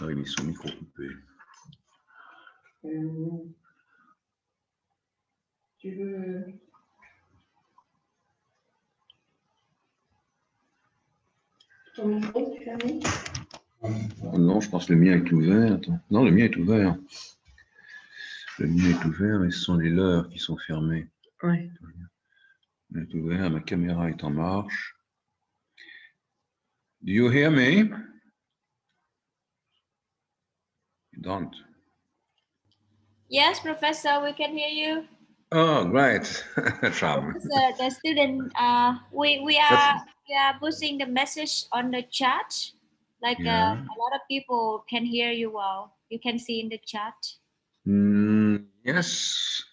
Ah, il a mis son micro coupé. Tu veux... Ton micro, tu l'as mis? Non, je pense que le mien est ouvert. Attends. Non, le mien est ouvert. Le mien est ouvert, mais ce sont les leurs qui sont fermés. Oui. Il est ouvert, ma caméra est en marche. Do you hear me? You don't. Yes, Professor, we can hear you. Oh, great. Charm. Professor, the student, we are pushing the message on the chat. Like Yeah. a lot of people can hear you well. You can see in the chat. Yes.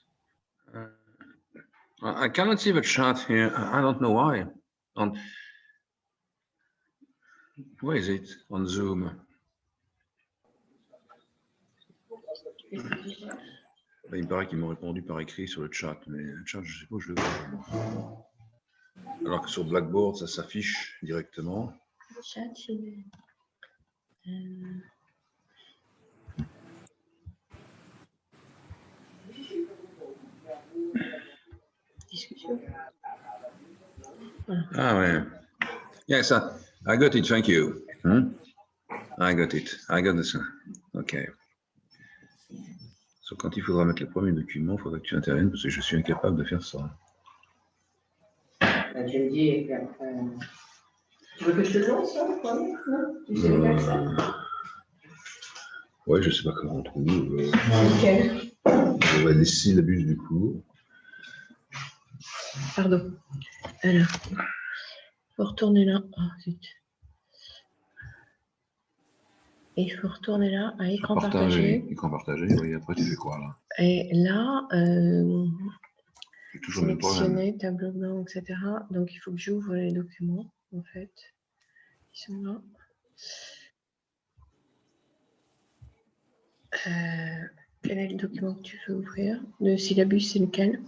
I cannot see the chat here. I don't know why. Where is it? On Zoom. Il me paraît qu'ils m'ont répondu par écrit sur le chat, mais le chat, je ne sais pas où je le vois. Alors que sur Blackboard, ça s'affiche directement. Le chat, c'est... Discussion. Ah ouais. Yes, I got it, thank you. I got it. I got this. OK. So, quand il faudra mettre le premier document, il faudra que tu interviennes parce que je suis incapable de faire ça. Tu me dis, et puis après... Tu veux que je te donne ça, le premier? Non? Tu sais faire ça? Ouais, je ne sais pas comment on trouve. Nickel. On va laisser syllabus du cours. Pardon. Alors, il faut retourner là. Ah, zut. Et il faut retourner là, à écran partagé. Écran partagé, oui. Après, tu fais quoi, là? Et là, J'ai toujours le même problème. sélectionner, tableau blanc, etc. Donc, il faut que j'ouvre les documents, en fait. Ils sont là. Quel est le document que tu veux ouvrir? Le syllabus, c'est lequel?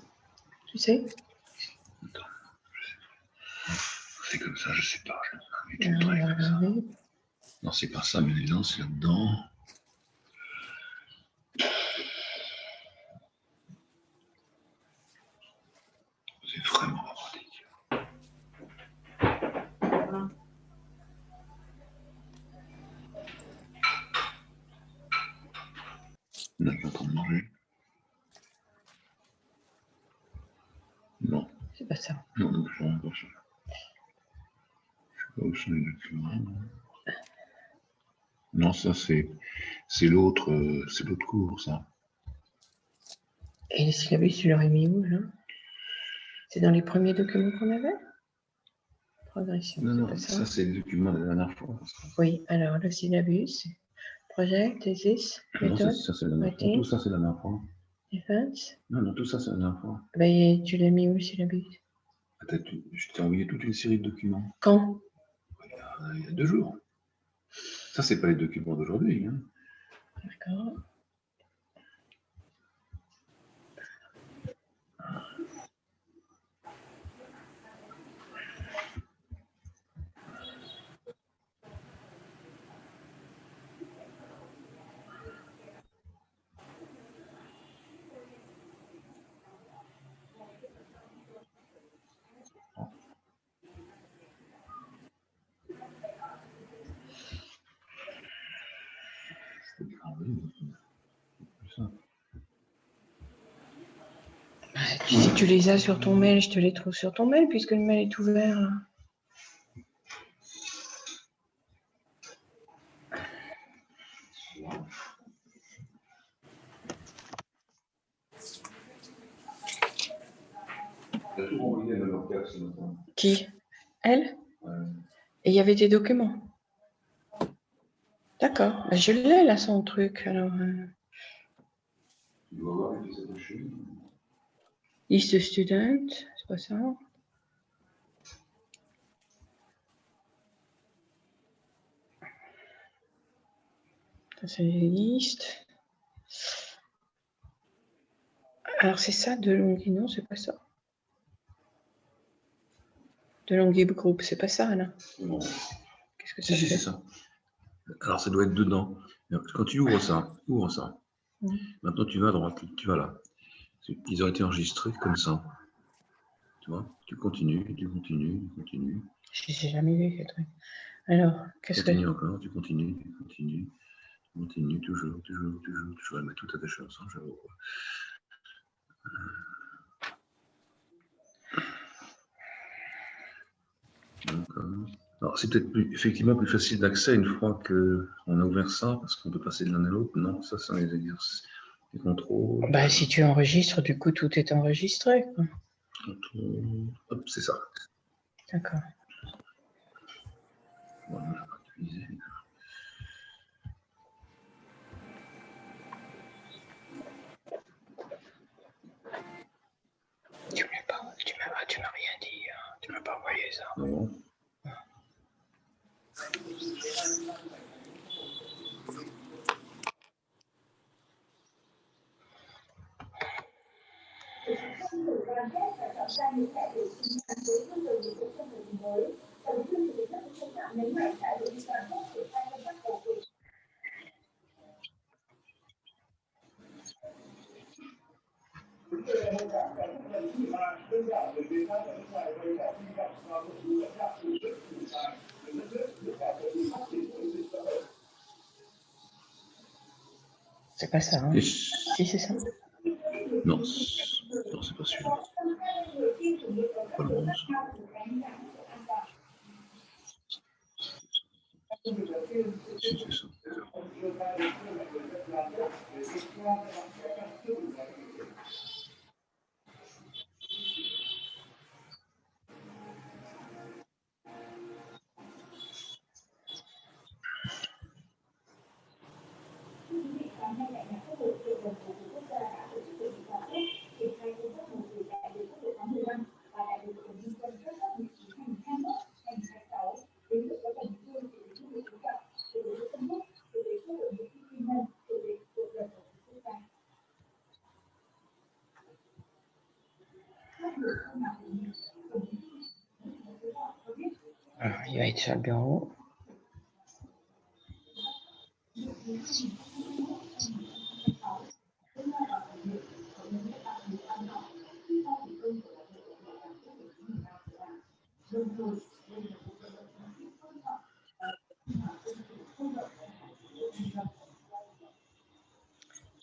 Tu sais? Attends, je sais pas. C'est comme ça, je sais pas. Oui. Non, c'est pas ça, mais évidemment, c'est là-dedans. C'est vraiment pratique. On n'a pas en train de manger. Non. C'est pas ça. Non, non, je ne sais pas ça. Je sais pas où sont les documents. Non, ça, c'est l'autre cours, ça. Et le syllabus, tu l'aurais mis où, là? C'est dans les premiers documents qu'on avait? Progression. Non, non, pas ça, c'est le document de la dernière fois. Oui, alors le syllabus, projet, thesis, méthode, Non, ça, c'est la dernière fois. Tout ça, c'est la dernière fois. defense. Non, non, tout ça, c'est la dernière fois. Ben, tu l'as mis où, le syllabus? Attends, je t'ai envoyé toute une série de documents. Quand? Il y a 2 jours. Ça, c'est pas les documents d'aujourd'hui. Hein. D'accord. Si tu les as sur ton mail, je te les trouve sur ton mail, puisque le mail est ouvert. Là. Qui? Elle? Ouais. Et il y avait des documents. D'accord. Ben, je l'ai là, son truc. Alors, Tu dois voir avec les attachés. liste student, c'est pas ça. Ça, c'est les listes. Alors, c'est ça, de Longuy, non, c'est pas ça. De Longuy groupe, c'est pas ça, là. Non. Qu'est-ce que ça Si, fait? c'est ça. Alors, ça doit être dedans. Quand tu ouvres ça. Maintenant, tu vas à droite, tu vas là. Ils ont été enregistrés comme ça. Tu vois, tu continues. Je n'ai jamais vu ce truc. Alors, qu'est-ce que... Continue encore, tu continues, toujours. Elle met tout attaché ensemble, j'avoue. Alors, c'est peut-être effectivement plus facile d'accès une fois qu'on a ouvert ça, parce qu'on peut passer de l'un à l'autre. Non, ça, c'est les exercices. Les contrôles. Bah, si tu enregistres, du coup, tout est enregistré, quoi. Contrôle. Hop, c'est ça. D'accord. Voilà, utiliser. Tu m'as rien dit, hein. Tu m'as pas envoyé ça. Non. C'est pas ça, hein. Si, c'est ça. Non, c'est pas celui-là. Pas le 11. Si, c'est ça. Alors, il va être sur le bureau.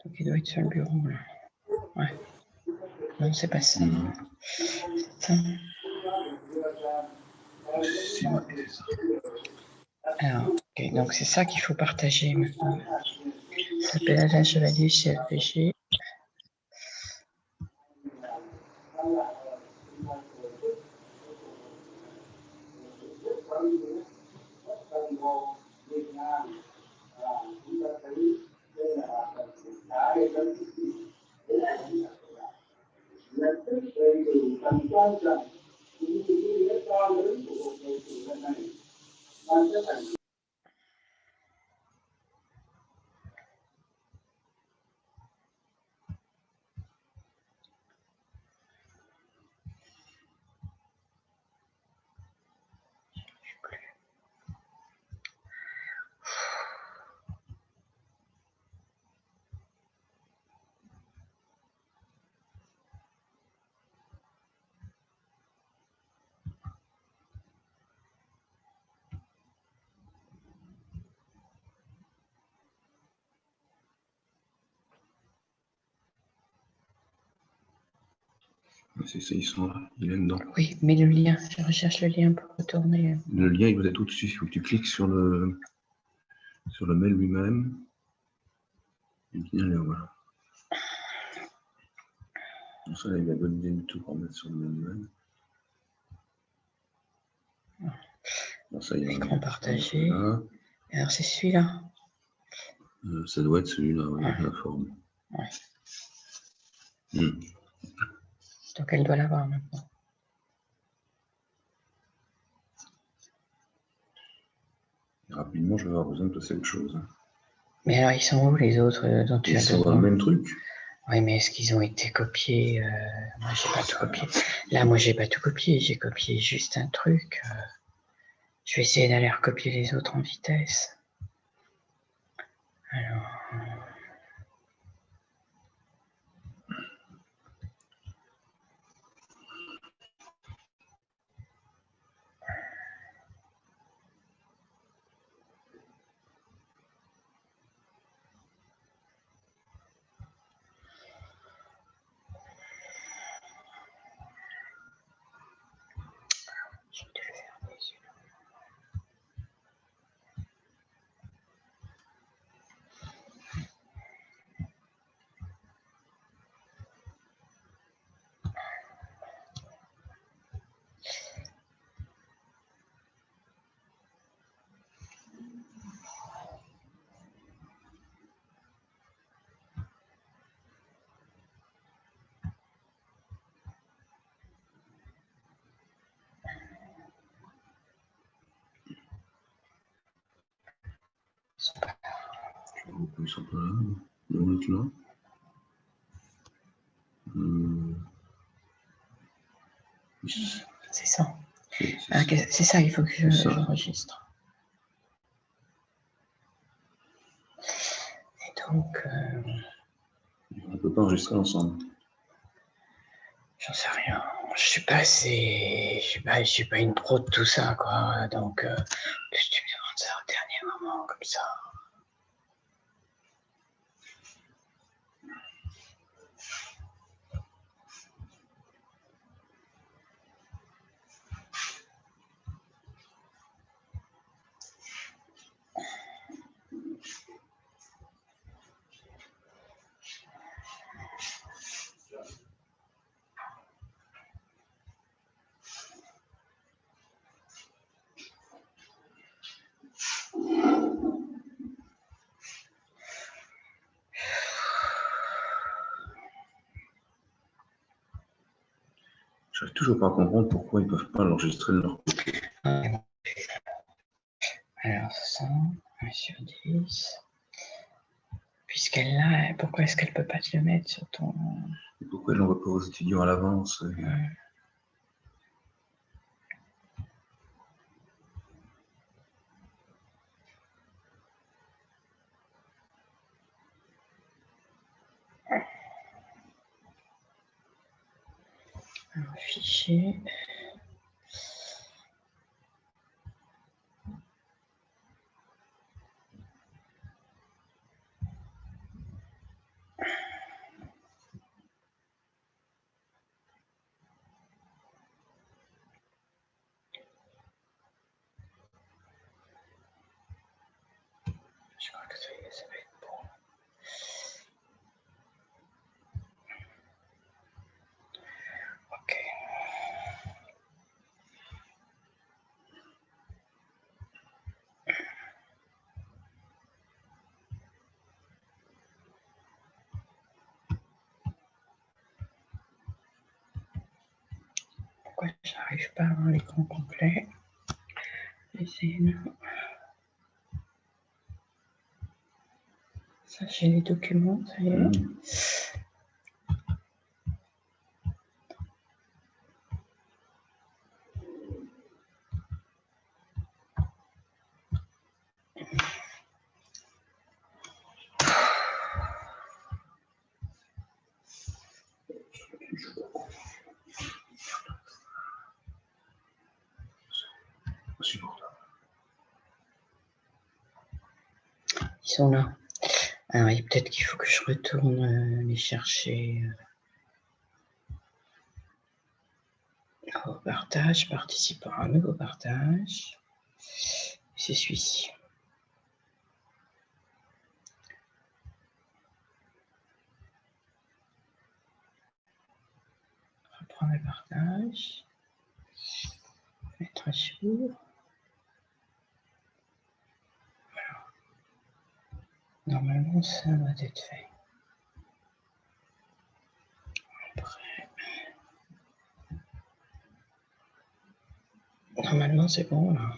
Donc, il doit être sur le bureau, là. Ouais. Non, c'est pas ça. C'est ça. Si, ouais, c'est ça. Alors, ok, donc c'est ça qu'il faut partager maintenant. Ça s'appelle Alain Chevalier chez FPG. C'est ça, ils sont là. Il est dedans. Oui, mais le lien, je recherche le lien pour retourner. Le lien, il va être au-dessus. Il faut que tu cliques sur le mail lui-même. Et bien, là, voilà. Donc ça, il a bonne idée du tout pour mettre sur le mail lui-même. Bon, ça, il y a Écran partagé. Là. Alors, c'est celui-là. Ça doit être celui-là, oui, Ouais. la forme. Ouais. Hmm. Donc, elle doit l'avoir maintenant. Et rapidement, je vais avoir besoin de passer à autre chose. Mais alors, ils sont où les autres dont tu as besoin? Ils sont dans le même truc. Oui, mais est-ce qu'ils ont été copiés? Moi, j'ai pas tout copié. Là, moi, j'ai pas tout copié. J'ai copié juste un truc. Je vais essayer d'aller recopier les autres en vitesse. Alors, Ils sont pas là. Ils vont être là. C'est ça. C'est ça, il faut que j'enregistre. Et donc... On ne peut pas enregistrer ensemble. J'en sais rien. Je suis pas assez... Je suis pas une pro de tout ça, quoi. Donc, tu me demandes ça au dernier moment, comme ça. Je n'arrive toujours pas à comprendre pourquoi ils ne peuvent pas l'enregistrer de leur côté. Alors, 100, 1 sur 10. Puisqu'elle l'a, pourquoi est-ce qu'elle ne peut pas te le mettre sur ton... Et pourquoi ils l'envoient pas aux étudiants à l'avance? Alors, fichier... Je crois que ça y est, ça va être bon. Ok. Pourquoi j'arrive pas à avoir l'écran complet? Ça, j'ai les documents, ça y est. Ils sont là. Alors, peut-être qu'il faut que je retourne les chercher. Nouveau partage, participant à un nouveau partage. C'est celui-ci. Reprendre le partage. Mettre à jour. Voilà. Normalement, ça doit être fait. Après. Normalement, c'est bon, là.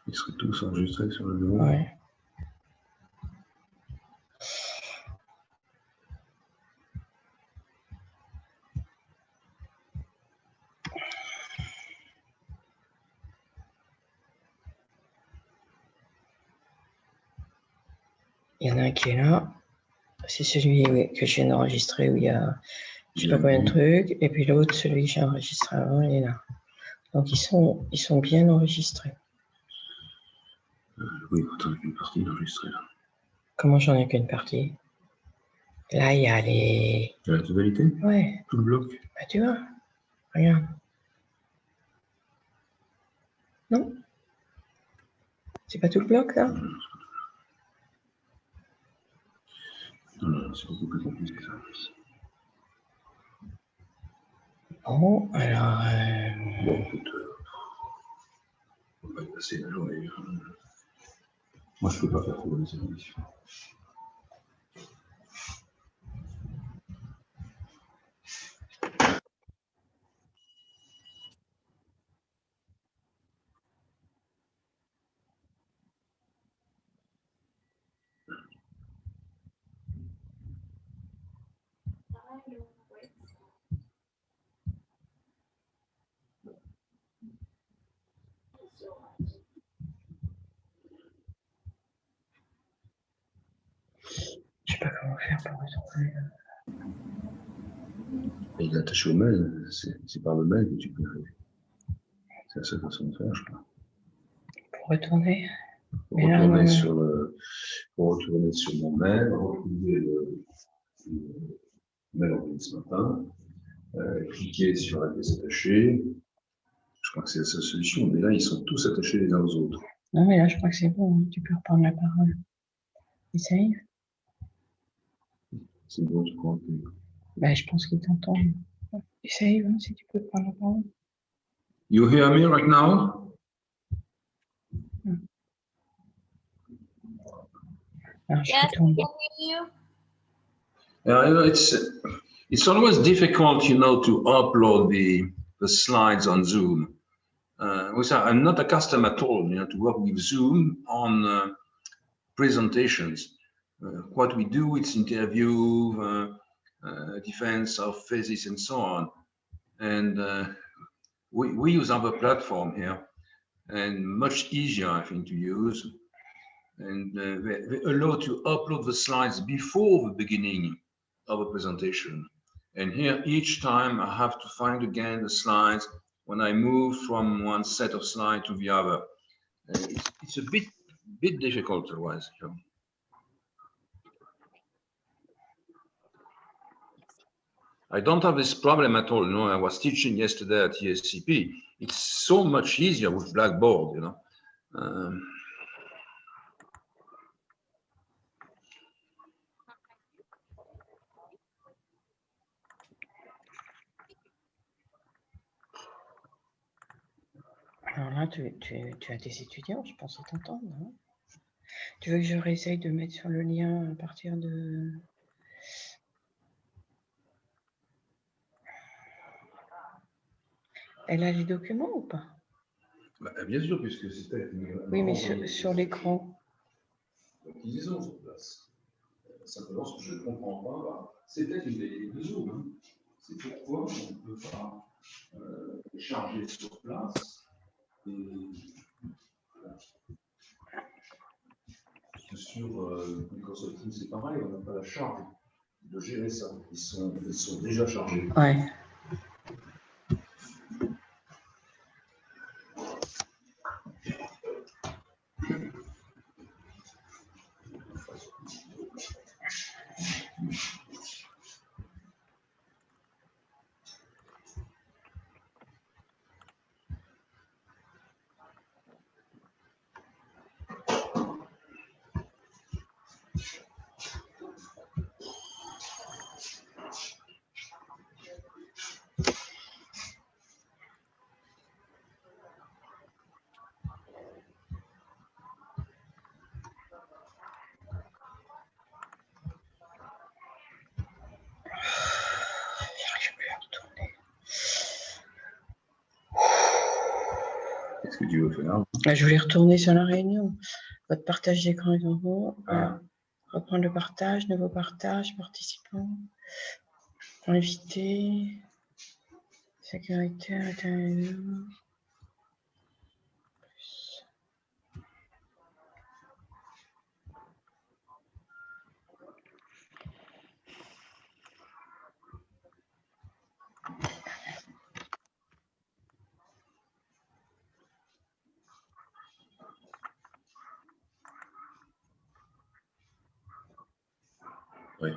Ils seraient tous enregistrés sur le bureau. Ouais. Il y en a un qui est là. C'est celui que je viens d'enregistrer où il y a je sais pas combien de trucs. Et puis l'autre, celui que j'ai enregistré avant, il est là. Donc ils sont bien enregistrés. Oui, pourtant, une partie enregistrée là. Comment j'en ai qu'une partie? Là, il y a les... Il y a la totalité? Ouais. Tout le bloc? Bah tu vois, regarde. Non? C'est pas tout le bloc, là? Non, c'est beaucoup plus compliqué que ça. Bon, alors... Bon, écoute, on va y passer la journée. Moi, je peux pas faire trop les émissions. faire pour retrouver? Et l'attacher au mail, c'est par le mail que tu peux arriver. C'est la seule façon de faire, je crois. Pour retourner? Pour retourner sur mon mail, retrouver le mail envoyé ce matin, cliquer sur la pièce attachée. Je crois que c'est la seule solution, mais là, ils sont tous attachés les uns aux autres. Non, mais là, je crois que c'est bon. Hein. Tu peux reprendre la parole. Essaye. C'est bon, tu crois que... Ben, je pense qu'il t'entend. Essaye, hein, si tu peux prendre la parole. You hear me right now? Alors, je Yes, retourne. we can hear you. It's always difficult, you know, to upload the slides on Zoom. I'm not accustomed at all, you know, to work with Zoom on presentations. What we do, it's interview, defense of thesis, and so on. And we use our platform here, and much easier, I think, to use. And they allow to upload the slides before the beginning of a presentation. And here, each time I have to find again the slides when I move from one set of slides to the other. It's a bit difficult otherwise. I don't have this problem at all. No, I was teaching yesterday at ESCP. It's so much easier with Blackboard, you know. Alors là, tu as des étudiants, je pense, qu'ils t'entendent. Hein. Tu veux que je réessaye de mettre sur le lien à partir de... Elle a les documents ou pas? Bah, bien sûr, puisque c'était... Oui, mais sur l'écran. Donc, ils ont sur place. Simplement, ce que je ne comprends pas, bah, c'est peut-être une des deux Zoom. Hein. C'est pourquoi on ne peut pas charger sur place. Et sur Microsoft Teams, c'est pareil, on n'a pas la charge de gérer ça. Ils sont déjà chargés. Ouais. Qu'est-ce que tu veux faire? Je voulais retourner sur la réunion. Votre partage d'écran est en haut. Ah. Reprendre le partage, nouveau partage, participants. Invité. Sécurité, intérieur.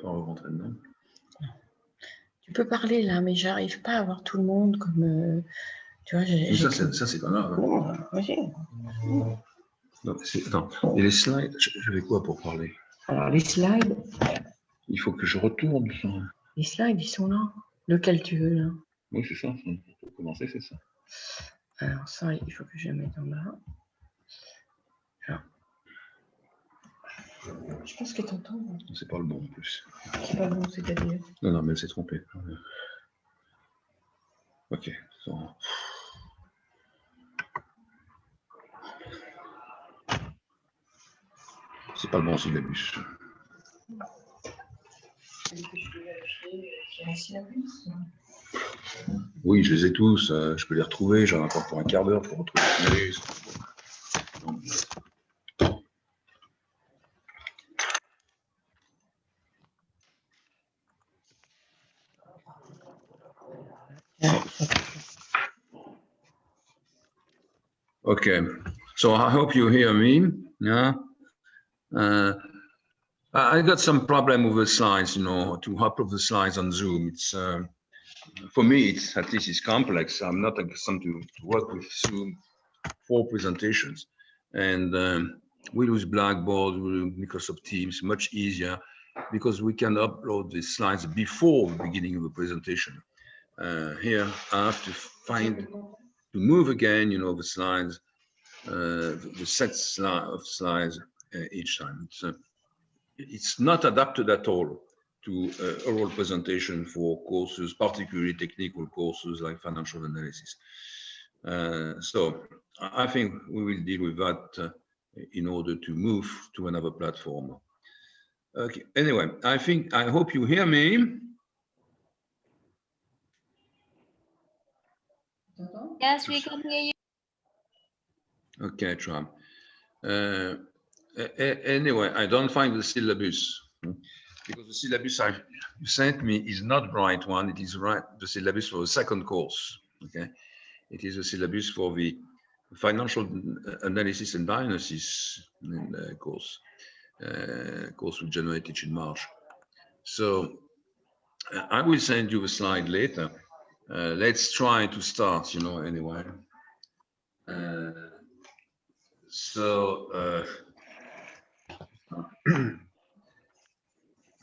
On va rentrer dedans. Tu peux parler là, mais j'arrive pas à voir tout le monde comme. Tu vois, ça, c'est pas grave. Non, vas-y. Non, attends, et les slides, j'avais quoi pour parler? Alors, les slides. Il faut que je retourne. Les slides, ils sont là. Lequel tu veux, là? Oui, c'est ça. Pour commencer, c'est ça. Alors, ça, il faut que je le mette en bas. Alors. Je pense qu'elle t'entend. C'est pas le bon en plus. C'est pas bon, c'est-à-dire. Non, mais elle s'est trompée. Ok. C'est pas le bon syllabus. Est-ce que je peux vérifier un syllabus? Oui, je les ai tous. Je peux les retrouver. J'en ai encore pour un quart d'heure pour retrouver le syllabus. Yeah. Okay, so I hope you hear me. Yeah. I got some problem with the slides, to upload the slides on Zoom. It's for me, it's at least it's complex. I'm not accustomed to work with Zoom for presentations, and we use Blackboard, we use Microsoft Teams, much easier because we can upload the slides before the beginning of the presentation. Here, I have to move again, the slides, the set of slides each time. It's not adapted at all to oral presentation for courses, particularly technical courses like financial analysis. So I think we will deal with that in order to move to another platform. Okay, anyway, I hope you hear me. Yes, we can hear you. Okay, Trump. Anyway, I don't find the syllabus because the syllabus you sent me is not the right one. It is the syllabus for the second course. Okay, it is a syllabus for the financial analysis and diagnosis course. Course we generated in March. So I will send you the slide later. Let's try to start. Anyway.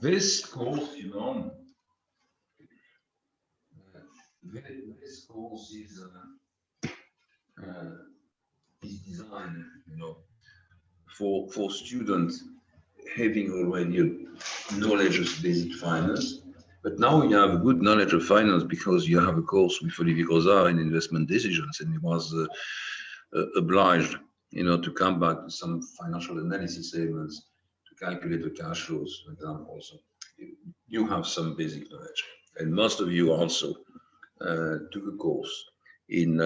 This course, this course is designed, for students having already knowledge of basic finance. But now you have a good knowledge of finance because you have a course with Olivier Grosard in investment decisions, and he was obliged, to come back to some financial analysis elements to calculate the cash flows, for example. So you have some basic knowledge, and most of you also took a course in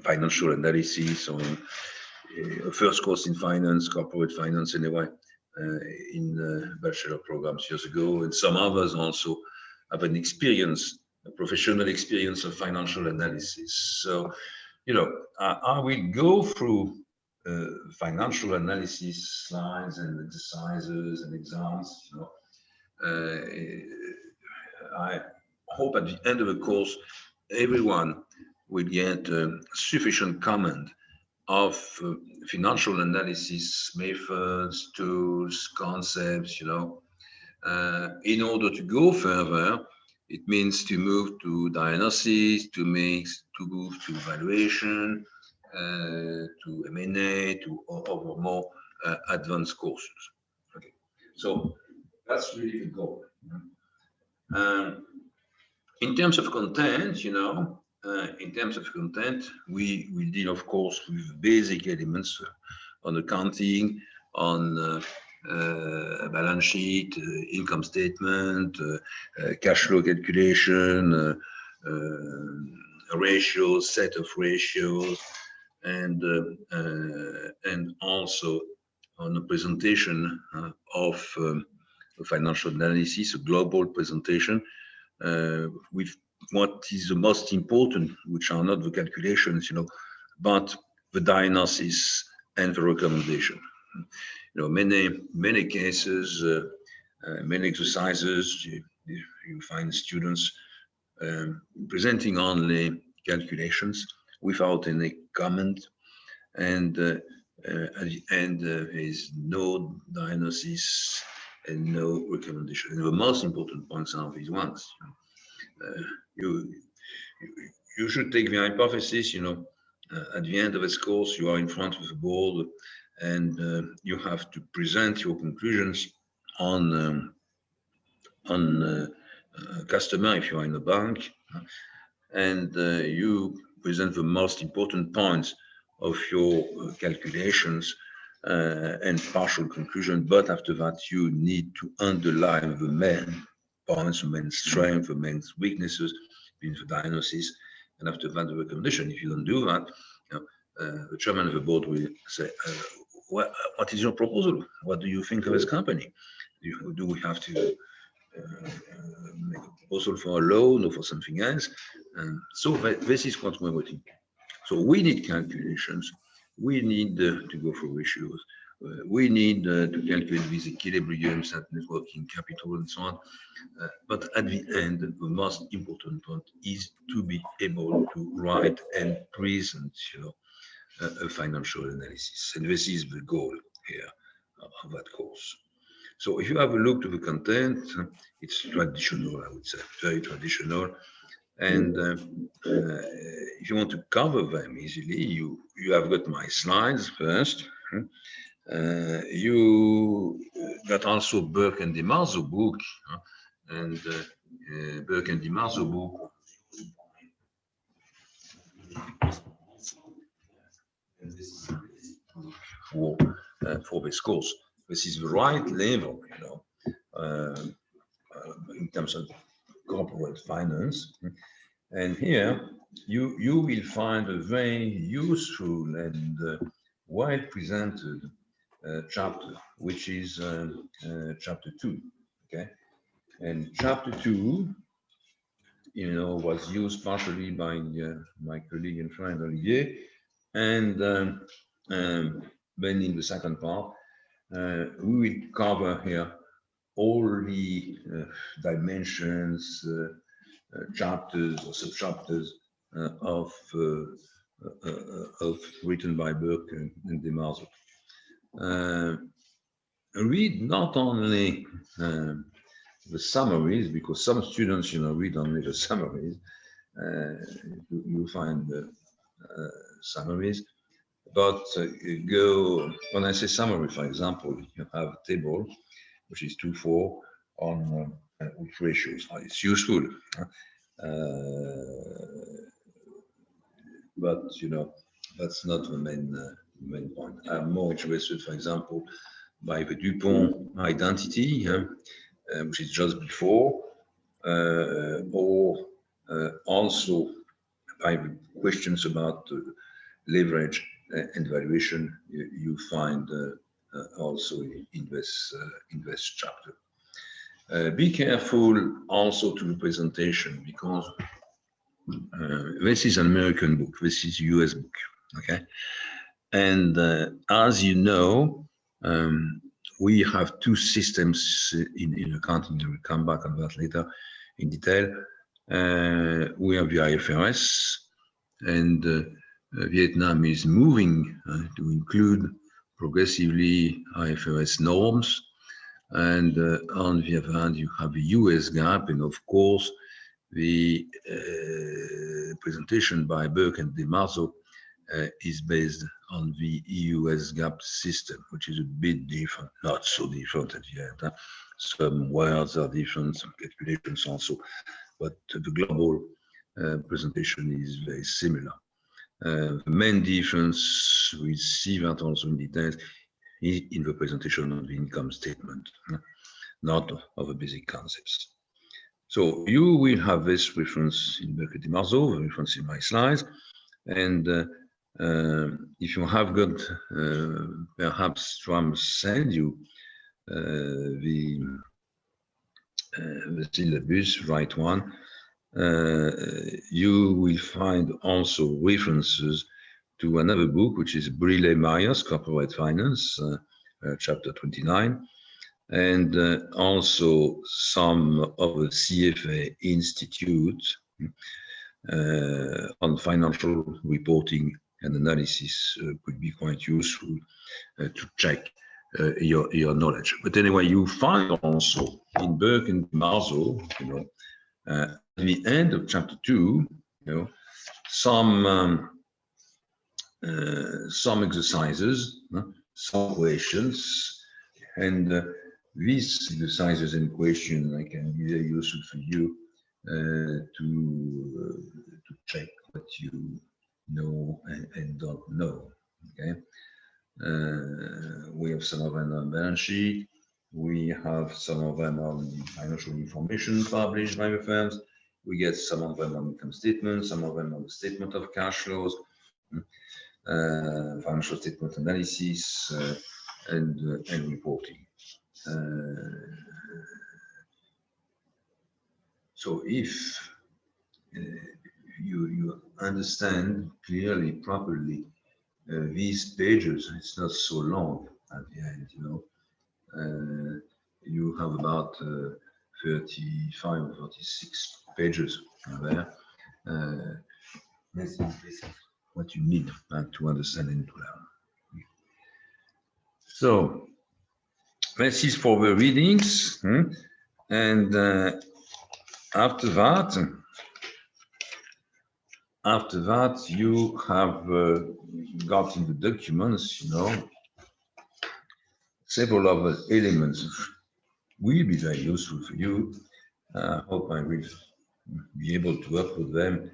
financial analysis or a first course in finance, corporate finance anyway, in bachelor programs years ago, and some others also have an experience, a professional experience of financial analysis. So, I will go through financial analysis slides and exercises and exams. I hope at the end of the course, everyone will get sufficient command of financial analysis methods, tools, concepts, in order to go further. It means to move to diagnosis, to move to evaluation, to M&A, to other more advanced courses. Okay, so that's really the goal. In terms of content, we deal, of course, with basic elements on accounting, on balance sheet, income statement, cash flow calculation, ratios, set of ratios, and also on the presentation of financial analysis, a global presentation with what is the most important, which are not the calculations, but the diagnosis and the recommendation. Many cases, many exercises, you find students presenting only calculations without any comment, and at the end there is no diagnosis and no recommendation. And the most important points are these ones. You should take the hypothesis, at the end of this course, you are in front of the board and you have to present your conclusions on customer if you are in a bank, and you present the most important points of your calculations and partial conclusion, but after that you need to underline the main points, the main strength, the main weaknesses in the diagnosis, and after that the recommendation. If you don't do that, the chairman of the board will say, what is your proposal? What do you think of this company? Do we have to make a proposal for a loan or for something else. And so this is what we're waiting. So we need calculations. We need to go for ratios. We need to calculate these equilibriums at net working capital and so on. But at the end, the most important point is to be able to write and present, a financial analysis. And this is the goal here of that course. So if you have a look to the content, it's traditional, I would say, very traditional. And if you want to cover them easily, you have got my slides first. You got also Burke and DiMarzo book, and Burke and DiMarzo book. For this course, this is the right level, in terms of corporate finance. And here you will find a very useful and well presented chapter, which is chapter 2. Okay, and chapter 2, was used partially by my colleague and friend Olivier, and then in the second part, we will cover here all the dimensions, chapters or sub-chapters of written by Burke and DiMarzo. Read not only the summaries, because some students, read only the summaries. You find the summaries, but go, when I say summary, for example, you have a table, which is 2-4 on with ratios. It's useful, but that's not the main point. I'm more interested, for example, by the Dupont identity, which is just before, or also by the questions about leverage and valuation. You find also in this chapter. Be careful also to the presentation, because this is an American book, this is a US book, okay? And as you know, we have two systems in accounting. We'll come back on that later in detail. We have the IFRS, and Vietnam is moving to include progressively IFRS norms. And on the other hand, you have the US GAAP, and of course, the presentation by Burke and DiMarzo is based on the US GAAP system, which is a bit different, not so different at the end. Some words are different, some calculations also, but the global presentation is very similar. The main difference, we see that also in details, is in the presentation of the income statement, not of the basic concepts. So you will have this reference in Burke and DiMarzo, the reference in my slides, and if you have got, perhaps Tram send you the syllabus, right one, you will find also references to another book, which is Briley-Myers, Corporate Finance, chapter 29, and also some of the CFA Institute on financial reporting and analysis could be quite useful to check your knowledge. But anyway, you find also in Burke and DiMarzo, at the end of chapter 2, some exercises, some questions, and these exercises and questions can be very useful for you to check what you know and don't know. Okay, we have some of them on balance sheet. We have some of them on financial information published by the firms. We get some of them on income statement, some of them on the statement of cash flows, financial statement analysis, and reporting. So if you understand clearly, properly these pages, it's not so long at the end, you know. You have about 35 or 36 pages there. This is what you need to understand and to learn. So this is for the readings, and after that you have got in the documents, you know, several other elements will be very useful for you. I hope I will be able to upload them.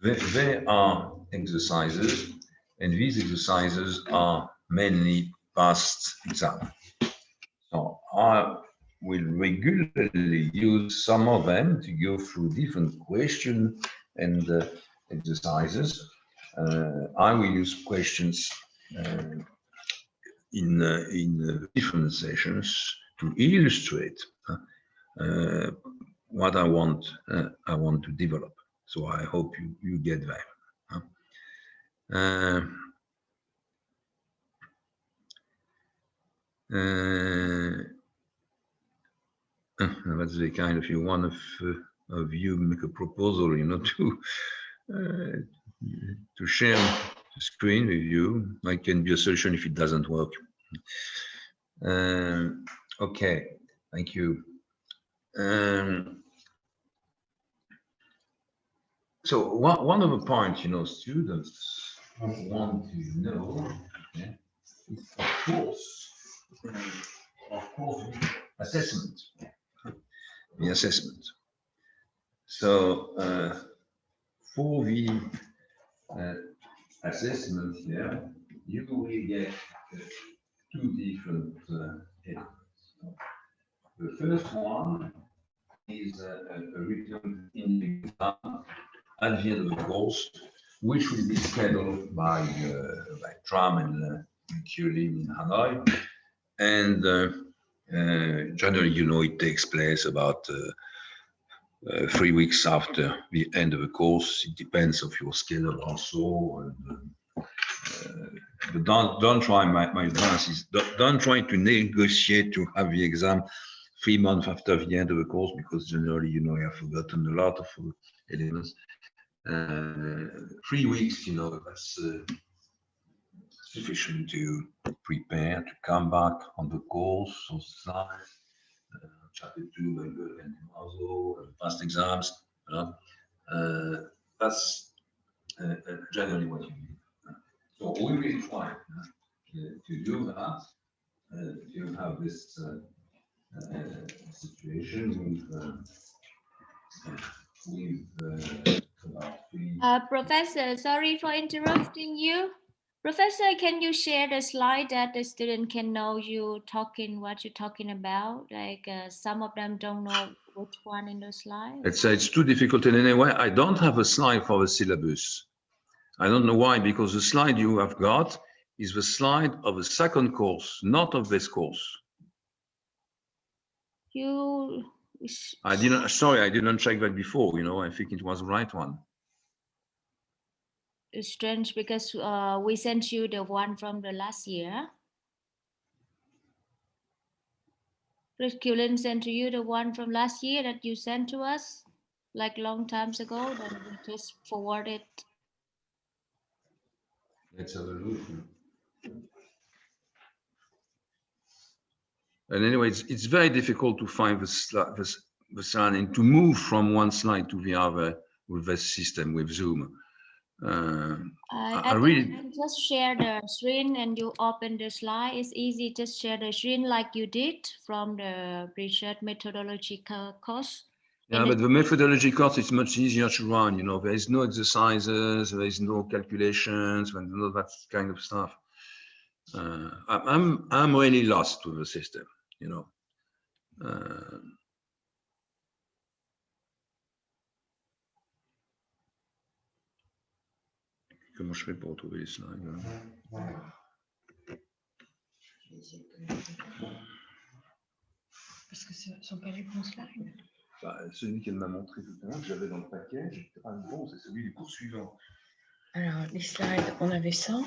They are exercises, and these exercises are mainly past exam. So I will regularly use some of them to go through different questions and exercises. I will use questions in different sessions to illustrate what I want to develop. So I hope you get that. That's the kind of one of you make a proposal, you know, to share the screen with you. It can be a solution if it doesn't work. Okay, thank you. So one of the points, you know, students want to know, is of course, assessment. The assessment. So for the assessment here, you will get two different elements. The first one is a written in the exam at the end of the course, which will be scheduled by Tram and Curling in Hanoi. And generally, you know, it takes place about 3 weeks after the end of the course. It depends of your schedule also. But don't try, my advice is don't try to negotiate to have the exam 3 months after the end of the course, because generally, you know, you have forgotten a lot of elements. 3 weeks, you know, that's sufficient to prepare, to come back on the course, on slides, chapter 2, and also past exams. That's generally what you need. So we will try to do that, to have this situation with about 3. Professor, sorry for interrupting you. Professor, can you share the slide that the student can know you talking, what you're talking about? Like some of them don't know which one in the slide. It's too difficult in any way. I don't have a slide for the syllabus. I don't know why, because the slide you have got is the slide of the second course, not of this course. I didn't check that before, you know, I think it was the right one. It's strange because we sent you the one from the last year. Cullen sent to you the one from last year that you sent to us like long times ago, then we just forwarded. Let's have a look. And anyway, it's very difficult to find the slide and to move from one slide to the other with this system, with Zoom. I really just share the screen and you open the slide. It's easy. Just share the screen like you did from the research methodology course. Yeah, but the methodology course is much easier to run. You know, there is no exercises, there is no calculations, and all that kind of stuff. I'm really lost with the system. You know. Comment je fais pour retrouver les slides Parce que ce ne sont pas les bons slides. Bah, celui qu'elle m'a montré tout à l'heure, que j'avais dans le paquet, c'était pas le bon, c'est celui des poursuivants. Alors, les slides, on avait ça.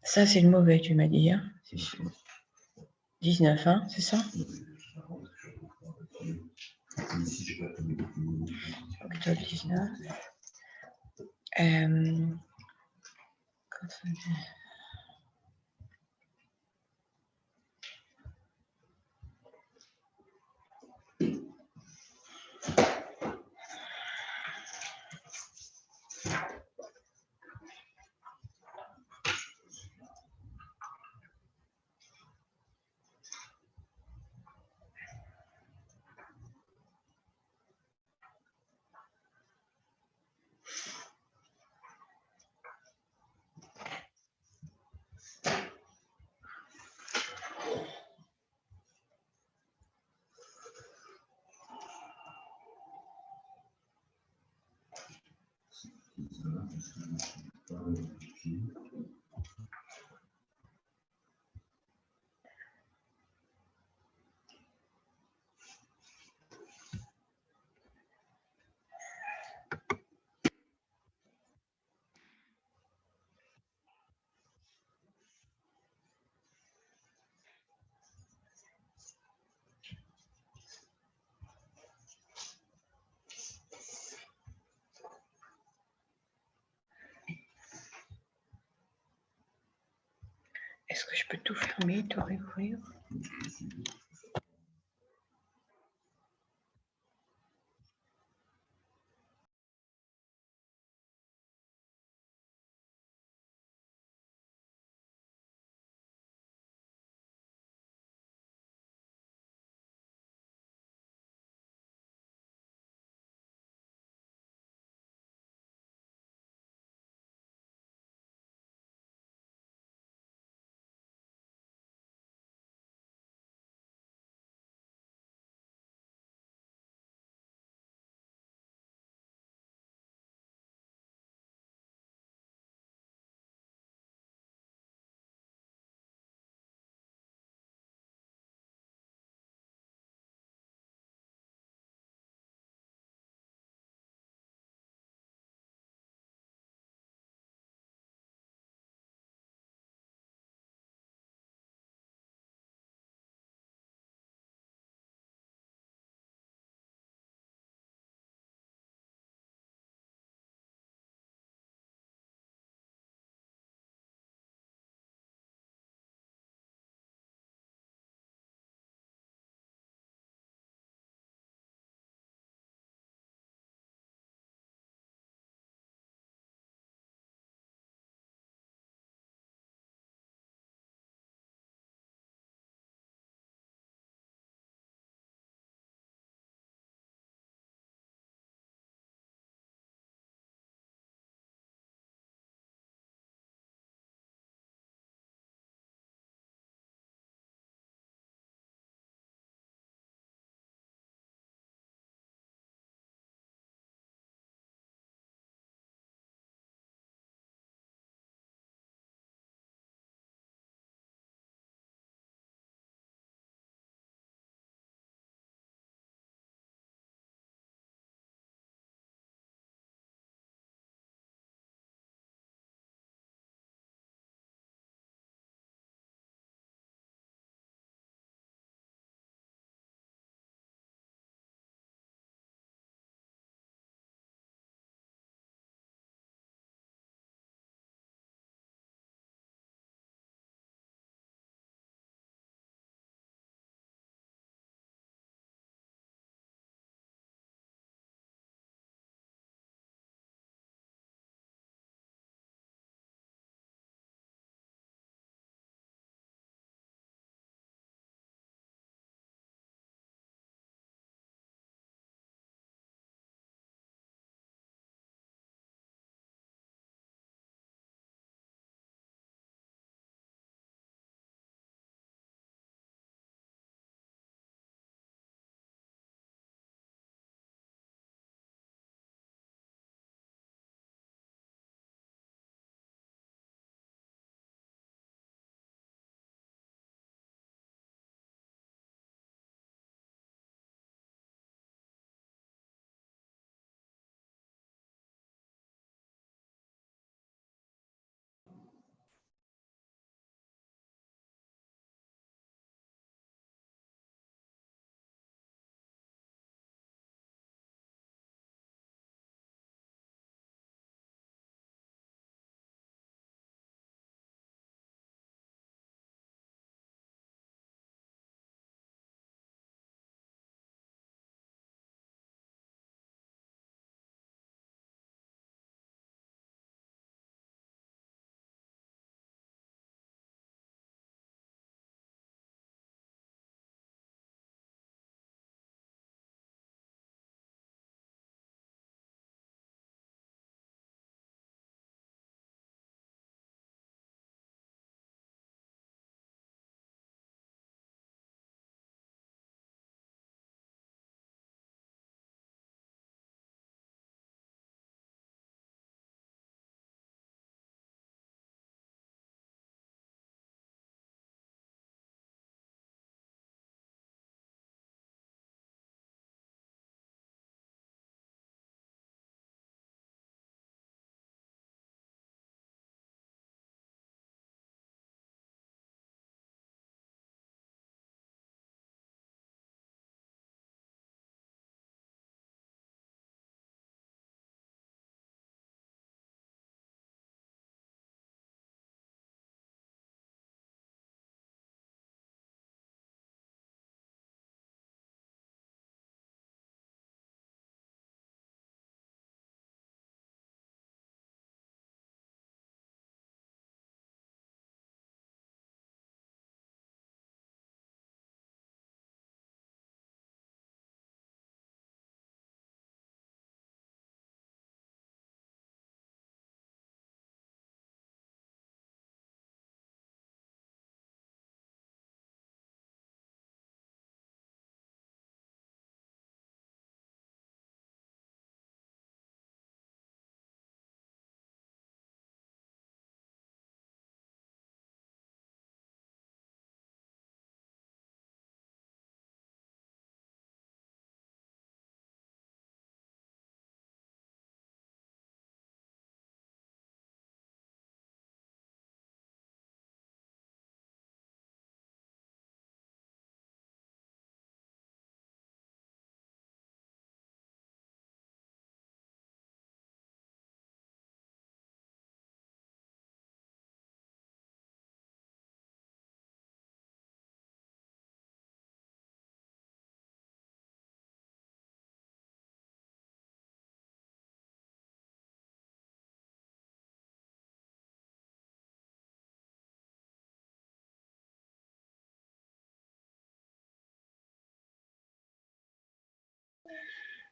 Ça, c'est le mauvais, tu m'as dit. Hein, 19, hein, c'est ça? Octobre 19. Est-ce que je peux tout fermer, tout réouvrir?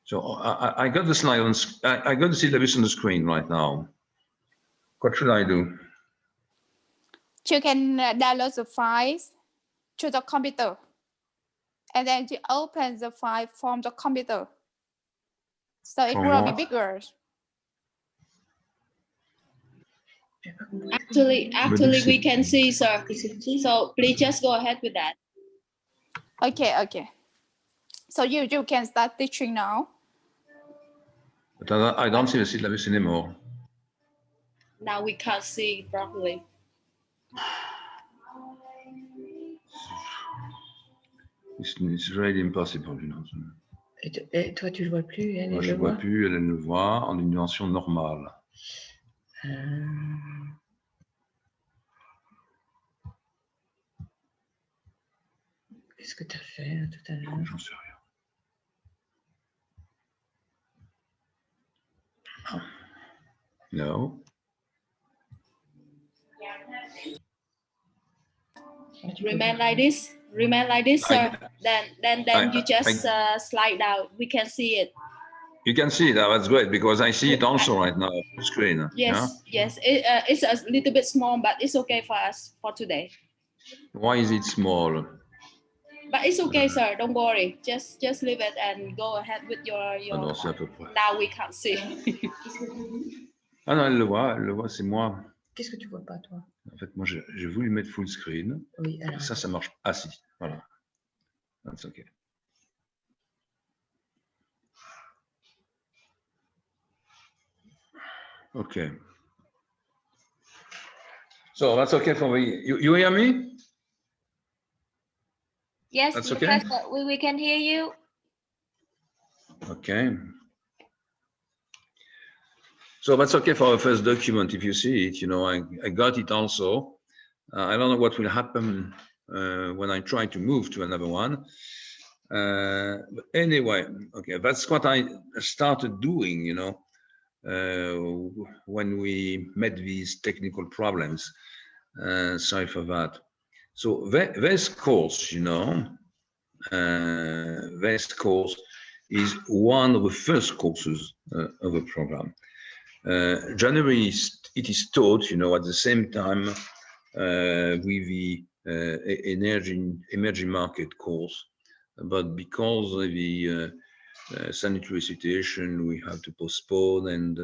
So I got the slide on, I got the syllabus on the screen right now. What should I do? You can download the files to the computer, and then you open the file from the computer. So it will be bigger. Actually, we can see, sir. So please just go ahead with that. Okay. So you can start teaching now. But I don't see the syllabus anymore. Now we can't see properly. It's really impossible, you know. Et toi, tu le vois plus, elle, Moi, je ne vois plus, elle le voit en une dimension normale. Qu'est-ce que tu as fait tout à l'heure? J'en sais rien. No. Remain like this, sir. Then you just slide out. We can see it. You can see it. That's great because I see it also right now on the screen. Yes, yeah? Yes. It's a little bit small, but it's okay for us for today. Why is it small? But it's okay, sir. Don't worry. Just leave it and go ahead with your. Non, c'est à peu près. Now we can't see. Ah non, elle le voit, c'est moi. Qu'est-ce que tu vois pas, toi? En fait, moi, j'ai voulu mettre full screen. Oui, alors. Ça marche. Ah si, voilà. That's okay. Okay. So that's okay for me. You hear me? Yes, that's okay. We can hear you. Okay. So that's okay for the first document. If you see it, you know, I got it also. I don't know what will happen when I try to move to another one. But anyway, okay, that's what I started doing, you know, when we met these technical problems. Sorry for that. So this course, you know, this course is one of the first courses of the program. Generally, it is taught, you know, at the same time with the emerging market course, but because of the sanitary situation, we have to postpone, and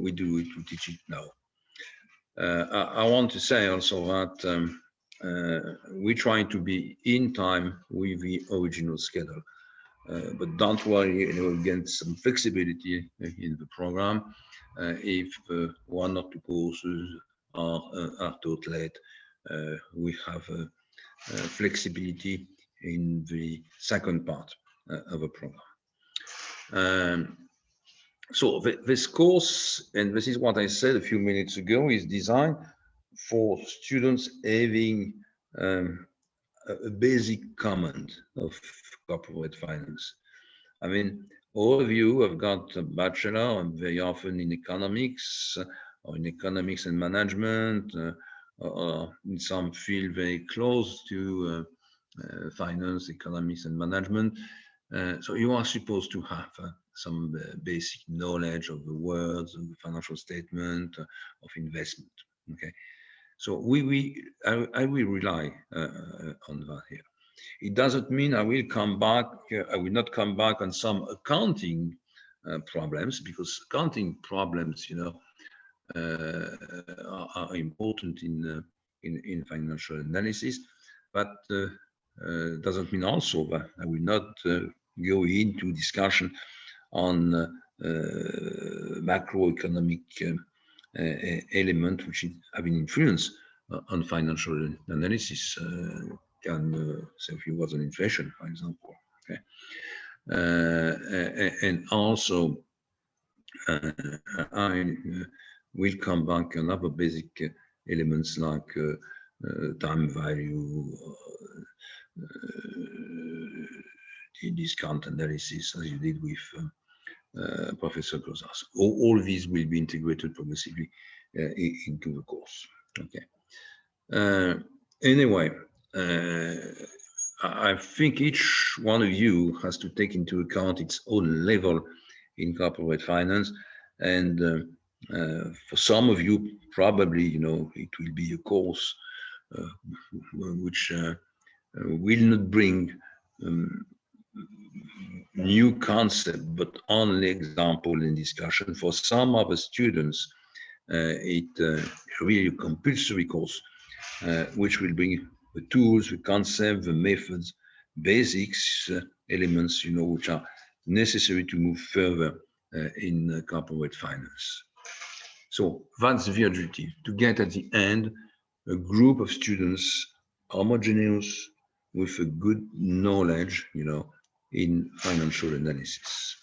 we teach it now. I want to say also that we're trying to be in time with the original schedule. But don't worry, you know, get some flexibility in the program. If one or two courses are taught late, we have flexibility in the second part of the program. So this course, and this is what I said a few minutes ago, is designed for students having a basic command of corporate finance. I mean, all of you have got a bachelor, and very often in economics, or in economics and management, or in some field very close to finance, economics and management. So you are supposed to have some basic knowledge of the words of the financial statement, of investment. Okay, so I will rely on that here. It doesn't mean I will not come back on some accounting problems, because accounting problems, you know, are important in financial analysis, but doesn't mean also that I will not go into discussion on macroeconomic element which is having influence on financial analysis. Can say a few words on inflation, for example. Okay, and also I will come back on other basic elements like time value, the discount analysis, as you did with Professor Grosas. All these will be integrated progressively into the course. Okay. Anyway, I think each one of you has to take into account its own level in corporate finance, and for some of you, probably, you know, it will be a course which will not bring new concept, but only example and discussion. For some of the students, it really a compulsory course, which will bring the tools, the concept, the methods, basics, elements, you know, which are necessary to move further in corporate finance. So that's the objective, to get at the end a group of students homogeneous with a good knowledge, you know, in financial analysis.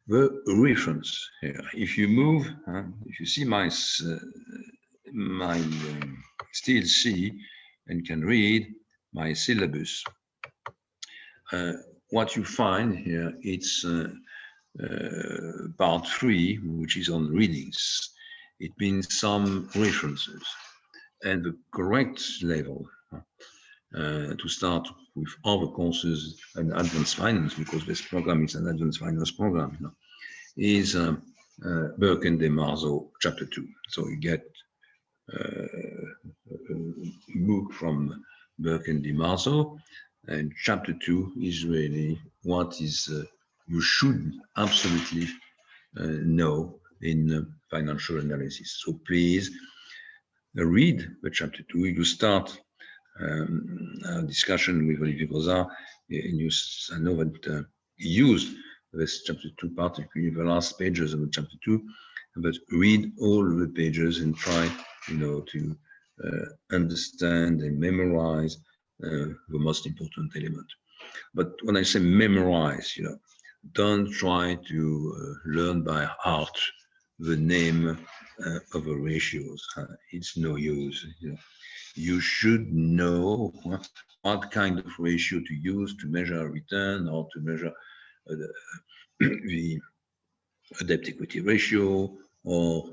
The reference here, if you move, if you see my still see and can read my syllabus, what you find here, it's part 3, which is on readings. It means some references, and the correct level to start with other courses and advanced finance, because this program is an advanced finance program, you know, is Burke and DeMarzo chapter 2. So you get a book from Burke and DeMarzo, and chapter 2 is really what is you should absolutely know in financial analysis. So please read the chapter 2. You start a discussion with Olivier Brozard, and I know that he used this chapter 2 particularly the last pages of the chapter 2, but read all the pages and try, you know, to understand and memorize the most important element. But when I say memorize, you know, don't try to learn by heart the name of the ratios. It's no use. You know, you should know what kind of ratio to use to measure a return or to measure the debt equity ratio, or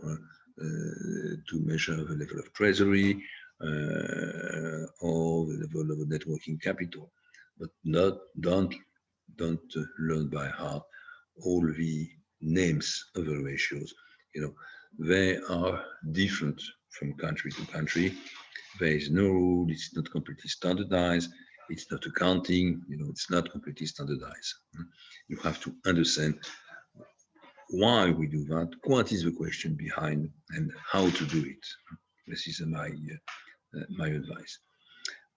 to measure the level of treasury or the level of net working capital, but don't learn by heart all the names of the ratios. You know, they are different from country to country. There is no rule. It's not completely standardized. It's not accounting. You know, it's not completely standardized. You have to understand why we do that, what is the question behind, and how to do it. This is my advice.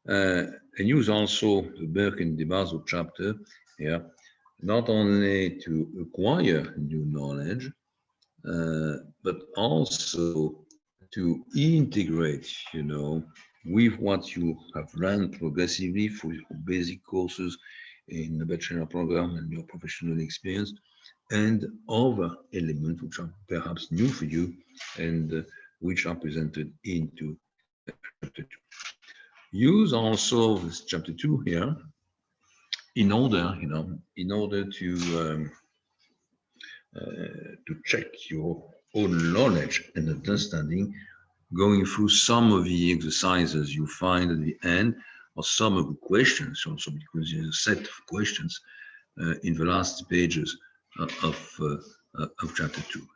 And use also the Burke and DeMarzo chapter here, not only to acquire new knowledge, but also to integrate, you know, with what you have learned progressively for your basic courses in the bachelor program and your professional experience, and other elements which are perhaps new for you and which are presented into chapter 2. Use also this chapter 2 here in order, you know, in order to check your own knowledge and understanding, going through some of the exercises you find at the end, or some of the questions also, because there's a set of questions in the last pages of chapter 2.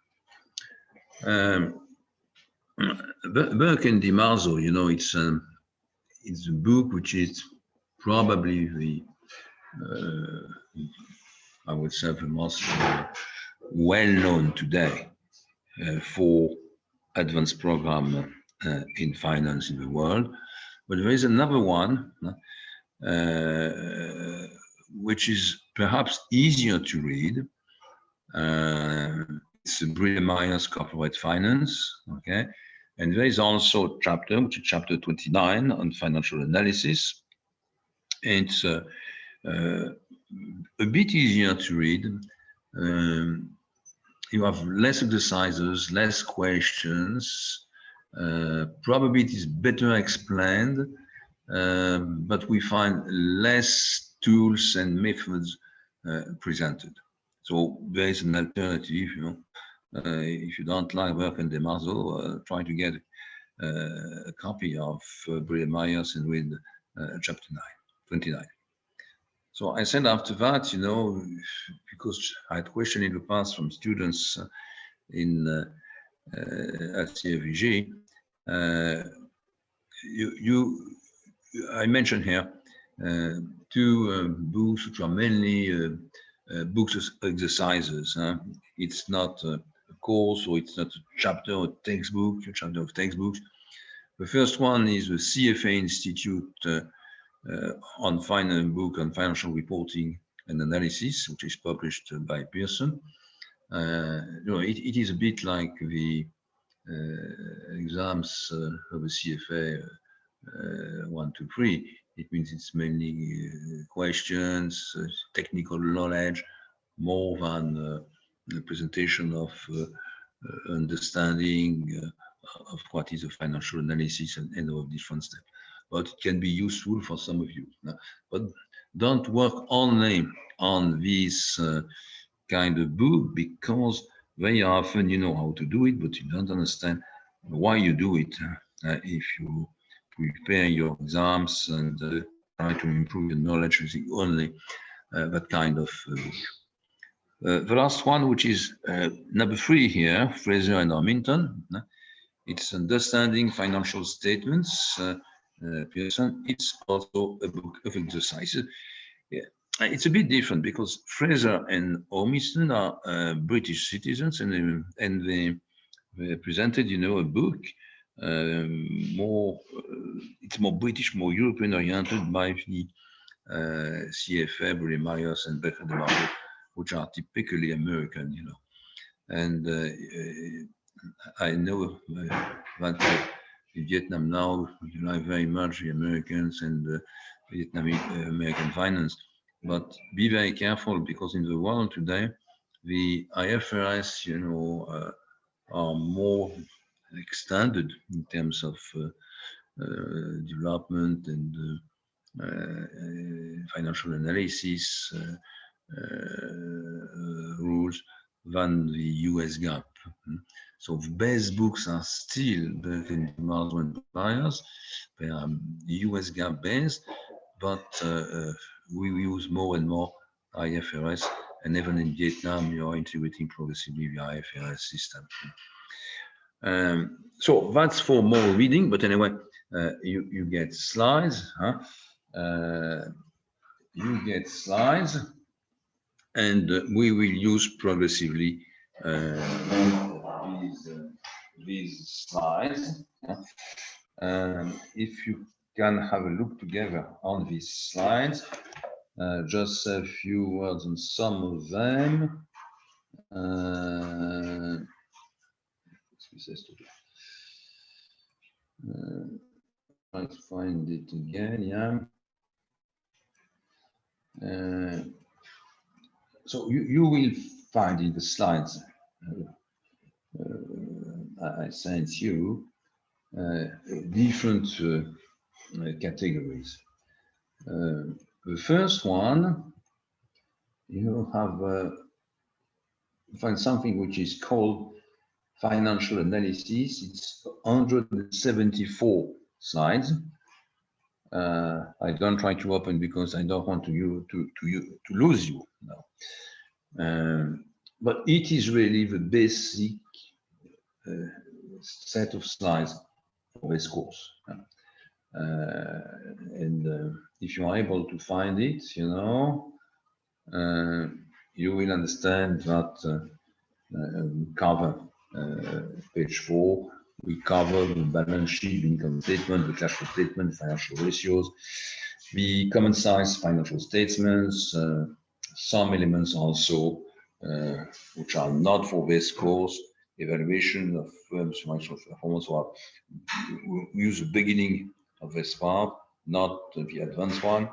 Burke and DeMarzo, you know, it's a book which is probably the I would say the most well-known today for advanced program in finance in the world. But there is another one which is perhaps easier to read. It's Brille-Myers Corporate Finance, okay? And there is also a chapter, which is chapter 29 on financial analysis. It's a bit easier to read. You have less exercises, less questions. Probably it is better explained, but we find less tools and methods presented. So there is an alternative, you know. If you don't like Burke and DeMarzo, try to get a copy of Brille-Myers and read chapter 29. So I said after that, you know, because I had questions in the past from students at CFVG, I mentioned here two books which are mainly books exercises. It's not a course, or it's not a chapter or textbook, a chapter of textbooks. The first one is the CFA Institute on book on financial reporting and analysis, which is published by Pearson. It is a bit like the exams of the CFA 1, 2, 3. It means it's mainly questions, technical knowledge, more than the presentation of understanding of what is a financial analysis and of different steps. But it can be useful for some of you. But don't work only on this kind of book, because very often you know how to do it, but you don't understand why you do it. If you prepare your exams and try to improve your knowledge using only that kind of book. The last one, which is number 3 here, Fraser and Arminton, it's Understanding Financial Statements. Pearson. It's also a book of exercises. Yeah. It's a bit different because Fraser and Arminton are British citizens, and they presented, you know, a book it's more British, more European oriented by the CFA, Brulee Myers and Becker de Mario, which are typically American, you know. And I know that in Vietnam now, you like very much the Americans and Vietnamese American finance, but be very careful, because in the world today, the IFRS, you know, are more extended in terms of development and financial analysis rules than the US GAAP. So the base books are still the management buyers. They are US GAAP based, but we use more and more IFRS, and even in Vietnam, you are integrating progressively the IFRS system. So that's for more reading, but anyway, you get slides. You get slides, and we will use progressively these slides. If you can have a look together on these slides, just a few words on some of them. Let's find it again. Yeah. So you will find in the slides I sent you different categories. The first one, you have find something which is called financial analysis. It's 174 slides. I don't try to open because I don't want to lose you now. But it is really the basic set of slides for this course. And if you are able to find it, you know, you will understand that cover page 4. We cover the balance sheet, the income statement, the cash flow statement, financial ratios, the common size financial statements, some elements also which are not for this course, evaluation of firms' financial performance. So we use the beginning of this part, not the advanced one,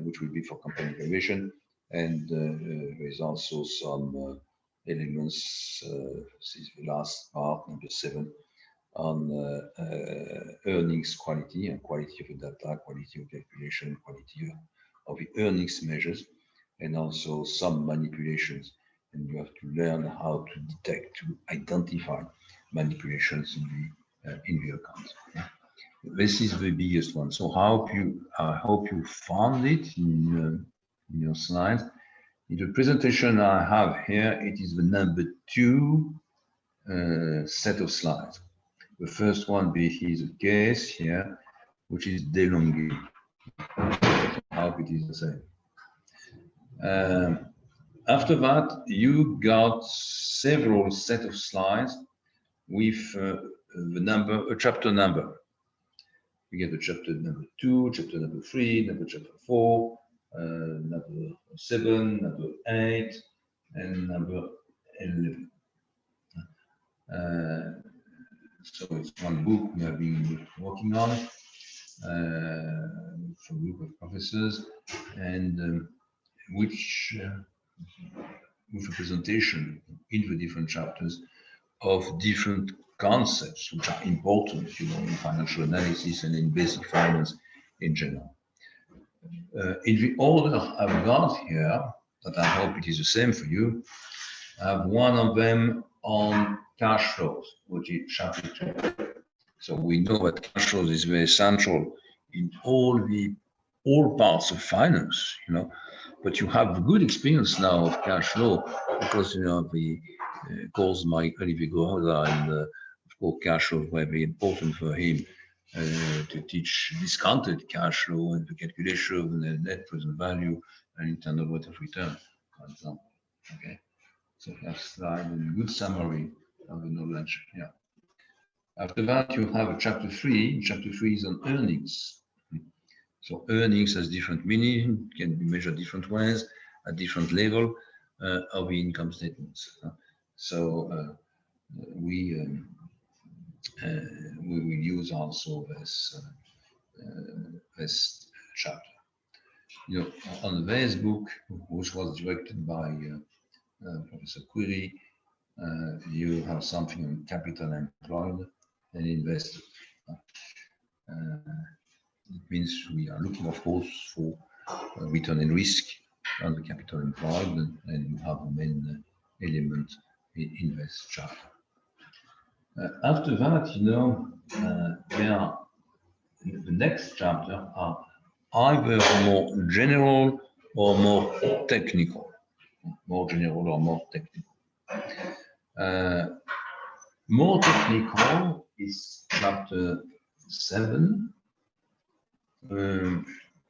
which will be for company evaluation. And there is also some elements, this is the last part, number 7, on earnings quality and quality of the data, quality of calculation, quality of the earnings measures, and also some manipulations. And you have to learn how to detect, to identify manipulations in the account. This is the biggest one. So I hope you found it in in your slides. In the presentation I have here, it is the number 2 set of slides. The first one is a case here, which is DeLonghi. I hope it is the same. After that, you got several set of slides with a chapter number. You get the chapter number 2, chapter number 3, chapter 4, number 7, number 8, and number 11. So it's one book we have been working on for a group of professors, and which with a presentation in the different chapters of different concepts which are important, you know, in financial analysis and in basic finance in general. In the order I've got here, that I hope it is the same for you, I have one of them on cash flows, which is chapter 2. So we know that cash flows is very central in all parts of finance, you know, but you have good experience now of cash flow because, you know, the course by Olivier Gorosa and of course cash flows were very important for him to teach discounted cash flow and the calculation of the net present value and internal rate of return, for example. Okay, so you have slide and good summary of the knowledge. Yeah. After that, you have a chapter 3. Chapter 3 is on earnings. So earnings has different meaning, can be measured different ways at different level of the income statements. So we will use also this chapter. You know, on this book, which was directed by Professor Query, you have something on capital employed and invested. It means we are looking, of course, for return and risk on the capital employed, and you have the main element in this chapter. After that, you know, the next chapter are either more general or more technical. More general or more technical. More technical is chapter 7,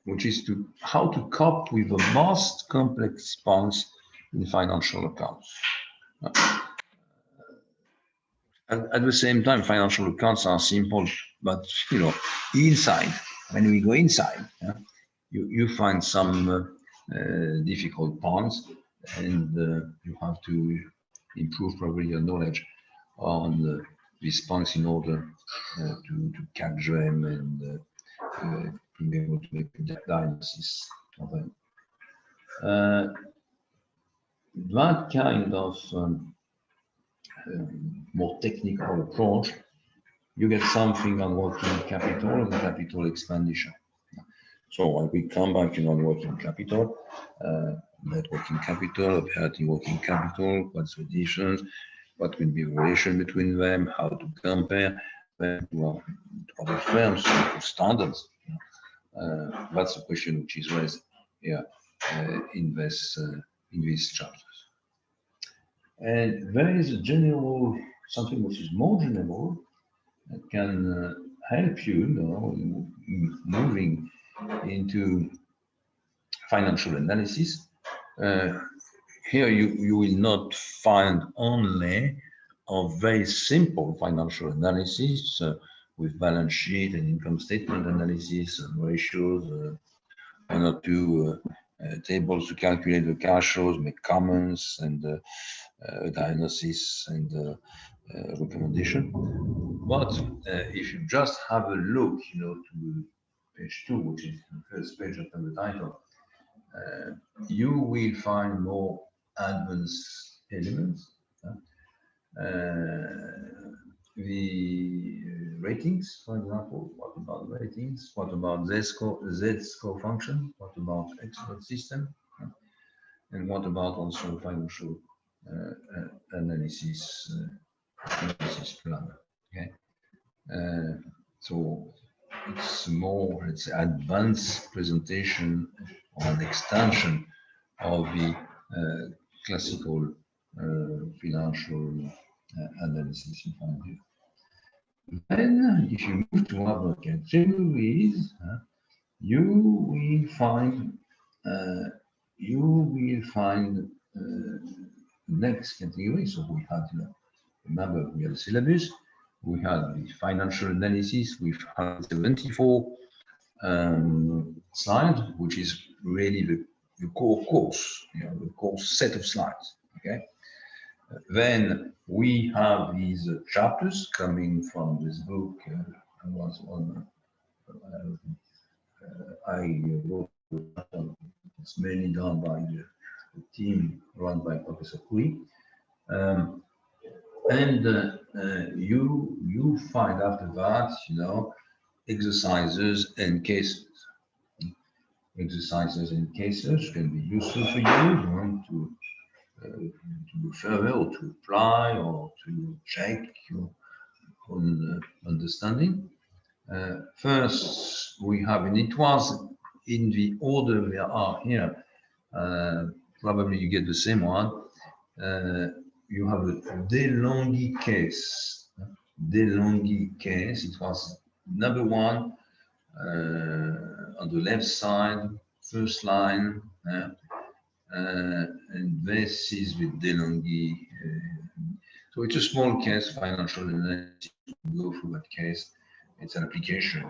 which is how to cope with the most complex points in financial accounts. At the same time, financial accounts are simple, but you know, inside, when we go inside, you find some difficult points, and you have to improve probably your knowledge on these points in order to catch them and to be able to make a diagnosis of them. That kind of more technical approach, you get something on working capital and capital expenditure. So when we come back on working capital, net working capital, operating working capital, what's the difference, what will be the relation between them, how to compare them to other firms, to standards. That's a question which is raised here in these chapters. And there is a general, something which is more general, that can help you, in moving into financial analysis. Here you will not find only a very simple financial analysis with balance sheet and income statement analysis and ratios, one or two tables to calculate the cash flows, make comments and diagnosis and recommendation. But if you just have a look, to page 2, which is the first page of the title, you will find more advanced elements. The ratings, for example, what about ratings? What about Z-score function? What about expert system? And what about also financial analysis plan? Okay, so it's more, let's say, advanced presentation or an extension of the classical financial analysis you find here. Then, if you move to other categories, you will find next category. So we had, remember, we had the syllabus, we had the financial analysis with 174 slides, which is really the core course, the core set of slides. Okay. Then we have these chapters coming from this book. I wrote. It's mainly done by the team run by Professor Kui. You find after that, exercises and cases. Exercises and cases can be useful for you, to go further or to apply or to check your own understanding. First, we have, and it was in the order they are here. Probably you get the same one. You have a DeLonghi case. DeLonghi case. It was number one on the left side, first line. And this is with DeLonghi. So it's a small case, financial analysis. Go through that case. It's an application.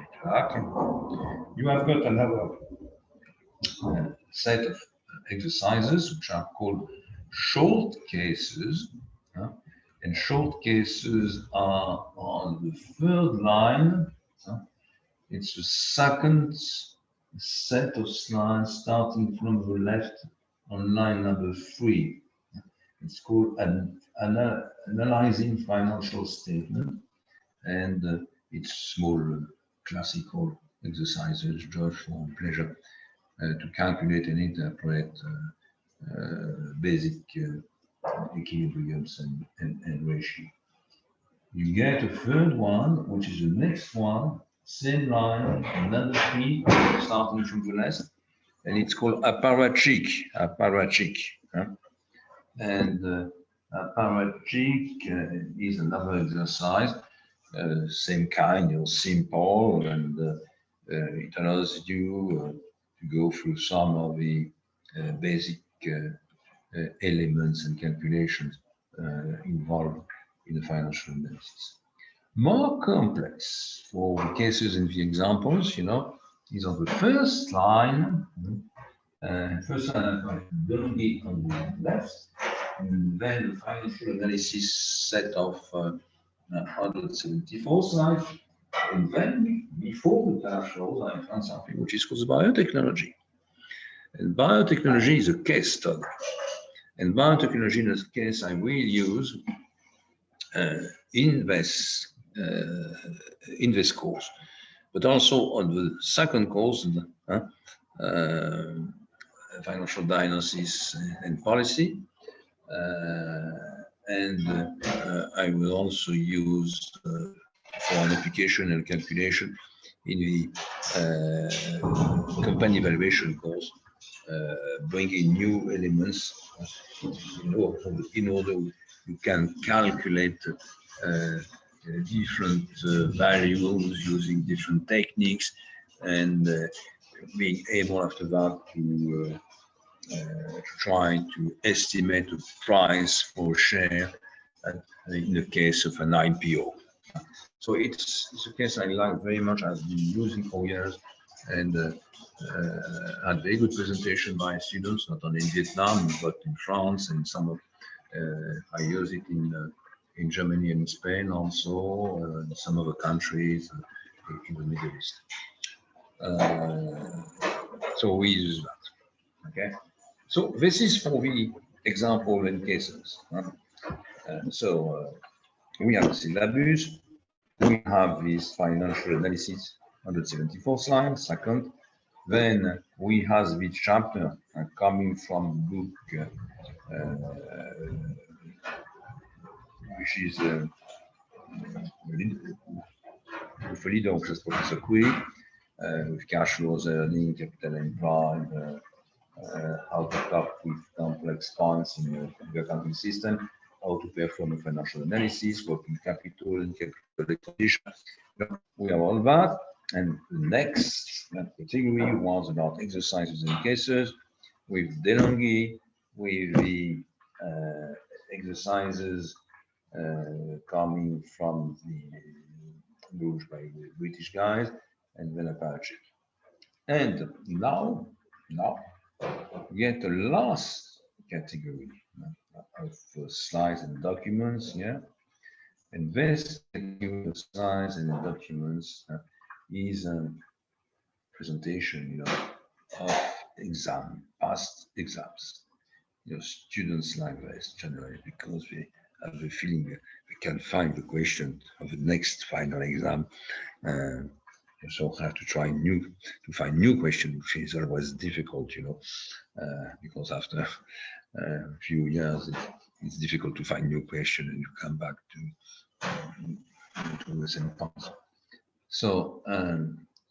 You have got another set of exercises which are called short cases. And short cases are on the third line. It's the second set of slides starting from the left on line number 3. It's called analyzing financial statement, and it's small classical exercises just for pleasure to calculate and interpret basic equilibriums and ratio. You get a third one, which is the next one, same line, number 3, starting from the left, and it's called apparatchik. And apparatchik is another exercise, same kind, simple, and it allows you to go through some of the basic elements and calculations involved in the financial analysis. More complex for the cases and the examples, is on the first line. First line, DeLonghi on the left, and then the financial analysis set of 174 slides. And then before the cash flows, I found something which is called biotechnology. And biotechnology is a case study. And biotechnology in this case I will use in this course, but also on the second course, financial diagnosis and policy. I will also use for an application and calculation in the company evaluation course, bringing new elements in order you can calculate different values using different techniques, and being able after that to try to estimate the price for share in the case of an IPO. So it's a case I like very much. I've been using for years, and had very good presentation by students, not only in Vietnam but in France, and some of I use it in Germany and in Spain also, in some other countries in the Middle East. So we use that. Okay. So this is for the example and cases. So we have the syllabus. We have this financial analysis, 174 slides, second. Then we have the chapter coming from the book, which is the leader of Professor Kui, with cash flows, earning, capital employed, how to talk with complex points in your accounting system, how to perform a financial analysis, working capital and capital condition. We have all that. And the next category was about exercises and cases with DeLonghi, with the exercises coming from the Bruges by the British guys, and then Apache. And now get the last category of slides and documents, yeah. And this category of slides and documents is a presentation, of past exams. Students like this generally because we have a feeling we can find the question of the next final exam. So have to find new questions, which is always difficult, because after a few years it's difficult to find new question and you come back to the same point. So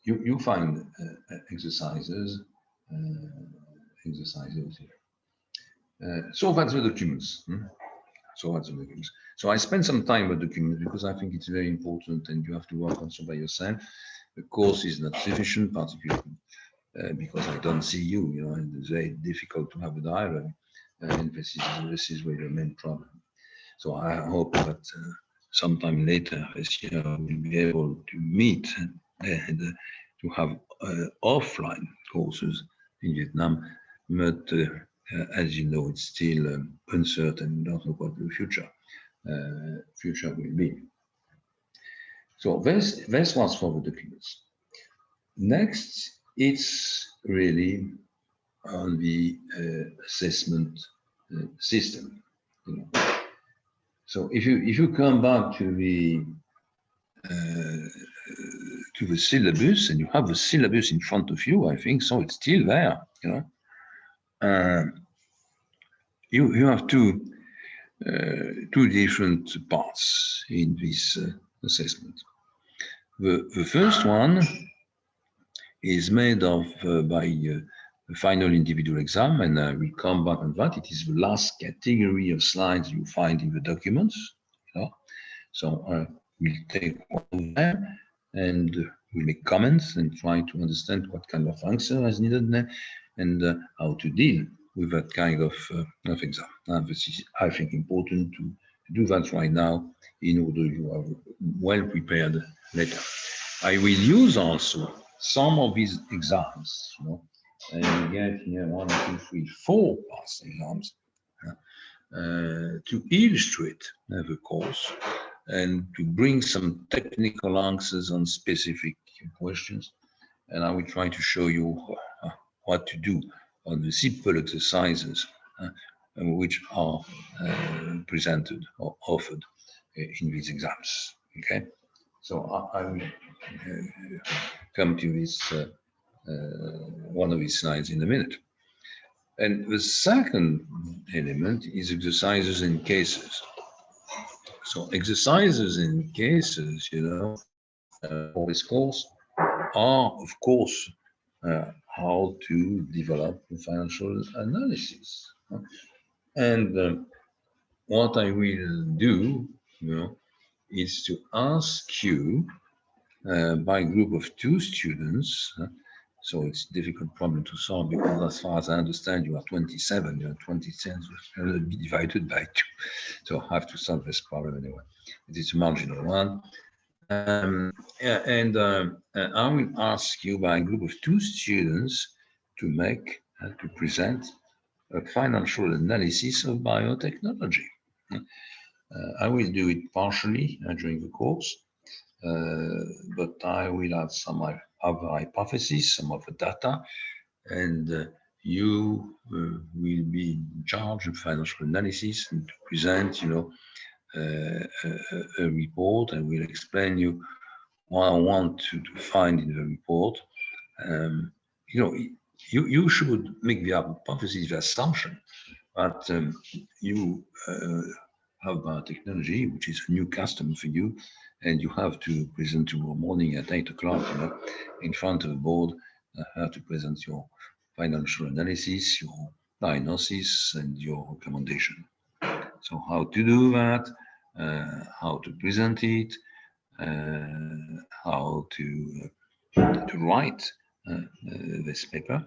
you find exercises here. So that's the documents. So I spent some time with documents because I think it's very important and you have to work also by yourself. The course is not sufficient, particularly because I don't see you, and it's very difficult to have a dialogue. And this is really the main problem. So I hope that sometime later this year we'll be able to meet and to have offline courses in Vietnam. But as you know, it's still uncertain. We don't know what the future will be. So this was for the documents. Next, it's really on the assessment system. So if you come back to the syllabus and you have the syllabus in front of you, I think so. It's still there. You have two different parts in this assessment. The first one is made of by the final individual exam, and I will come back on that. It is the last category of slides you find in the documents. So we'll take one of them and we'll make comments and try to understand what kind of answer is needed and how to deal with that kind of exam. This is, I think, important to do that right now in order you are well prepared later. I will use also some of these exams, and you get here 1, 2, 3, 4 past exams to illustrate the course and to bring some technical answers on specific questions. And I will try to show you what to do on the simple exercises which are presented or offered in these exams. Okay, so I will come to this one of these slides in a minute. And the second element is exercises and cases. So exercises and cases, for this course are, of course, how to develop a financial analysis. And what I will do, is to ask you by a group of 2 students. So it's a difficult problem to solve because, as far as I understand, you are 27. 27 will be divided by 2. So I have to solve this problem anyway. It is a marginal one. I will ask you by a group of 2 students to present a financial analysis of biotechnology. I will do it partially during the course, but I will have some other hypotheses, some of the data, and you will be in charge of financial analysis and to present, a report. I will explain you what I want to find in the report. You should make the hypothesis, the assumption that you have biotechnology, which is a new customer for you, and you have to present tomorrow morning at 8 o'clock, in front of the board, to present your financial analysis, your diagnosis, and your recommendation. So how to do that, how to present it, how to write this paper,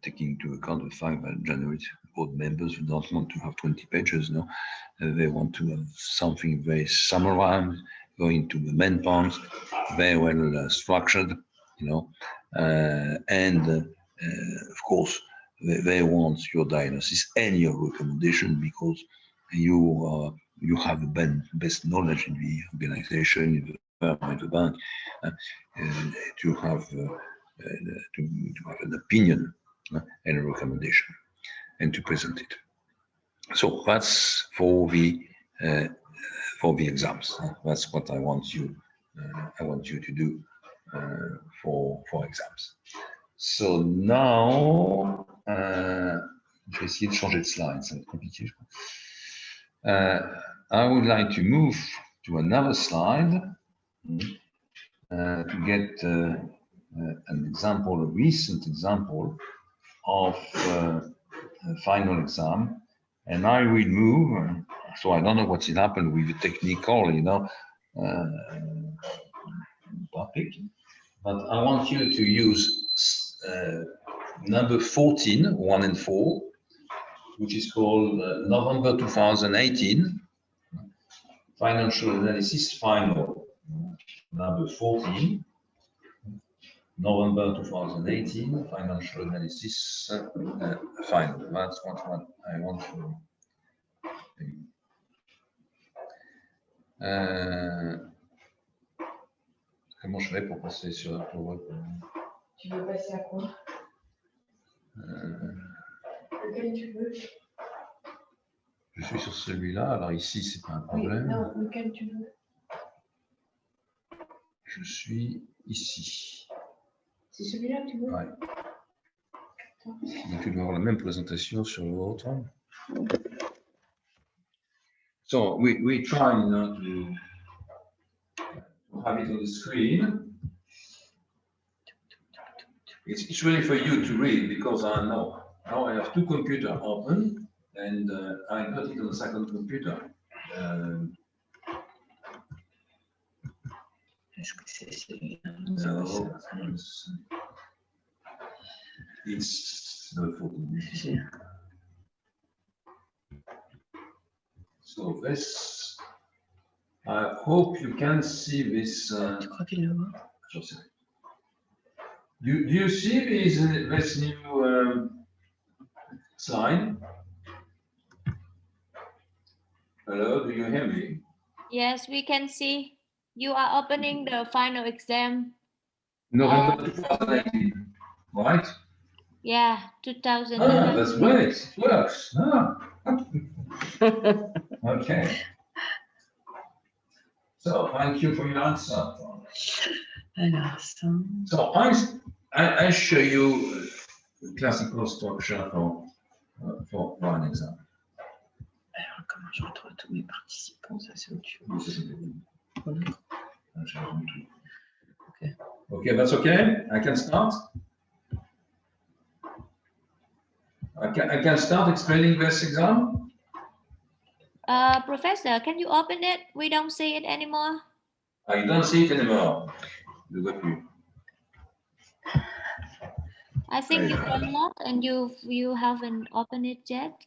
taking into account the fact that generally board members who don't want to have 20 pages, no, they want to have something very summarized, going to the main points, very well structured, you know, and of course they want your diagnosis and your recommendation because you have the best knowledge in the organization, in the firm, in the bank, to have an opinion and a recommendation, and to present it. So that's for the exams. That's what I want you to do for exams. So now, je vais essayer de changer de slide, ça va être compliqué, je crois. I would like to move to another slide to get an example, a recent example of a final exam. And I will move, so I don't know what's happened with the technical, you know, topic, but I want you to use number 14, 1 and 4, which is called November 2018 Financial Analysis Final. Number 14, November 2018 Financial Analysis Final. That's what I want to. Comment je fais pour passer sur la PowerPoint? Tu veux passer à quoi? Lequel tu veux? Je suis sur celui-là, alors ici, c'est pas un problème. Oui, non, lequel tu veux? Je suis ici. C'est celui-là que tu veux? Ouais. Donc, tu dois avoir la même présentation sur l'autre. So, we try now to have it on the screen. It's really for you to read because I know. Now I have two computers open and I got it on the second computer. Est-ce que c'est celui-là? No, it's the 14. So this, I hope you can see this. Tu crois qu'il le voit? Do you see this new slide? Hello, do you hear me? Yes, we can see. You are opening the final exam. November 2018, right? Yeah, 2000. Ah, that's great. It works. Ah. Okay. So thank you for your answer. Alors, ça. So I show you classical structure for one exam. Alors, comment je retrouve tous mes participants? Ça, c'est autre chose. Okay. Okay, that's okay. I can start. I can start explaining this exam. Professor, can you open it? We don't see it anymore. I don't see it anymore. I think you cannot, and you haven't opened it yet.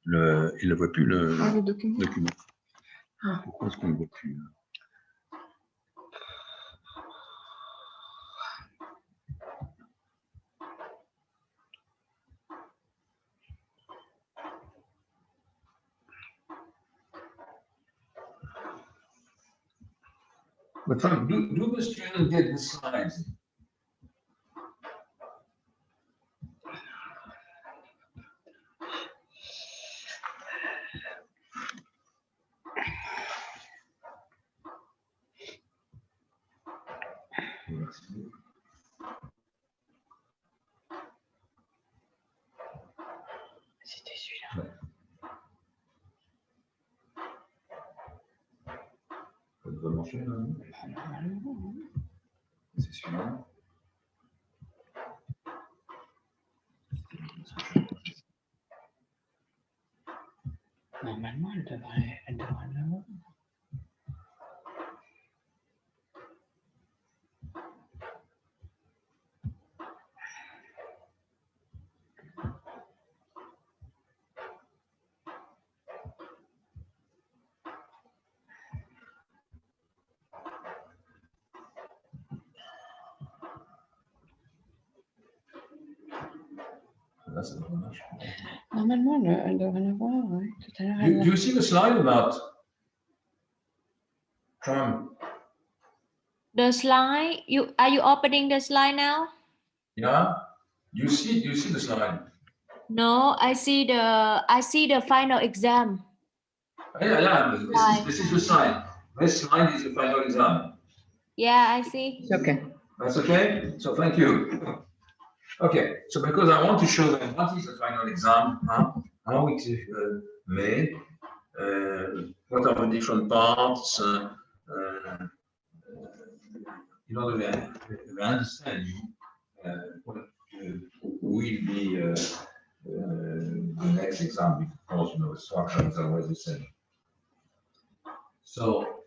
Il ne voit plus le document. Ah. Pourquoi est-ce qu'on ne le voit plus? But do the student get the slides? C'était celui-là. Ça devrait marcher là. C'est celui-là. Normalement, elle devrait en avoir. Normalement, elle devrait en avoir, oui. Tout à l'heure, Do you see the slide about tram? The slide, are you opening the slide now? Yeah. Do you see the slide? No, I see the final exam. Yeah. This is the slide. This slide is the final exam. Yeah, I see. It's okay. That's okay. So thank you. Okay. So because I want to show them what is the final exam, how it is made, what are the different parts, in order to understand what will be the next exam, because the structure is always the same. So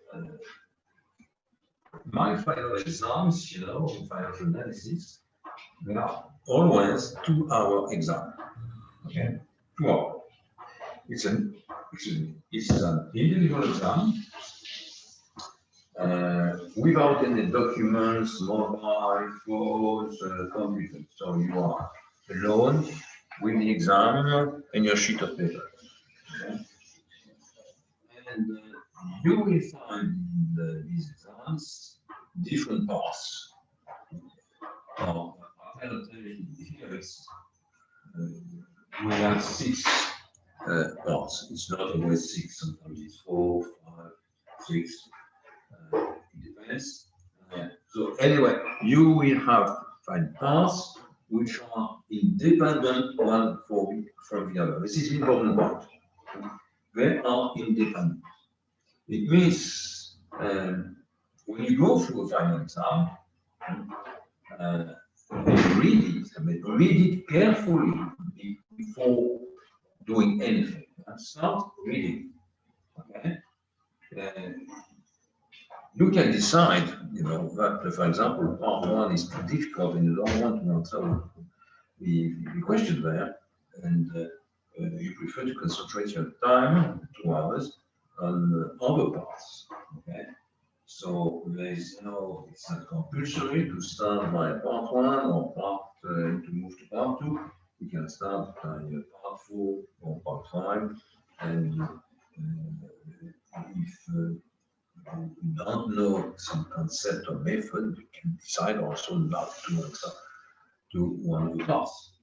my final exams, financial analysis, they are always 2-hour exam. Okay, 2 hours. It's an individual exam without any documents, mobile phones, computer. So you are alone with the exam and your sheet of paper. Okay? And you will find in these exams different parts. Now, I cannot tell you here, we have 6 parts. It's not always 6, sometimes it's 4, 5, 6. It depends. So anyway, you will have 5 parts which are independent one from the other. This is the important part. They are independent. It means when you go through a final exam, read it carefully before doing anything. Start reading. Okay. You can decide, that, for example, part 1 is too difficult and you don't want to answer the question there, and you prefer to concentrate your time, 2 hours, on other parts. Okay. So it's not compulsory to start by part 1 or to move to part 2. You can start by part 4 or part 5, and if you don't know some concept or method, you can decide also not to answer to one of the parts.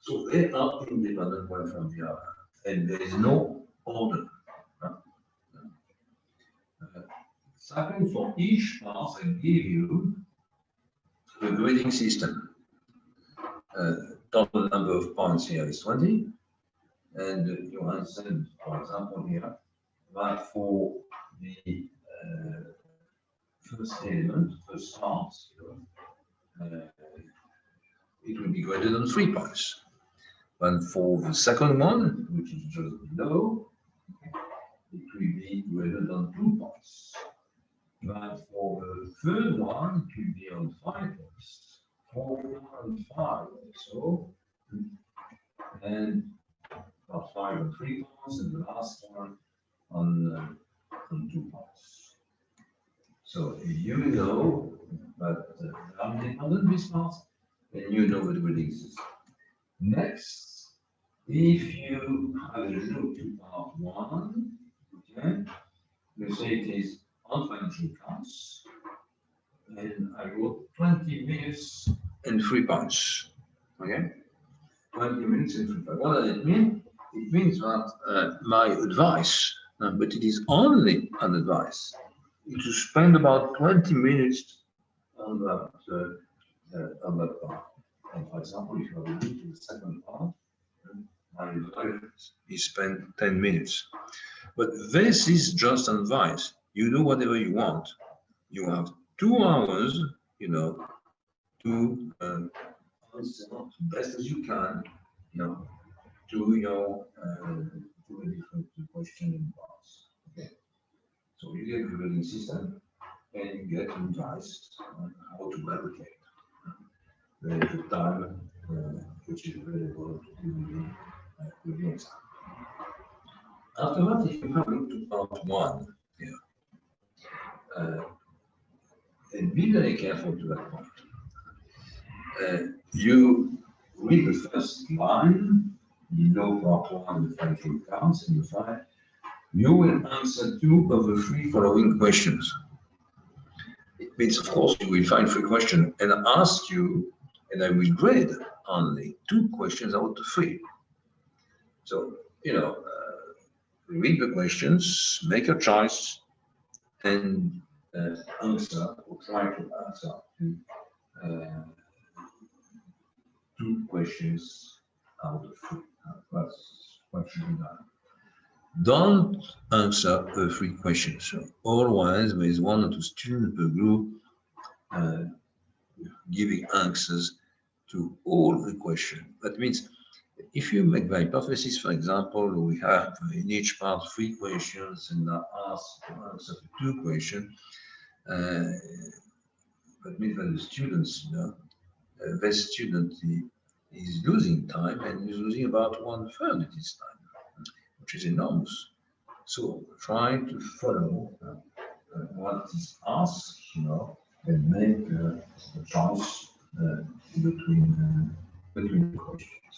So they are independent one from the other, and there is no order. Second, for each part, I give you the grading system. Total number of points here is 20, and you understand, for example, here that for the first element, first part, it will be greater than 3 points. And for the second one, which is just below, it will be greater than 2 points. But for the third one, it will be on 5 points. 4 and 5, so, and about 5 and 3 points, and the last one on 2 points. So you know that I'm independent this part, and you know the grading system. Next, if you have a look to part 1, okay, let's say it is on financial accounts, and I wrote 20 minutes and 3 points. Okay, 20 minutes and 3 points. What does it mean? It means that my advice, but it is only an advice, is to spend about 20 minutes on that part. And for example, if you have a look to the second part, my advice is spend 10 minutes. But this is just advice. You do whatever you want. You have 2 hours, to answer as best as you can, to your to a different question in parts. Okay. So you get the grading system and you get advice on how to allocate the time which is available to the exam. After that, if you come into part one here, and be very careful to that point. You read the first line, you know part one, the 5 short counts, and you find you will answer 2 of the 3 following questions. It means, of course, you will find 3 questions and ask you, and I will grade only 2 questions out of 3. So, you know, read the questions, make your choice, and answer or try to answer to 2 questions out of 3. That's what should be done. Don't answer the 3 questions. So always there is 1 or 2 students per group giving answers to all the questions. That means if you make the hypothesis, for example, we have in each part 3 questions and are asked to answer to 2 questions, that means that the students, you know, the student is losing time and is losing about 1/3 of his time, which is enormous. So try to follow what is asked, you know, and make a choice between the questions.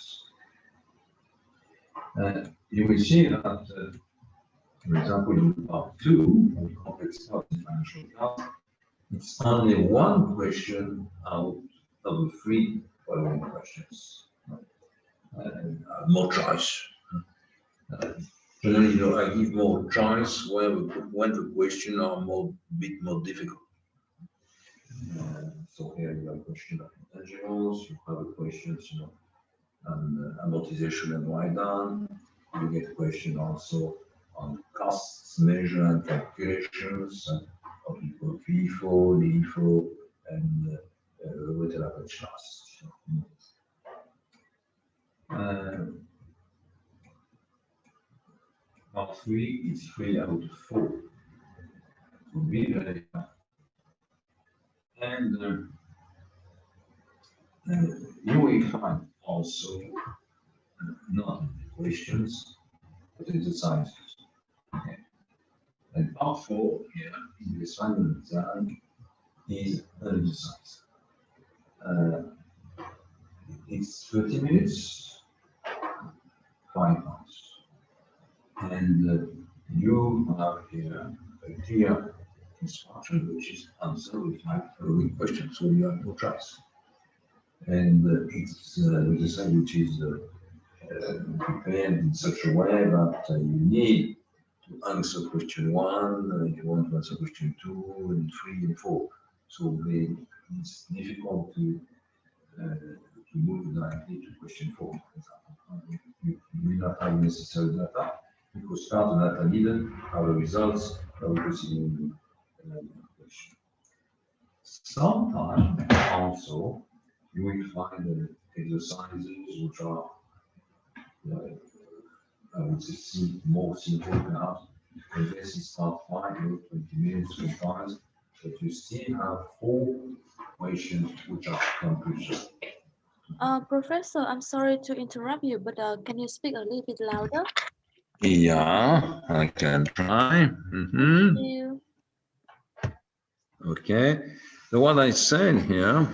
You will see that, for example, in part 2, of complex part in financial accounts, it's only 1 question out of the 3 following questions. More choice. Generally, you know, I give more choice when the question are bit more difficult. So here you have a question of intangibles, you have a questions, you know, on amortization and write down. You get a question also on costs, measure and calculations, what we call FIFO, LIFO, and weighted average costs. Part 3 is 3 out of 4. So be very careful. And you will find also not questions, but exercises. Okay. And part 4 here in this final exam is an exercise. It's 30 minutes, 5 pounds. And you have here a clear instruction, which is answer with 5 following questions, so you have no choice. And it's an exercise which is prepared in such a way that you need to answer question 1, you want to answer question 2, and 3, and 4. So it's difficult to move directly to question 4, for example. You will not have necessary data, because part of data needed are the results of the preceding question. Sometimes also you will find exercises which are, I would say, more simple perhaps. And this is part 5, 20 minutes sometimes, but you still have 4 questions which are conclusion. Professor, I'm sorry to interrupt you, but can you speak a little bit louder? Yeah, I can try. Thank you. Okay. So what I said here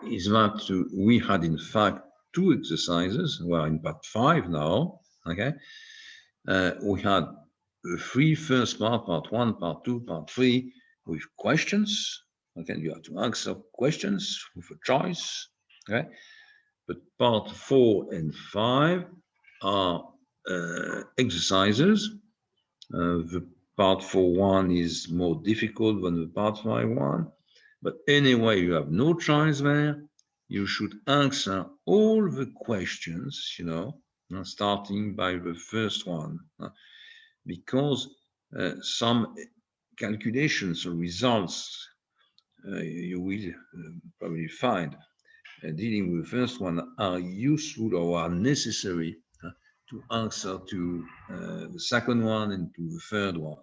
is that we had in fact 2 exercises. We're in part 5 now. Okay. We had the 3 first part 1, part 2, part 3, with questions. Okay, you have to answer questions with a choice. Okay. But part 4 and 5 are exercises. The part 4.1 is more difficult than the part 5.1, but anyway, you have no choice there. You should answer all the questions, you know, starting by the first one, because some calculations or results you will probably find dealing with the first one are useful or are necessary to answer to the second one and to the third one.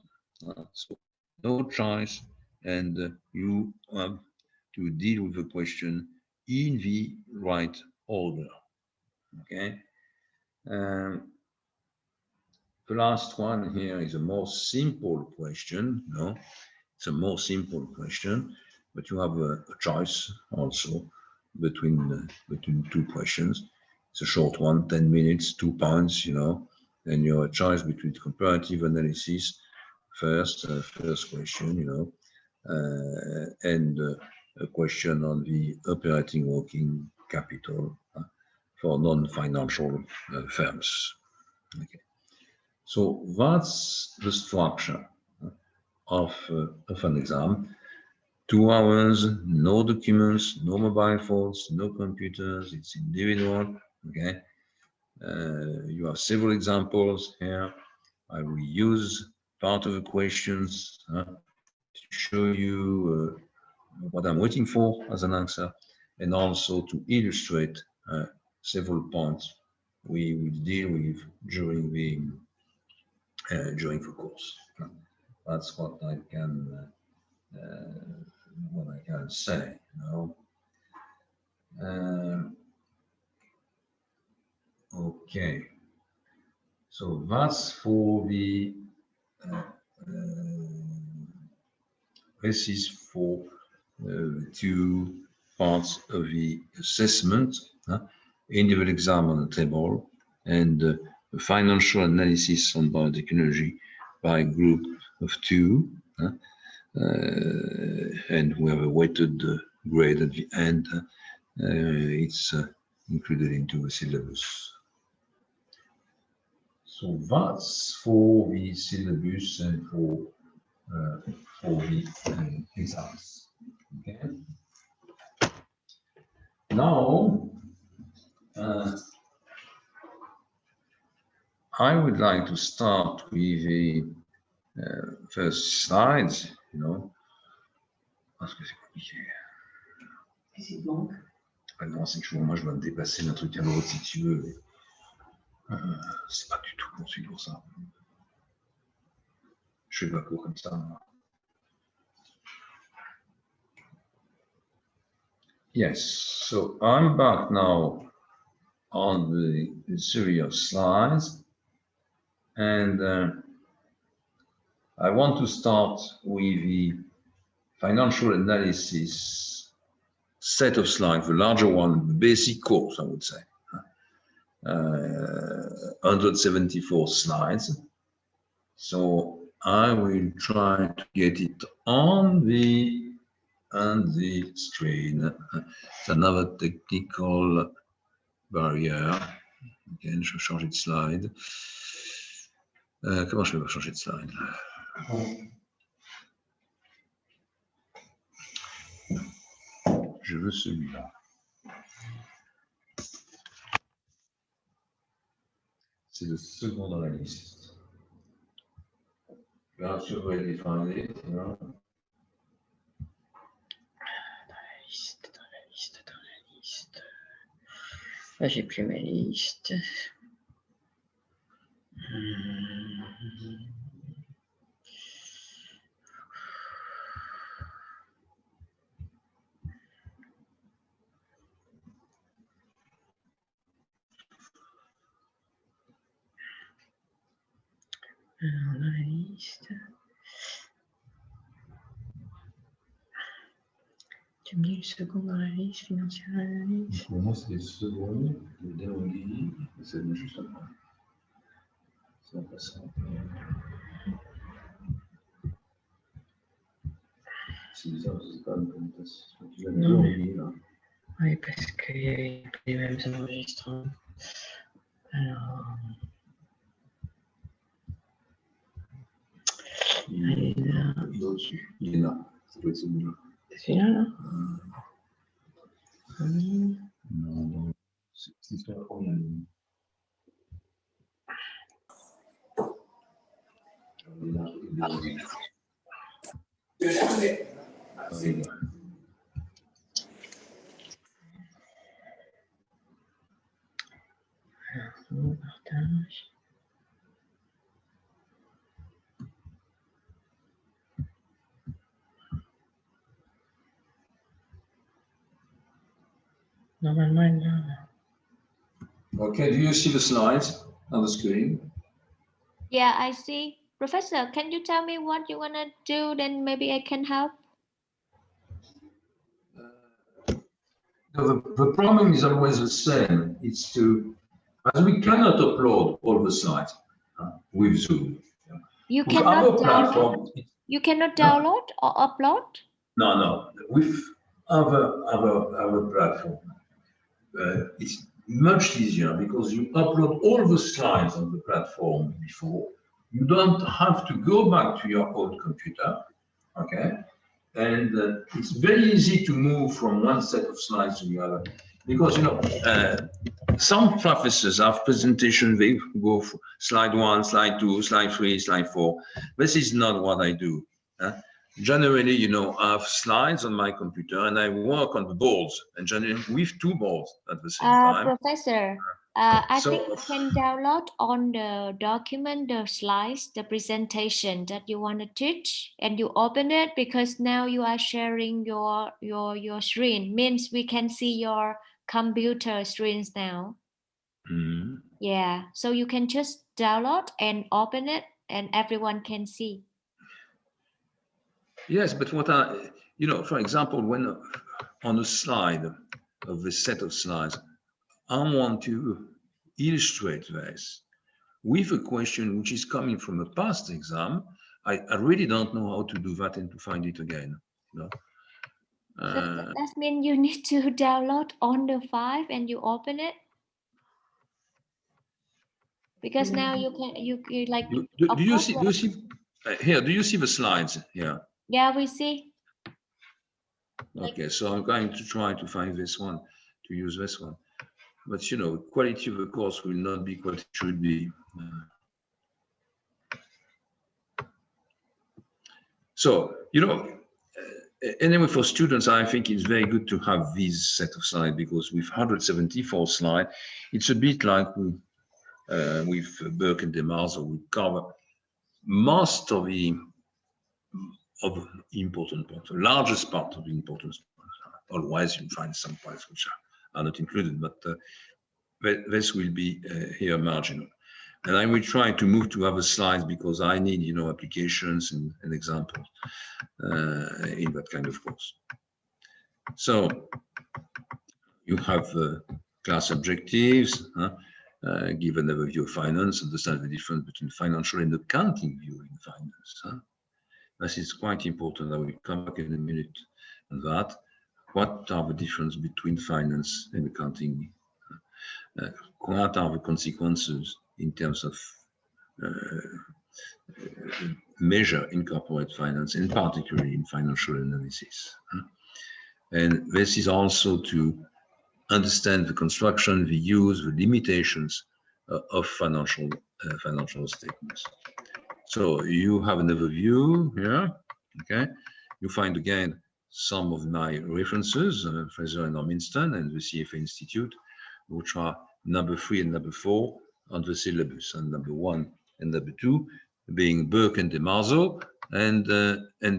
So no choice, and you have to deal with the question in the right order. Okay. The last one here is a more simple question. No, it's a more simple question, but you have a choice also between two questions. It's a short one, 10 minutes, 2 points, you know, and you have a choice between comparative analysis, first question, you know, and a question on the operating working capital for non-financial firms. Okay. So that's the structure of an exam. 2 hours, no documents, no mobile phones, no computers, it's individual, okay? You have several examples here. I will use part of the questions to show you what I'm waiting for as an answer, and also to illustrate several points we will deal with during the course. That's what I can say. You know? Okay, so that's for the basis for 2 parts of the assessment, individual exam on the table, and the financial analysis on biotechnology by group of 2, and we have a weighted grade at the end. It's included into the syllabus. So that's for the syllabus and for the exams. Okay. Now, I would like to start with the first slides, you know, parce que c'est compliqué. Qu'est-ce qui te manque? Ah non, c'est que moi je dois me déplacer d'un truc à l'autre si tu veux. C'est pas du tout conçu pour ça. Je fais pas court comme ça. Yes, so I'm back now on the series of slides, and I want to start with the financial analysis set of slides, the larger one, the basic course, I would say. 174 slides. So I will try to get it on the screen. It's another technical barrière. Again, je vais changer de slide. Comment je vais changer de slide? Je veux celui-là. C'est le second dans la liste. Là, tu vas définir, là. Dans la liste. Là, j'ai plus ma liste. Alors, dans la liste. Tu me dis le second dans la liste, financière analyse. Pour moi, c'est le second, le dernier, c'est le juste après. C'est intéressant. C'est bizarre, c'est pas une présentation. Tu l'as déjà oublié, là. Oui, parce qu'il y avait les mêmes enregistrements. Alors. Il est au-dessus. Il est là. Ça doit être celui-là. C'est celui-là, là? Non, c'est sur la première ligne. Il est là, il est là. Mon partage. Normalement, elle est là. Okay, do you see the slides on the screen? Yeah, I see. Professor, can you tell me what you want to do? Then maybe I can help. The problem is always the same. It's to, as we cannot upload all the slides with Zoom. You With cannot other download. platforms, You cannot No. download or upload. no. With other platform, it's much easier because you upload all the slides on the platform before. You don't have to go back to your old computer, okay? And it's very easy to move from one set of slides to the other because, you know, some professors have presentation, they go for slide 1, slide 2, slide 3, slide 4. This is not what I do. Generally, you know, I have slides on my computer and I work on the boards, and generally with 2 boards at the same time. Professor, I So- think you can download on the document, the slides, the presentation that you want to teach, and you open it because now you are sharing your screen. Means we can see your computer screens now. Mhm. Yeah, so you can just download and open it, and everyone can see. Yes, but what you know, for example, when on a slide of a set of slides, I want to illustrate this with a question which is coming from a past exam. I really don't know how to do that and to find it again. You know? So that means you need to download on the file and you open it. Because now you can like. do you see here? Do you see the slides here? Yeah, we see. Okay, so I'm going to try to find this one, to use this one. But you know, quality of the course will not be what it should be. So, you know, anyway, for students, I think it's very good to have this set of slides because with 174 slides, it's a bit like with Burke and DeMarzo, we cover most of the important points, the largest part of the important points. Otherwise, you find some points which are not included, but this will be here marginal. And I will try to move to other slides because I need, you know, applications and examples in that kind of course. So you have class objectives, give an overview of finance, understand the difference between financial and accounting view in finance. This is quite important. I will come back in a minute on that. What are the differences between finance and accounting? What are the consequences in terms of measure in corporate finance, and particularly in financial analysis? And this is also to understand the construction, the use, the limitations of financial statements. So you have an overview here, okay? You find again some of my references, Fraser and Orminston and the CFA Institute, which are number 3 and number 4 on the syllabus, and number 1 and number 2 being Burke and DeMarzo and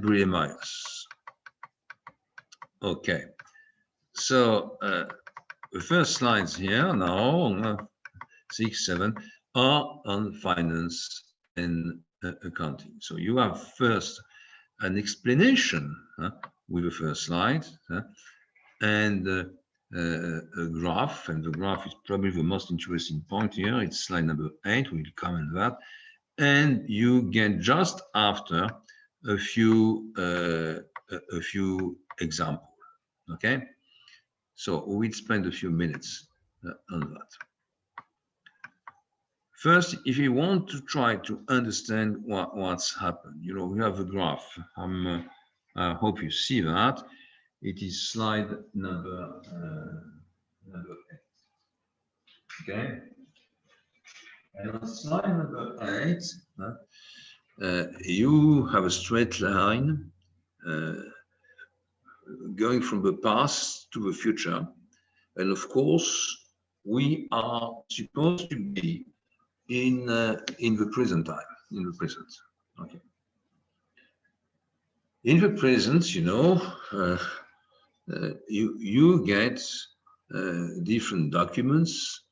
Breuer-Myers. Okay, so the first slides here now, 6, 7, are on finance and accounting. So you have first an explanation with the first slide and a graph, and the graph is probably the most interesting point here. It's slide number 8. We'll come on that, and you get just after a few examples. Okay, so we'll spend a few minutes on that. First, if you want to try to understand what's happened, you know, we have a graph. I hope you see that. It is slide number 8. Okay. And on slide number 8, you have a straight line going from the past to the future. And of course, we are supposed to be in the present time, in the present. Okay. In the present, you know, you get different documents,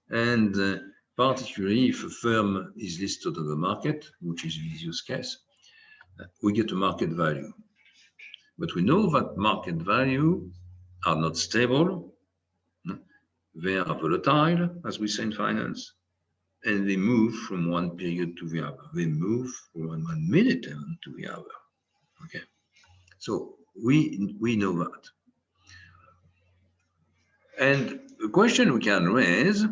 and particularly if a firm is listed on the market, which is the use case, we get a market value. But we know that market value are not stable, they are volatile, as we say in finance, and they move from one period to the other. They move from one minute to the other. Okay, so we know that. And the question we can raise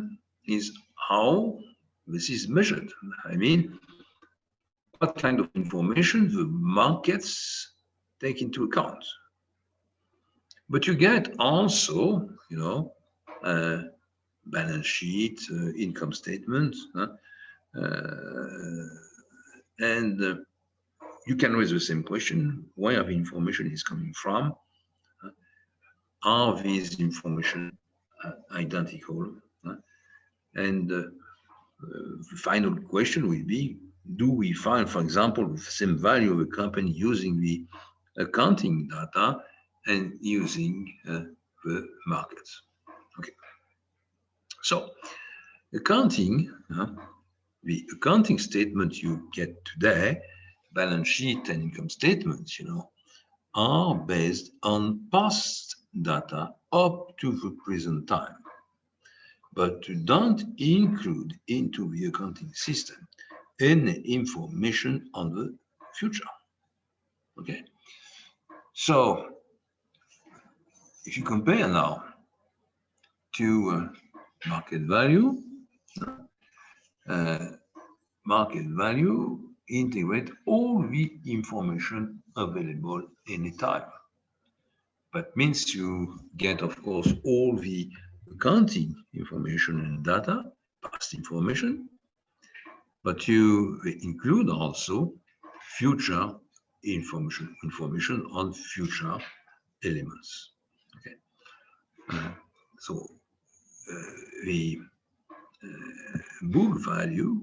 is how this is measured. I mean, what kind of information the markets take into account. But you get also, you know, balance sheet, income statement, and you can raise the same question: where the information is coming from? Are these information identical? And the final question will be: do we find, for example, the same value of a company using the accounting data and using the markets? Okay. So, accounting, the accounting statement you get today, balance sheet and income statements, you know, are based on past data up to the present time, but don't include into the accounting system any information on the future. Okay. So, if you compare now to market value integrate all the information available anytime. That means you get, of course, all the accounting information and data, past information, but you include also future information on future elements. Okay. So the book value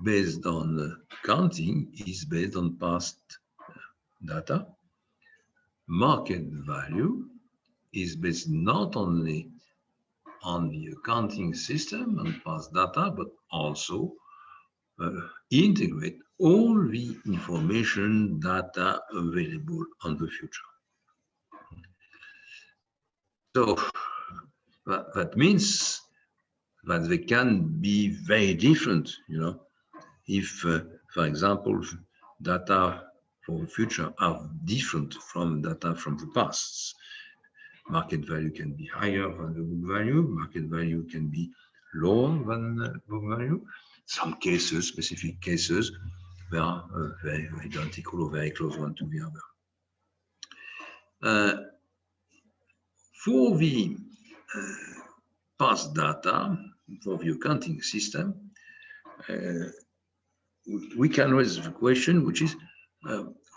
based on accounting is based on past data. Market value is based not only on the accounting system and past data, but also integrate all the information data available on the future. So that means that they can be very different, you know, if, for example, data for the future are different from data from the past. Market value can be higher than the book value, market value can be lower than book value. Some cases, specific cases, they are very identical or very close one to the other. For the past data, for the accounting system, we can raise the question, which is,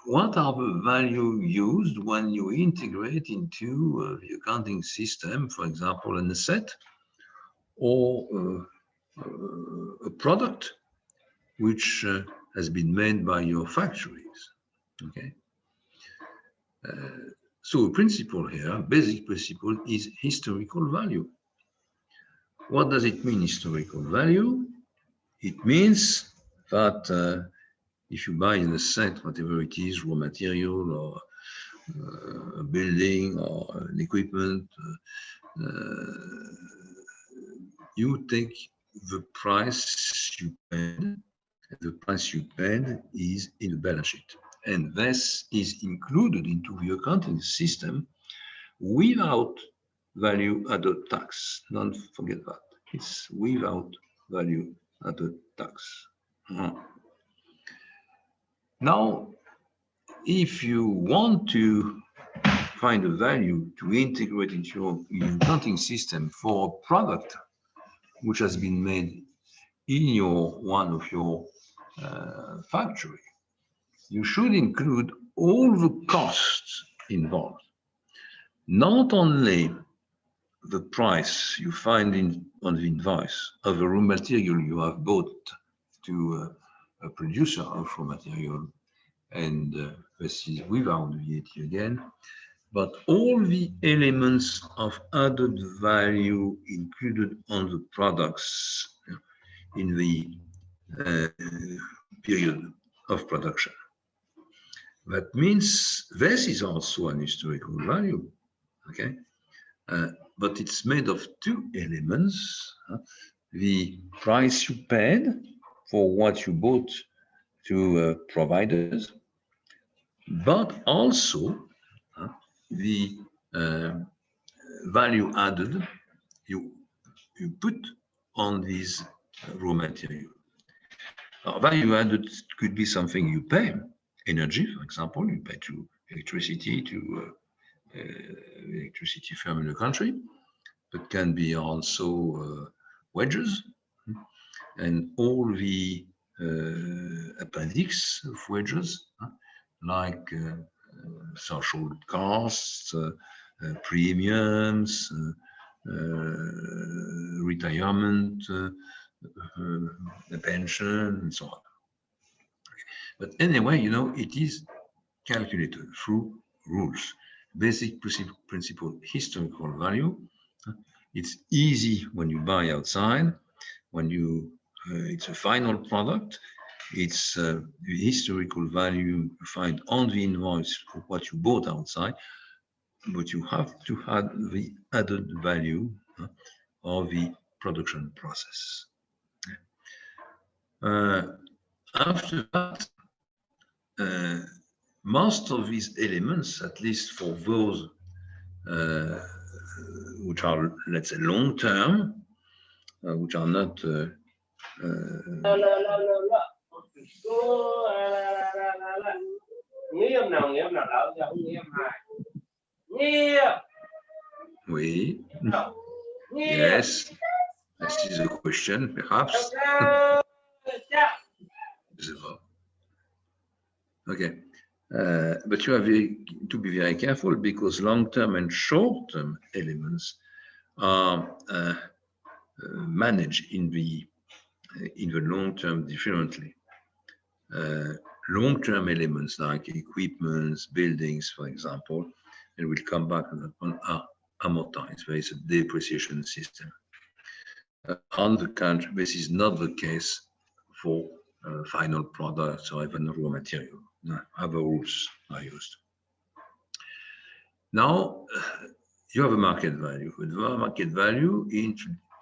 what are the values used when you integrate into the accounting system, for example, an asset or a product which has been made by your factories? Okay. So a principle here, basic principle, is historical value. What does it mean, historical value? It means that if you buy an asset, whatever it is, raw material or a building or an equipment, you take the price you paid, and the price you paid is in the balance sheet. And this is included into the accounting system without value added tax. Don't forget that. It's without value added tax. Now, if you want to find a value to integrate into your accounting system for a product which has been made in one of your factory, you should include all the costs involved, not only the price you find on the invoice of the raw material you have bought to a producer of raw material, and this is without VAT again, but all the elements of added value included on the products in the period of production. That means this is also an historical value, okay? But it's made of two elements, the price you paid for what you bought to providers, but also the value added you put on these raw material. Value added could be something you pay, energy, for example, you pay to electricity, to electricity firm in the country, but can be also wages and all the appendix of wages, like social costs, premiums, retirement, the pension, and so on. But anyway, you know, it is calculated through rules, basic principle, historical value. It's easy when you buy outside, when you it's a final product. It's the historical value you find on the invoice for what you bought outside, but you have to add the added value of the production process. After that, most of these elements, at least for those which are, let's say, long term, which are not oui. Yes, this is a question, perhaps. Okay, but you have to be very careful because long-term and short-term elements are managed in the long term differently. Long-term elements like equipments, buildings, for example, and we'll come back on that one, are amortized. There is a depreciation system. On the contrary, this is not the case for final products or even raw material. No, other rules are used. Now, you have a market value. With the market value,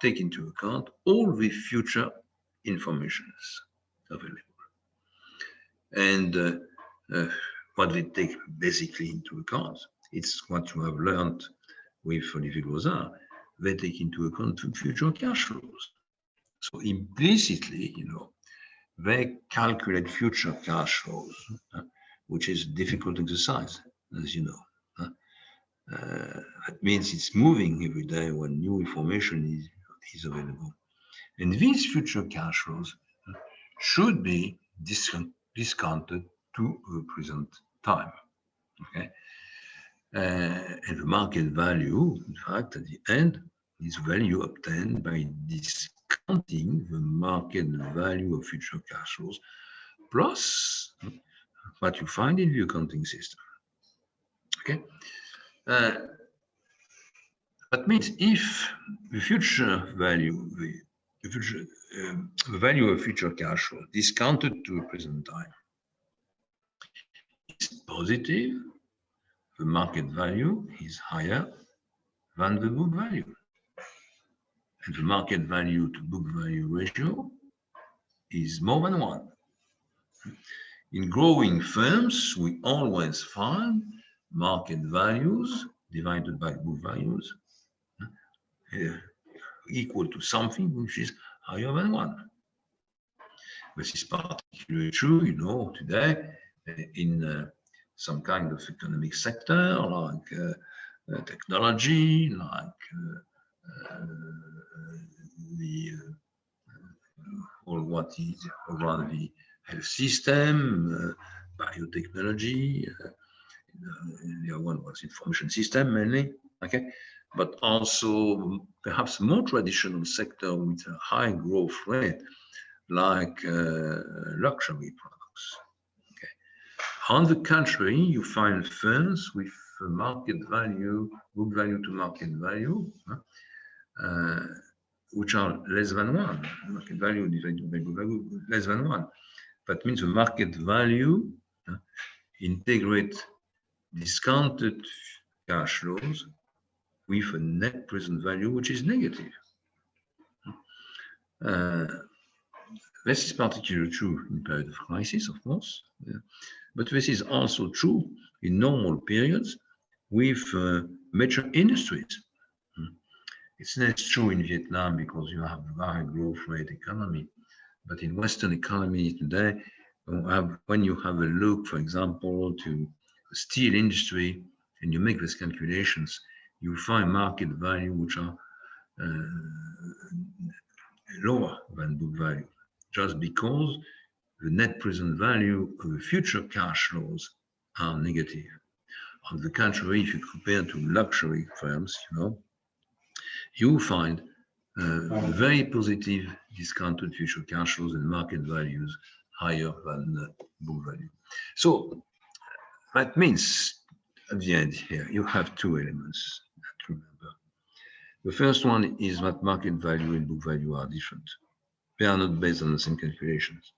take into account all the future informations available. And what they take basically into account, it's what you have learned with Olivier Gozard, they take into account future cash flows. So implicitly, you know, they calculate future cash flows, which is a difficult exercise, as you know. That means it's moving every day when new information is available. And these future cash flows should be discounted to the present time. Okay. And the market value, in fact, at the end, is value obtained by discounting the market value of future cash flows plus what you find in the accounting system. Okay. That means if the future value, the value of future cash flow discounted to the present time is positive, the market value is higher than the book value. And the market value to book value ratio is more than 1. In growing firms, we always find market values divided by book values equal to something which is higher than 1. This is particularly true, you know, today in some kind of economic sector like technology, like all what is around the health system, biotechnology. The other one was information system mainly. Okay, but also perhaps more traditional sector with a high growth rate, like luxury products. Okay. On the contrary, you find firms with market value, book value to market value, which are less than one. Market value divided by book value less than one. That means the market value integrate discounted cash flows with a net present value which is negative. This is particularly true in period of crisis, of course, but this is also true in normal periods with major industries. It's less true in Vietnam because you have a high growth rate economy, but in Western economy today, when you have a look, for example, to the steel industry, and you make these calculations, you find market value which are lower than book value, just because the net present value of the future cash flows are negative. On the contrary, if you compare to luxury firms, you find very positive discounted future cash flows and market values higher than book value. So that means at the end here, you have two elements to remember. The first one is that market value and book value are different. They are not based on the same calculations.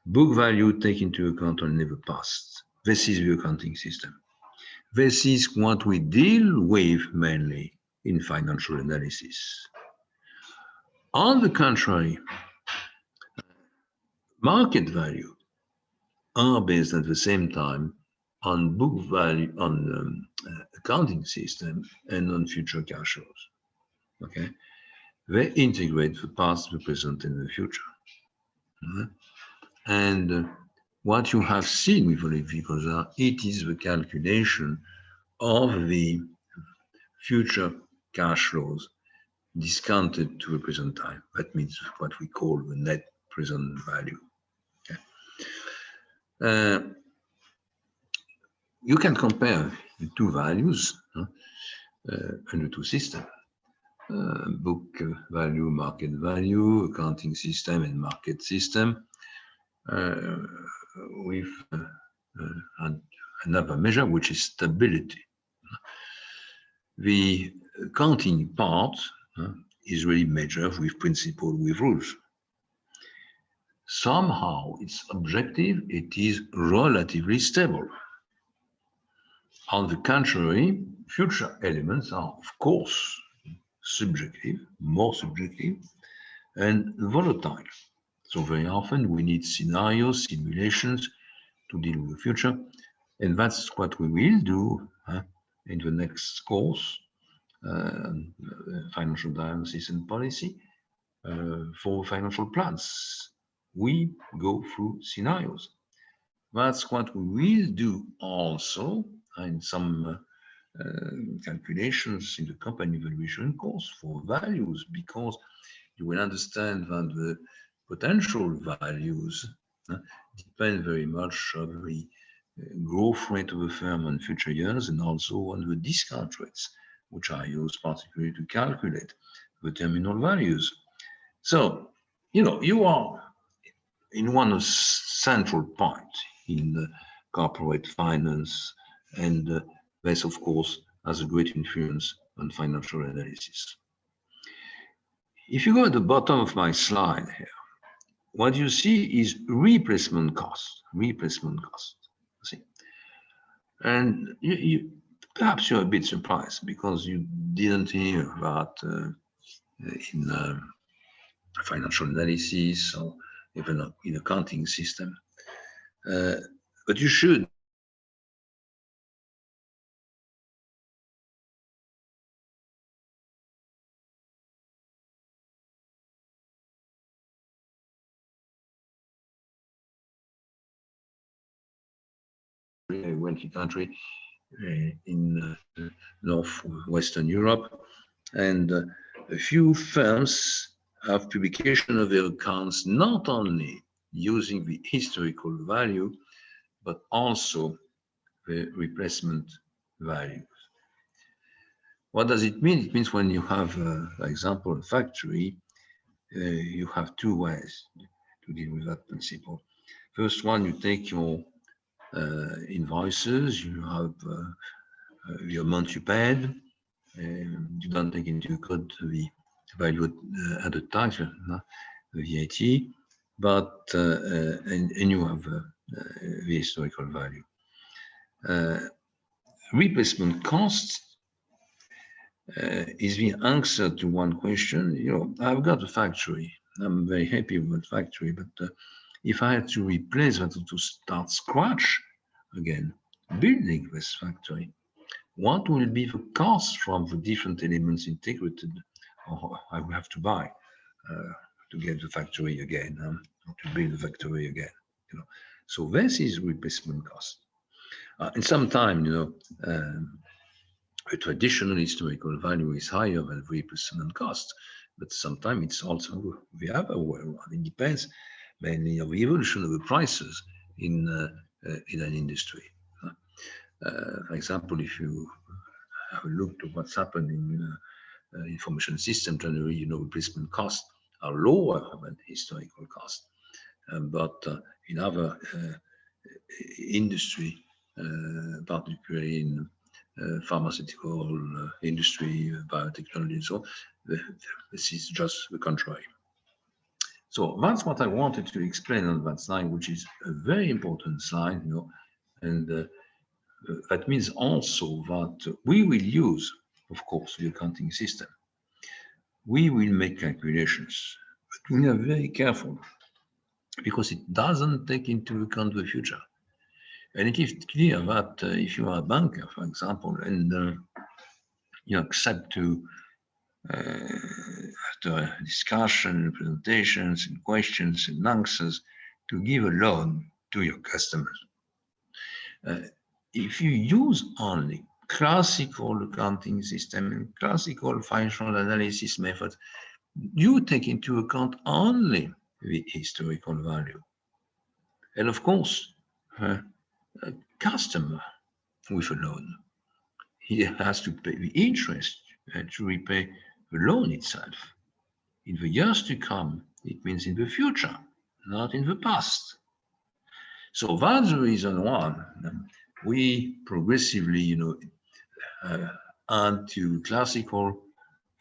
Book value take into account only the past. This is the accounting system. This is what we deal with mainly in financial analysis. On the contrary, market value are based at the same time on book value, on accounting system, and on future cash flows. Okay, they integrate the past, the present, and the future. And what you have seen with Olivier Cozard, it is the calculation of the future cash flows discounted to the present time. That means what we call the net present value. Okay. You can compare the two values and the two systems. Book value, market value, accounting system and market system, with another measure, which is stability. The accounting part is really measured with principle, with rules. Somehow it's objective, it is relatively stable. On the contrary, future elements are, of course, subjective, more subjective, and volatile. So very often we need scenarios, simulations to deal with the future. And that's what we will do in the next course, financial diagnosis and policy, for financial plans. We go through scenarios. That's what we will do also in some calculations in the company valuation course for values, because you will understand that the potential values depend very much on the growth rate of the firm in future years and also on the discount rates, which are used particularly to calculate the terminal values. So, you are in one central point in corporate finance, and this, of course, has a great influence on financial analysis. If you go at the bottom of my slide here, what you see is replacement cost. See? And perhaps you're a bit surprised because you didn't hear about in financial analysis or even in accounting system. But you should. A wealthy country in northwestern Europe, and a few firms have publication of their accounts not only using the historical value, but also the replacement values. What does it mean? It means when you have, for example, a factory, you have two ways to deal with that principle. First one, you take your invoices, you have the amount you paid, you don't take into account the value added tax, the VAT, but and you have the historical value. Replacement costs is the answer to one question. You know, I've got a factory. I'm very happy with that factory, but if I had to replace that, to start scratch again, building this factory, what will be the cost from the different elements integrated, or I will have to buy to get the factory again, or to build the factory again? You know, so this is replacement cost. And sometimes, you know, a traditional historical value is higher than replacement cost, but sometimes it's also the other way around. It depends mainly on the evolution of the prices in an industry. For example, if you have a look to what's happened in information system, generally, you know, replacement costs are lower than historical costs. But in other industry, particularly in pharmaceutical industry, biotechnology, so this is just the contrary. So that's what I wanted to explain on that slide, which is a very important slide, you know, and that means also that we will use, of course, the accounting system. We will make calculations, but we are very careful because it doesn't take into account the future. And it is clear that if you are a banker, for example, and you accept to, after discussion, presentations, and questions and answers, to give a loan to your customers. If you use only classical accounting system and classical financial analysis methods, you take into account only the historical value. And of course, a customer with a loan, he has to pay the interest to repay the loan itself. In the years to come, it means in the future, not in the past. So that's the reason why we progressively, you know, add to classical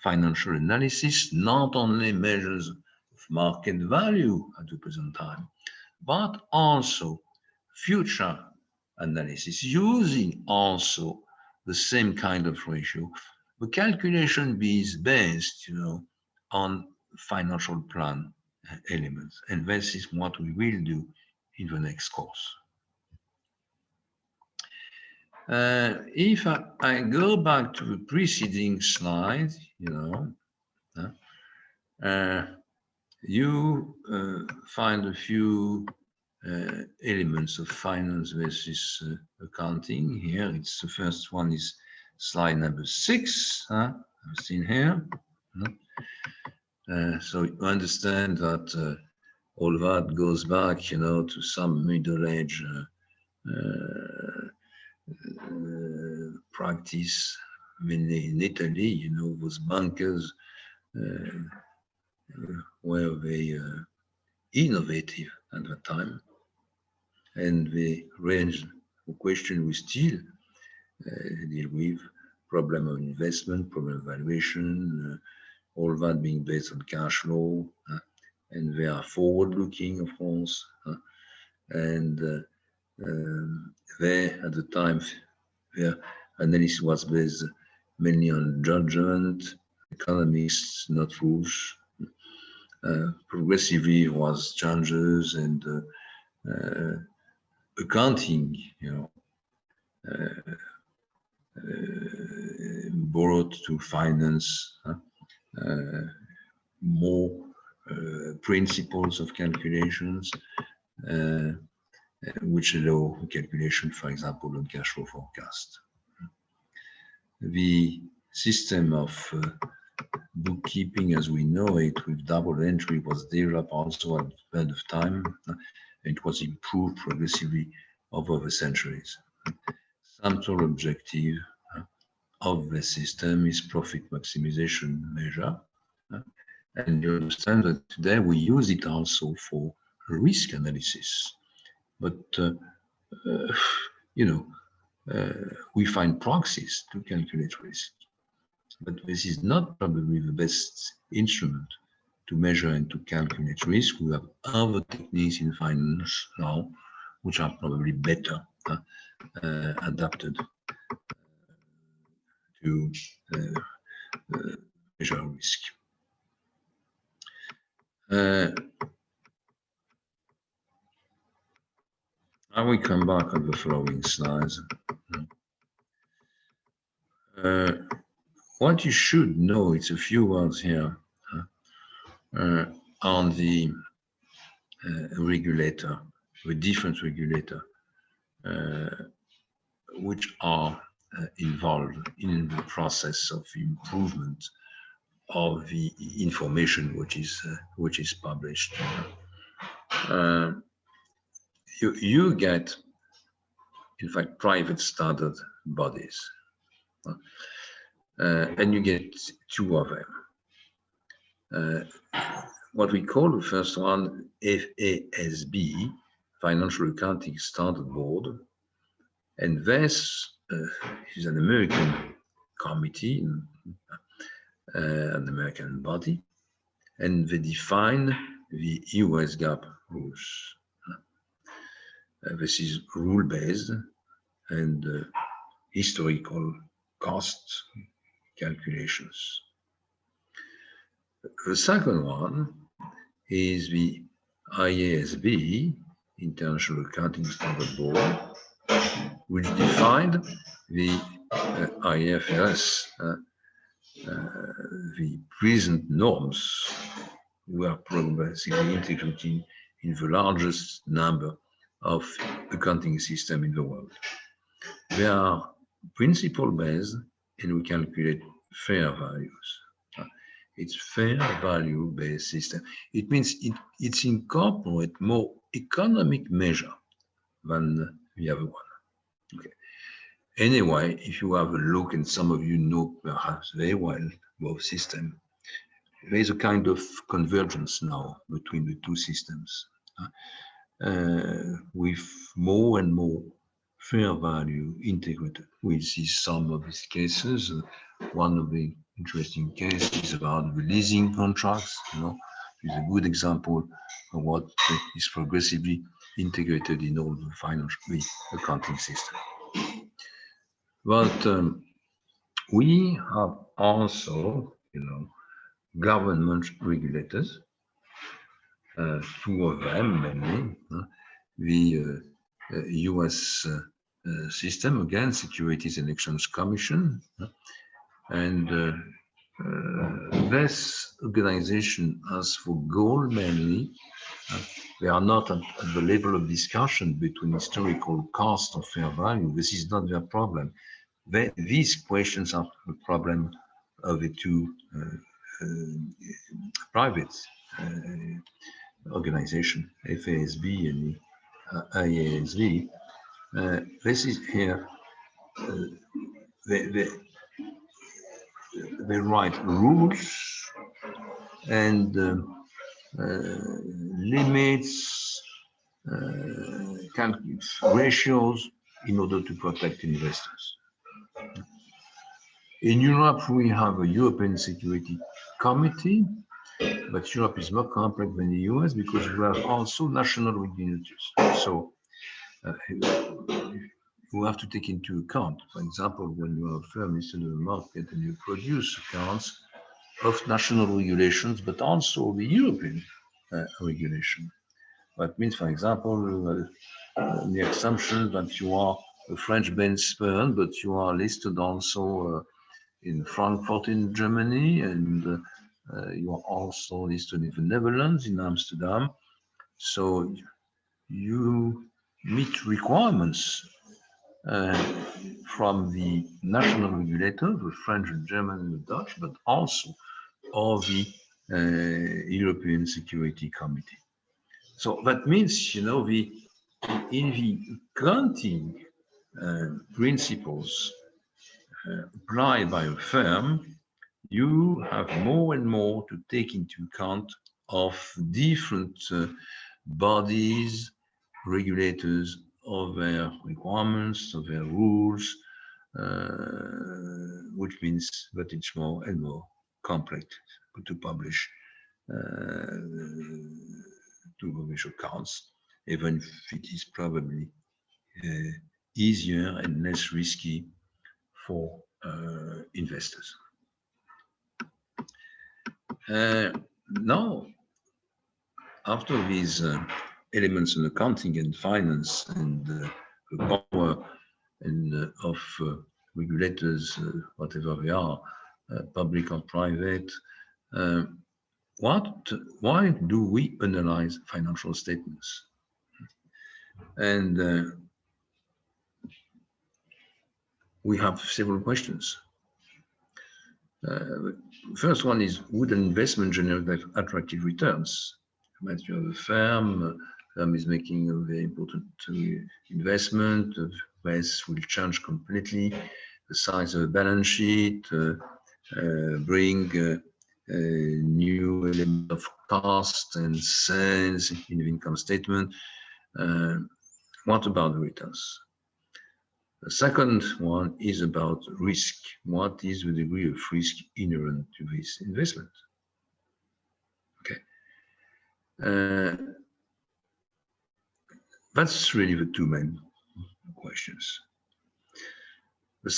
financial analysis not only measures of market value at the present time, but also future analysis using also the same kind of ratio. The calculation is based, you know, on financial plan elements, and this is what we will do in the next course. If I go back to the preceding slide, you know, you find a few elements of finance versus accounting. Here, it's the first one is slide number 6. I've seen here. So you understand that all that goes back, you know, to some Middle Age practice, mainly in Italy. You know, those bankers were very innovative at the time, and the range of question we still deal with: problem of investment, problem of valuation, all that being based on cash flow, and they are forward-looking, of course, and they, at the time, their analysis was based mainly on judgment, economics, not rules. Progressively was changes, and accounting, you know, borrowed to finance more principles of calculations, which allow calculation, for example, on cash flow forecast. The system of bookkeeping as we know it with double entry was developed also at the end of time. It was improved progressively over the centuries. Central objective, of the system is profit maximization measure. And you understand that today we use it also for risk analysis. But, you know, we find proxies to calculate risk. But this is not probably the best instrument to measure and to calculate risk. We have other techniques in finance now, which are probably better adapted to measure risk. I will come back on the following slides. What you should know, it's a few words here on the regulator, the different regulator, which are involved in the process of improvement of the information which is published. You get, in fact, private standard bodies, and you get two of them. What we call the first one, FASB, Financial Accounting Standard Board, and this is an American committee, an American body, and they define the US GAAP rules. This is rule-based and historical cost calculations. The second one is the IASB, International Accounting Standard Board, which defined the IFRS, the present norms were progressively integrated in the largest number of accounting systems in the world. They are principle-based and we calculate fair values. It's fair value-based system. It means it's incorporate more economic measure than the other one. Okay. Anyway, if you have a look, and some of you know perhaps very well both systems, there is a kind of convergence now between the two systems, with more and more fair value integrated. We see some of these cases. One of the interesting cases about the leasing contracts, is a good example of what is progressively integrated in all the financial accounting system. But we have also, government regulators, two of them mainly, the US system, again, Securities and Exchange Commission, and this organization has for goal mainly, they are not at the level of discussion between historical cost of fair value. This is not their problem. These questions are the problem of the two private organization, FASB and IASB. This is here, they write rules and limits, ratios in order to protect investors. In Europe, we have a European Security Committee, but Europe is more complex than the US because we have also national regulators. So you have to take into account, for example, when you are a firm listed in the market and you produce accounts of national regulations, but also the European regulation. That means, for example, the assumption that you are a French-based firm, but you are listed also in Frankfurt in Germany, and you are also listed in the Netherlands, in Amsterdam. So you meet requirements from the national regulator, the French, the German, and the Dutch, but also of the European Security Committee. So that means, in the accounting principles, applied by a firm, you have more and more to take into account of different bodies, regulators, of their requirements, of their rules, which means that it's more and more complex to publish accounts, even if it is probably easier and less risky for investors. Now, after these elements in accounting and finance and the power and of regulators, whatever they are, public or private, why do we analyze financial statements? And we have several questions. First one is, would an investment generate attractive returns? But you have a firm is making a very important investment, the price will change completely, the size of the balance sheet, bring new element of cost and sales in the income statement. What about the returns? The second one is about risk. What is the degree of risk inherent to this investment? Okay. That's really the two main questions. The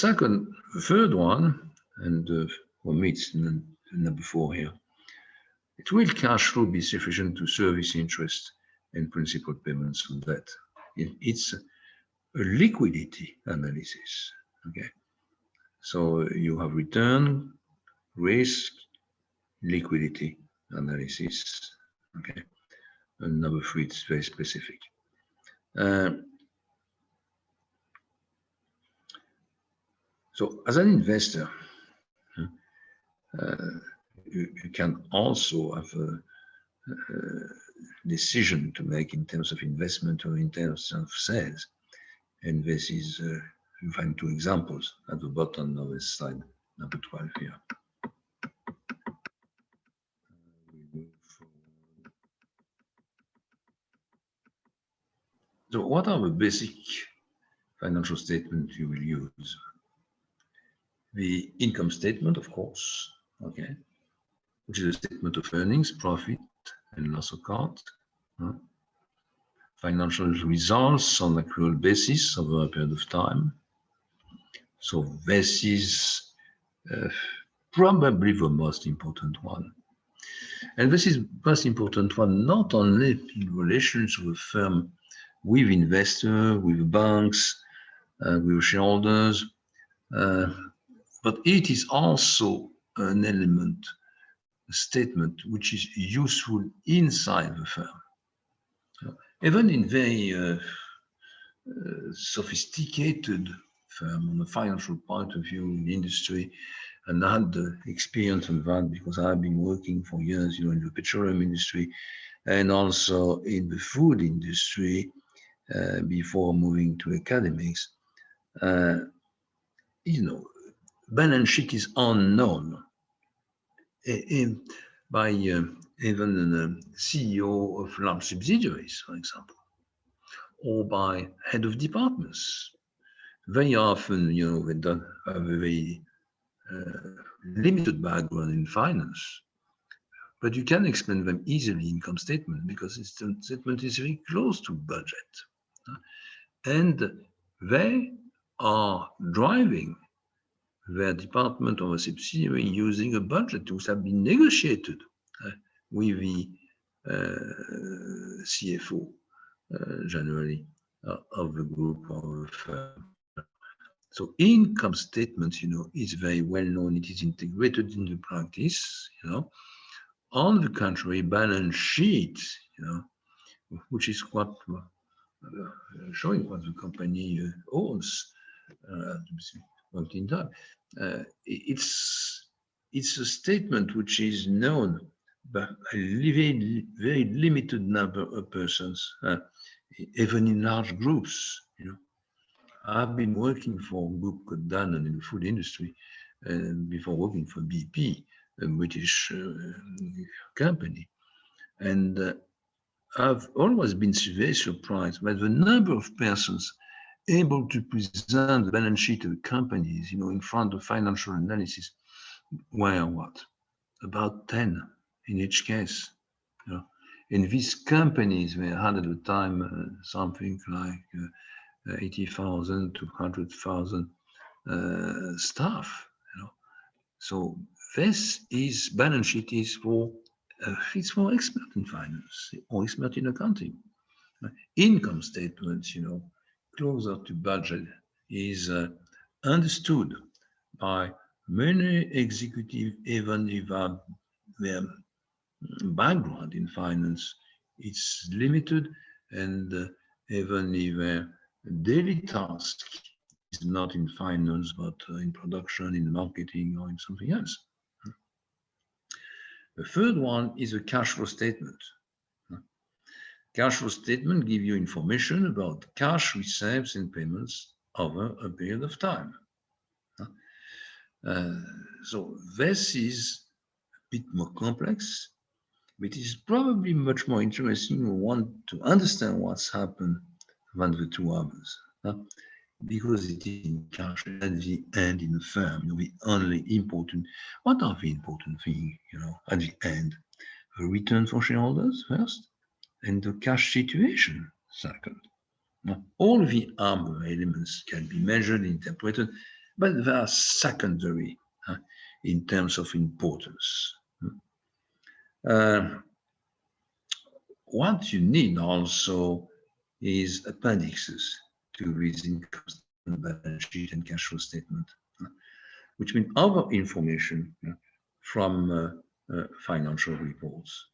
third one, and for me it's number 4 here, it will cash flow be sufficient to service interest and principal payments on debt? It's a liquidity analysis. Okay, so you have return, risk, liquidity analysis. Okay, and number 3, it's very specific. So as an investor, you can also have a decision to make in terms of investment or in terms of sales. And this is, you find 2 examples at the bottom of this slide, number 12 here. So what are the basic financial statements you will use? The income statement, of course, okay, which is a statement of earnings, profit, and loss account. Financial results on accrual basis over a period of time. So this is probably the most important one. And this is the most important one, not only in relations with firm, with investors, with banks, with shareholders, but it is also an element, a statement, which is useful inside the firm. Even in very sophisticated firm, on a financial point of view in the industry, and I had the experience of that because I've been working for years, in the petroleum industry and also in the food industry before moving to academics. Balance sheet is unknown by even a CEO of large subsidiaries, for example, or by head of departments. Very often, they don't have a very limited background in finance, but you can explain them easily in income statement because the statement is very close to budget. And they are driving their department or a subsidiary using a budget which have been negotiated with the CFO generally of the group or firm. So income statement, is very well known. It is integrated in the practice. On the contrary, balance sheet, which is what showing what the company owns in time. It's a statement which is known by a very limited number of persons, even in large groups. I've been working for a group called Danone in the food industry, before working for BP, a British company. And I've always been very surprised by the number of persons able to present the balance sheet of the companies, in front of financial analysis, were what? About 10 in each case. And these companies were had at the time something like 80,000 to 100,000 staff. So this is balance sheet is for it's for expert in finance or expert in accounting. Income statements, closer to budget, is understood by many executives, even if their background in finance it's limited, and even if their daily task is not in finance but in production, in marketing, or in something else. The third one is a cash flow statement. Cash flow statement give you information about cash receipts and payments over a period of time. So this is a bit more complex, but it is probably much more interesting when we want to understand what's happened than the two others. Because it is in cash at the end in the firm, the only important, what are the important things, at the end? The return for shareholders first, and the cash situation second. Now, all the other elements can be measured, interpreted, but they are secondary in terms of importance. What you need also is appendixes to these income statement, balance sheet, and cash flow statement, which mean other information from financial reports.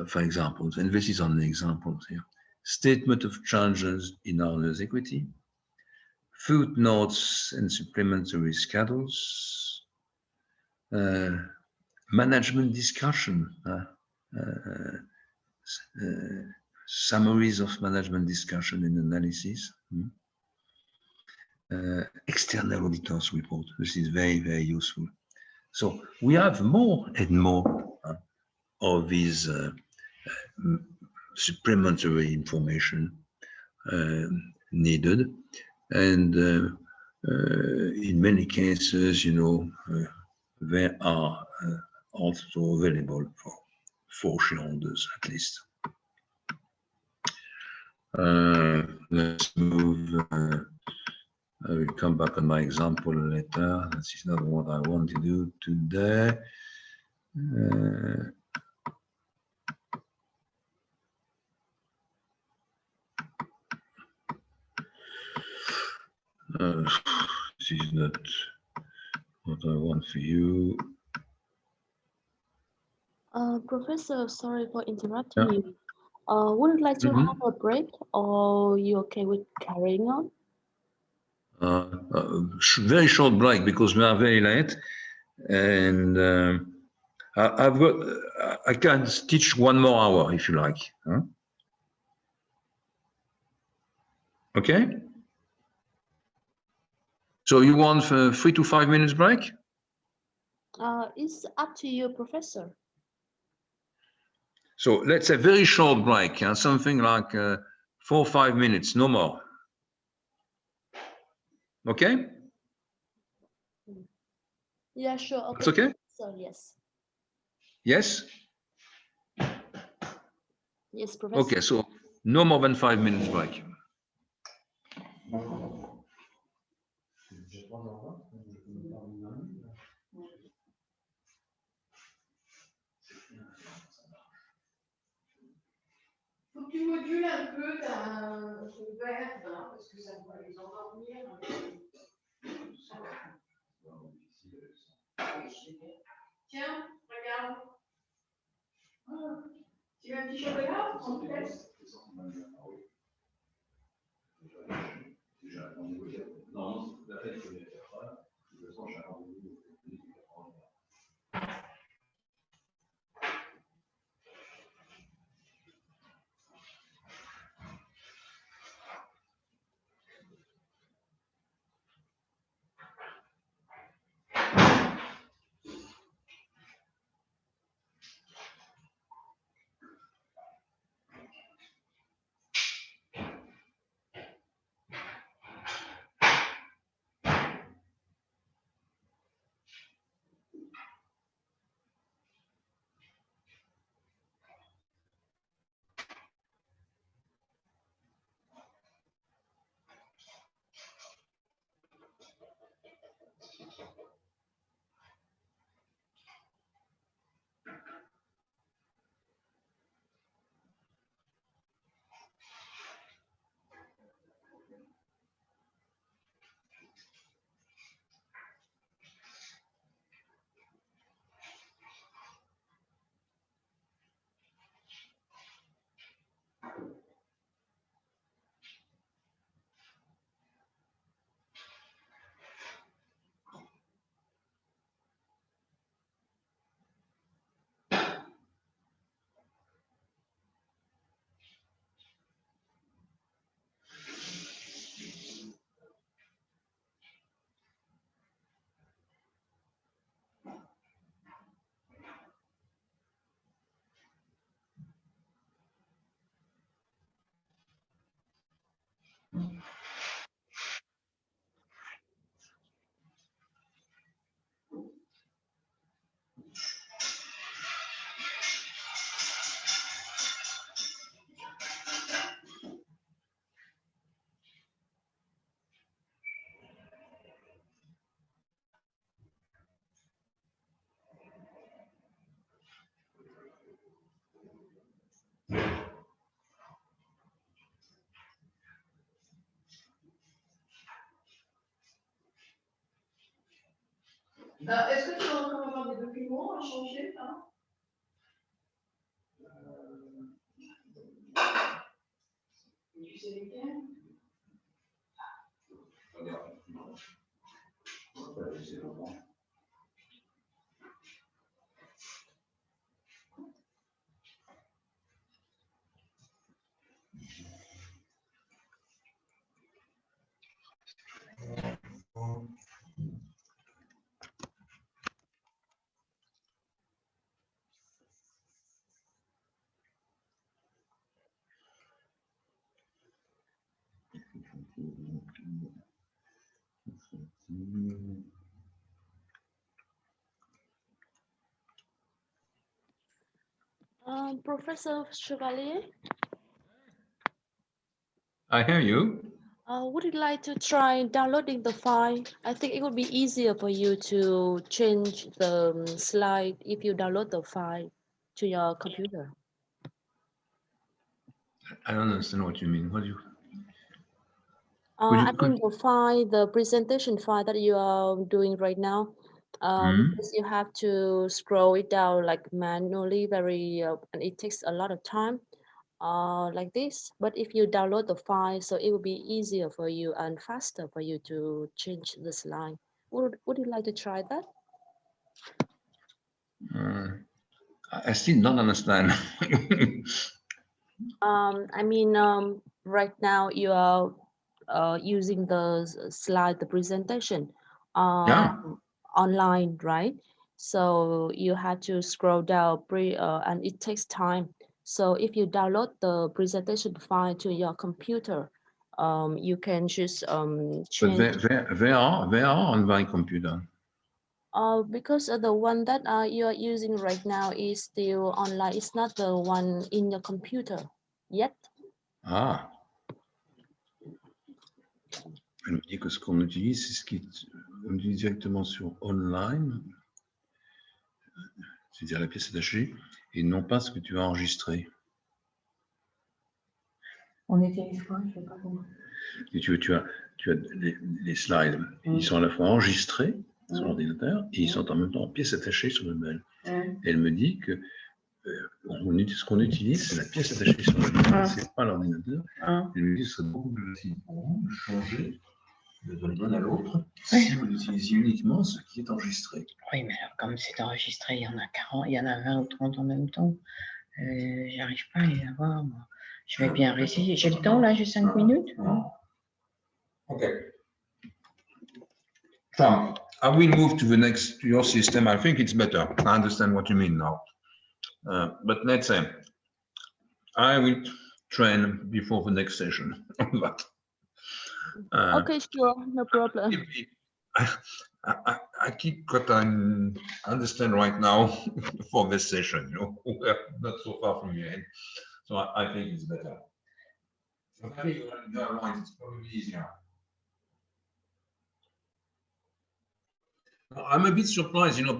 For example, and this is only examples here, statement of changes in owner's equity, footnotes and supplementary schedules, management discussion, summaries of management discussion and analysis, external auditors report. This is very, very useful. So we have more and more of these supplementary information needed, and in many cases, they are also available for shareholders at least. Let's move. I will come back on my example later. This is not what I want to do today. This is not what I want for you. Professor, sorry for interrupting you. Would you like to have a break, or you okay with carrying on? Very short break because we are very late, and I can teach 1 more hour if you like. Okay. So you want 3 to 5 minutes break? It's up to you, Professor. So let's say very short break, something like 4 or 5 minutes, no more. Okay? Yeah, sure. Okay. That's okay? So yes. Yes? Yes, Professor. Okay, so no more than 5 minutes break. Faut que tu modules un peu ton verre, parce que ça va les endormir. Tiens, regarde. Tu veux un petit chocolat en plus? Non, la fête, je vais faire ça. De toute façon, j'ai un rendez-vous. Est-ce que tu vas encore avoir des documents à changer là? Tu sais lesquels? Professor Chevalier, I hear you. would you like to try downloading the file? I think it would be easier for you to change the slide if you download the file to your computer. I don't understand what you mean. What do you? I mean the file, the presentation file that you are doing right now. Because you have to scroll it down like manually, and it takes a lot of time. Like this, but if you download the file, so it will be easier for you and faster for you to change the slide. Would you like to try that? I still don't understand. I mean, right now you are using the slide, the presentation Yeah. online, right? So you had to scroll down, and it takes time. So if you download the presentation file to your computer, you can just But change. where are on my computer? Because the one that you are using right now is still online. It's not the one in your computer yet. Ah. Elle me dit que ce qu'on utilise, c'est ce qui est, on utilise directement sur online, c'est-à-dire la pièce attachée, et non pas ce que tu as enregistré. On utilise quoi? Je sais pas comment. Et tu as les slides, ils sont à la fois enregistrés sur l'ordinateur et ils sont en même temps en pièces attachées sur le mail. Elle me dit que ce qu'on utilise, c'est la pièce attachée sur le mail, c'est pas l'ordinateur. Elle me dit que ce serait beaucoup plus facile pour vous de changer de l'un à l'autre si vous utilisez uniquement ce qui est enregistré. Oui, mais alors comme c'est enregistré, il y en a 40, il y en a 20 ou 30 en même temps. J'arrive pas à les avoir, moi. Je vais bien réessayer. J'ai le temps, là, j'ai 5 minutes. Okay. So I will move to your system. I think it's better. I understand what you mean now. But let's say I will train before the next session. But, okay, sure, no problem. I keep what I understand right now for this session. You know, we're not so far from the end, so I think it's better. So I think you're right. It's probably easier. I'm a bit surprised, you know,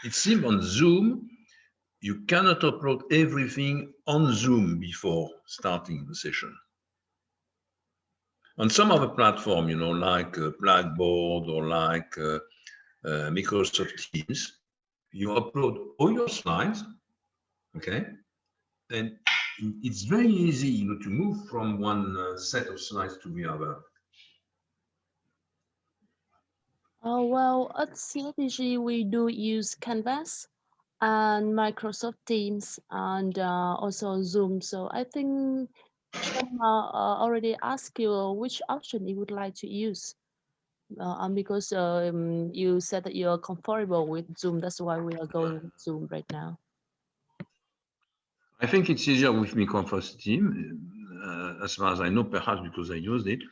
it seems on Zoom, you cannot upload everything on Zoom before starting the session. On some other platform, you know, like Blackboard or like Microsoft Teams, you upload all your slides, okay? And it's very easy, you know, to move from one set of slides to the other. Well, at CITG, we do use Canvas and Microsoft Teams and also Zoom. So I think already asked you which option you would like to use. Because you said that you're comfortable with Zoom. That's why we are going with Zoom right now. I think it's easier with Microsoft Teams. as far as I know, perhaps because I used it.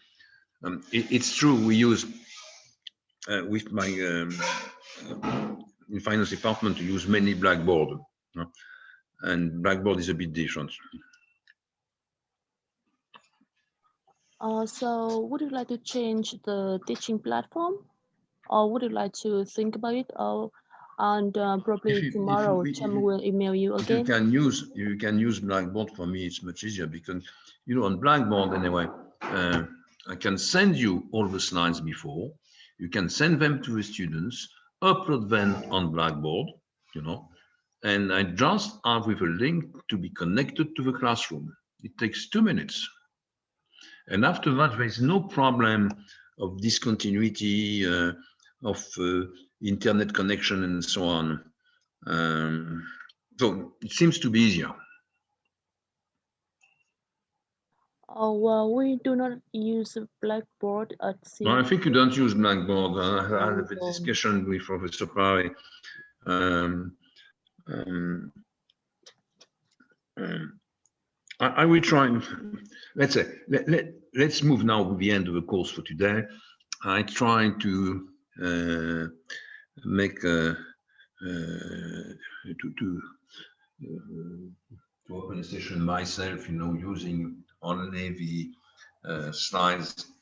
It's true, we use, with my in finance department, to use mainly Blackboard. And Blackboard is a bit different. So would you like to change the teaching platform, or would you like to think about it? And probably tomorrow, Tim will email you If again. you can use Blackboard, for me, it's much easier because, you know, on Blackboard anyway, I can send you all the slides before. You can send them to the students, upload them on Blackboard, you know, and I just have with a link to be connected to the classroom. It takes 2 minutes. And after that, there is no problem of discontinuity, of internet connection and so on. So it seems to be easier. Oh, well, we do not use Blackboard at HCM. No, I think you don't use Blackboard. I had a discussion with Professor Parry. I will try and, let's say, let's move now to the end of the course for today. I try to make to open a session myself, you know, using only the slides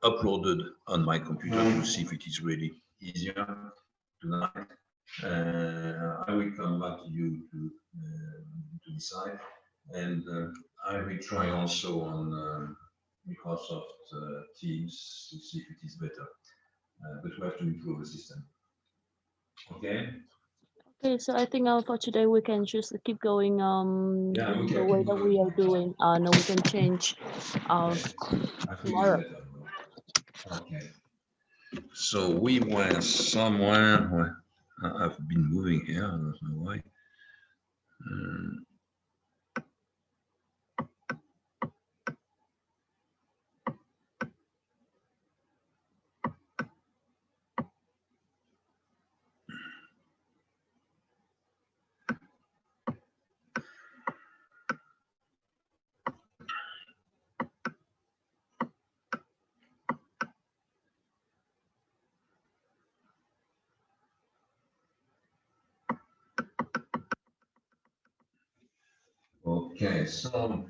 uploaded on my computer to see if it is really easier tonight. I will come back to you to decide, and I will try also on Microsoft Teams to see if it is better, but we have to improve the system. Okay. Okay, so I think for today we can just keep going Yeah, we the can way keep that we are doing. No, we can change Yes, I think tomorrow. it's better. Okay. So we were somewhere where I've been moving here. I don't know why. Okay, so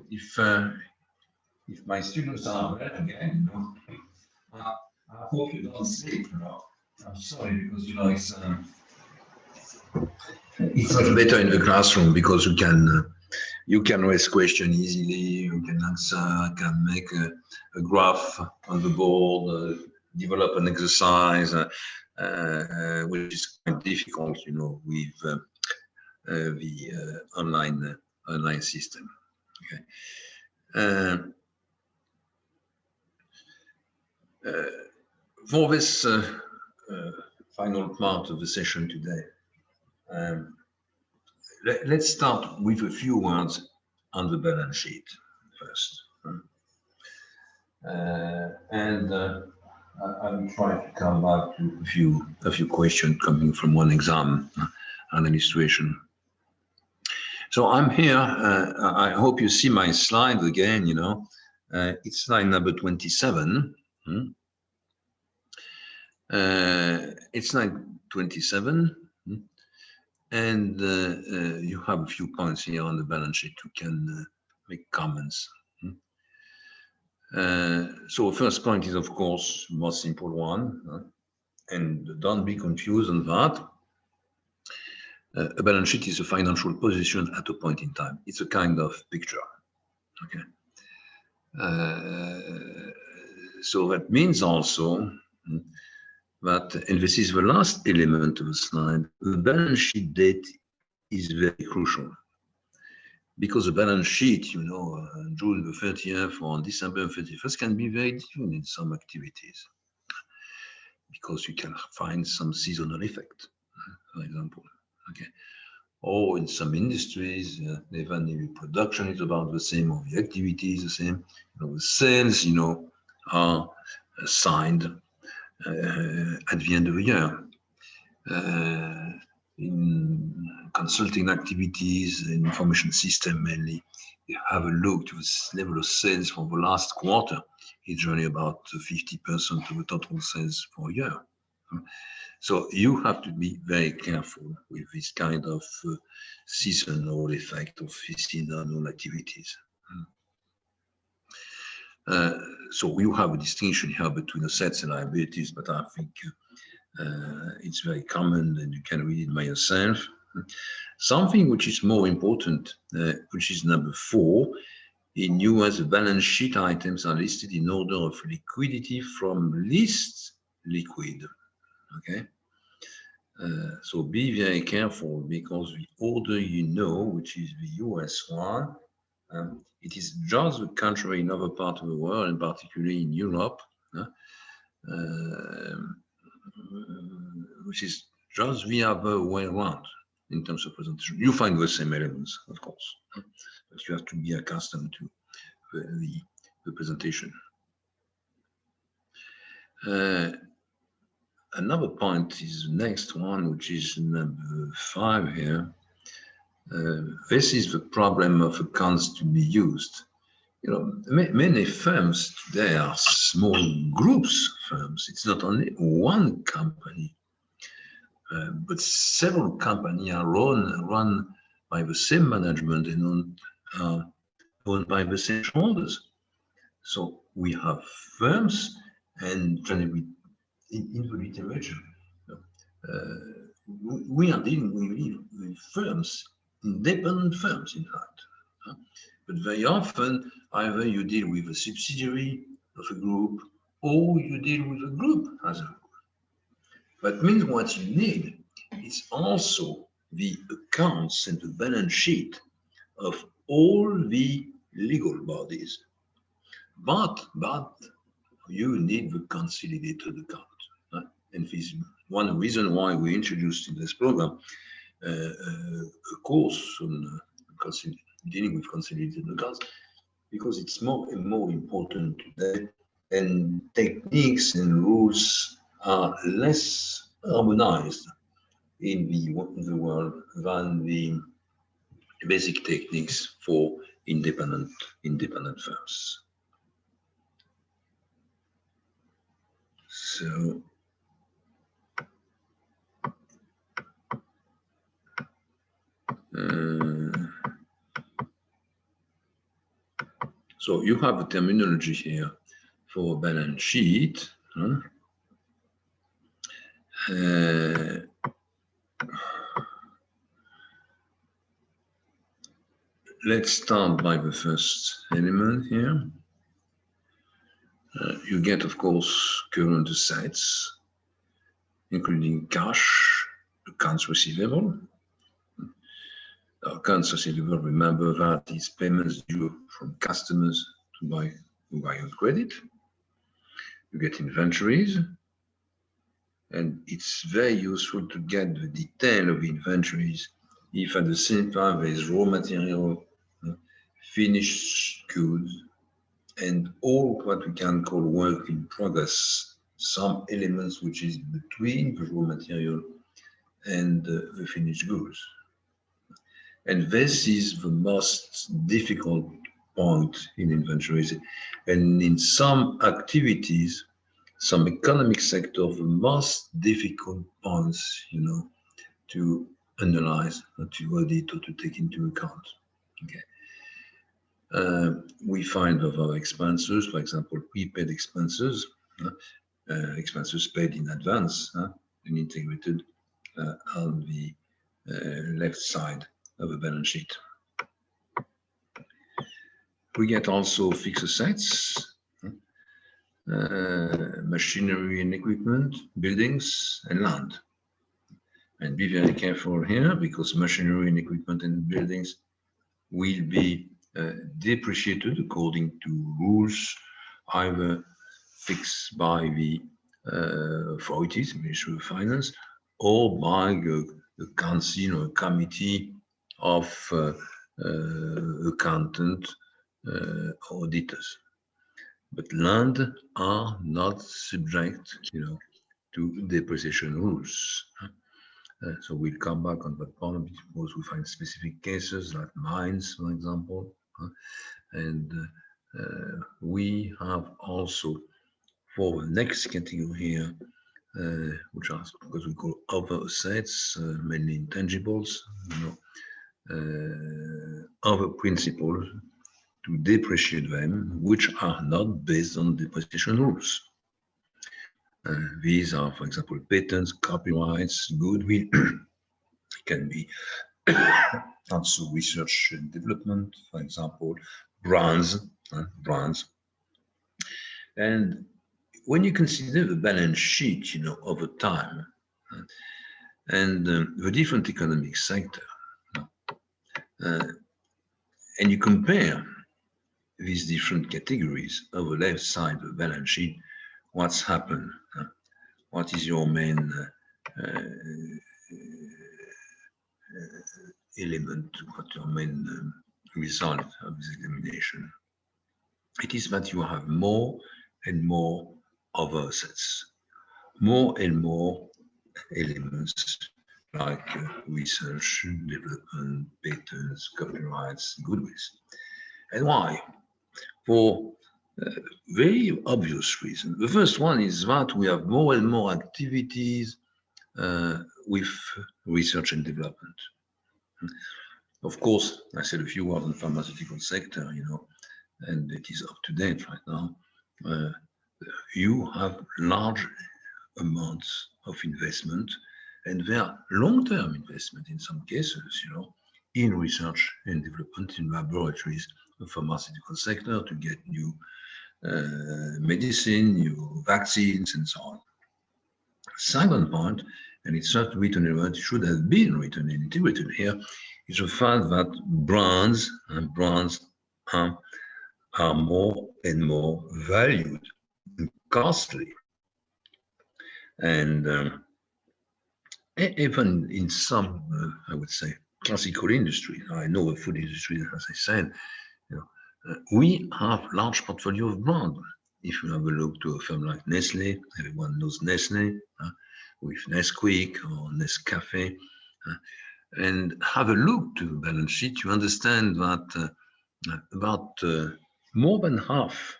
if my students are there again, you know, I hope you don't sleep. You know, I'm sorry, because you know it's much better in the classroom because you can raise questions easily. You can answer. Can make a graph on the board, develop an exercise, which is quite difficult, you know, with the online system. Okay. For this final part of the session today, let's start with a few words on the balance sheet first. And I will try to come back to a few questions coming from one exam on illustration. So I'm here. I hope you see my slide again. You know, it's slide number 27. It's slide 27, and you have a few points here on the balance sheet. You can make comments. So first point is, of course, most simple one, and don't be confused on that. A balance sheet is a financial position at a point in time. It's a kind of picture. Okay. So that means also that, and this is the last element of the slide, the balance sheet date is very crucial. Because the balance sheet, you know, June the 30th or December 31st can be very different in some activities. Because you can find some seasonal effect, for example. Okay. Or in some industries, even if the production is about the same, or the activity is the same, you know, the sales, you know, are signed at the end of the year. in consulting activities and information system mainly, you have a look to this level of sales for the last quarter. It's only about 50% of the total sales for a year. So you have to be very careful with this kind of seasonal effect of seasonal activities. So you have a distinction here between assets and liabilities, but I think it's very common and you can read it by yourself. Something which is more important, which is number 4, in US balance sheet items are listed in order of liquidity from least liquid. Okay, so be very careful, because the order you know, which is the US one, it is just the country in other parts of the world, and particularly in Europe, which is just the other way around in terms of presentation. You find the same elements, of course, but you have to be accustomed to the presentation. Another point is the next one, which is number 5 here. This is the problem of accounts to be used. You know, many firms today are small groups of firms. It's not only one company, but several companies are run by the same management and owned by the same shareholders. So we have firms, and generally in the literature, we are dealing with firms, independent firms, in fact. But very often, either you deal with a subsidiary of a group, or you deal with a group as a group. That means what you need is also the accounts and the balance sheet of all the legal bodies. But you need the consolidated account. And this is one reason why we introduced in this program a course on dealing with consolidated accounts, because it's more and more important today, and techniques and rules are less harmonized in the world than the basic techniques for independent firms. So so you have a terminology here for balance sheet. Let's start by the first element here. You get, of course, current assets, including cash, accounts receivable. Accounts receivable, remember that is payments due from customers to buy on credit. You get inventories, and it's very useful to get the detail of inventories if at the same time there is raw material, finished goods, and all what we can call work in progress, some elements which is between the raw material and the finished goods. And this is the most difficult point in inventories. And in some activities, some economic sector, the most difficult points, to analyze, or to audit, or to take into account. Okay. We find other expenses, for example, prepaid expenses, expenses paid in advance and integrated on the left side of the balance sheet. We get also fixed assets, machinery and equipment, buildings and land. And be very careful here, because machinery and equipment and buildings will be depreciated according to rules either fixed by the authorities, Ministry of Finance, or by a council or a committee of accountant auditors. But land are not subject, to depreciation rules. So we'll come back on that point because we find specific cases like mines, for example. And we have also for the next category here, which are what we call other assets, mainly intangibles, other principles to depreciate them, which are not based on depreciation rules. These are, for example, patents, copyrights, goodwill. It can be also research and development, for example, brands. And when you consider the balance sheet, over time, and the different economic sector, and you compare these different categories on the left side of the balance sheet, what's happened? What is your main element, what your main result of this examination? It is that you have more and more other assets, more and more elements like research, development, patents, copyrights, goodwills. And why? For very obvious reasons. The first one is that we have more and more activities with research and development. Of course, I said a few words on the pharmaceutical sector, and it is up to date right now. You have large amounts of investment, and they are long-term investment in some cases, in research and development in laboratories, the pharmaceutical sector to get new medicine, new vaccines, and so on. Second point, and it's not written here, it should have been written and integrated here, is the fact that brands are more and more valued and costly. And even in some, I would say, classical industry, I know the food industry, as I said, we have large portfolio of brands. If you have a look to a firm like Nestle, everyone knows Nestle, with Nesquik or Nescafe, and have a look to the balance sheet, you understand that about more than half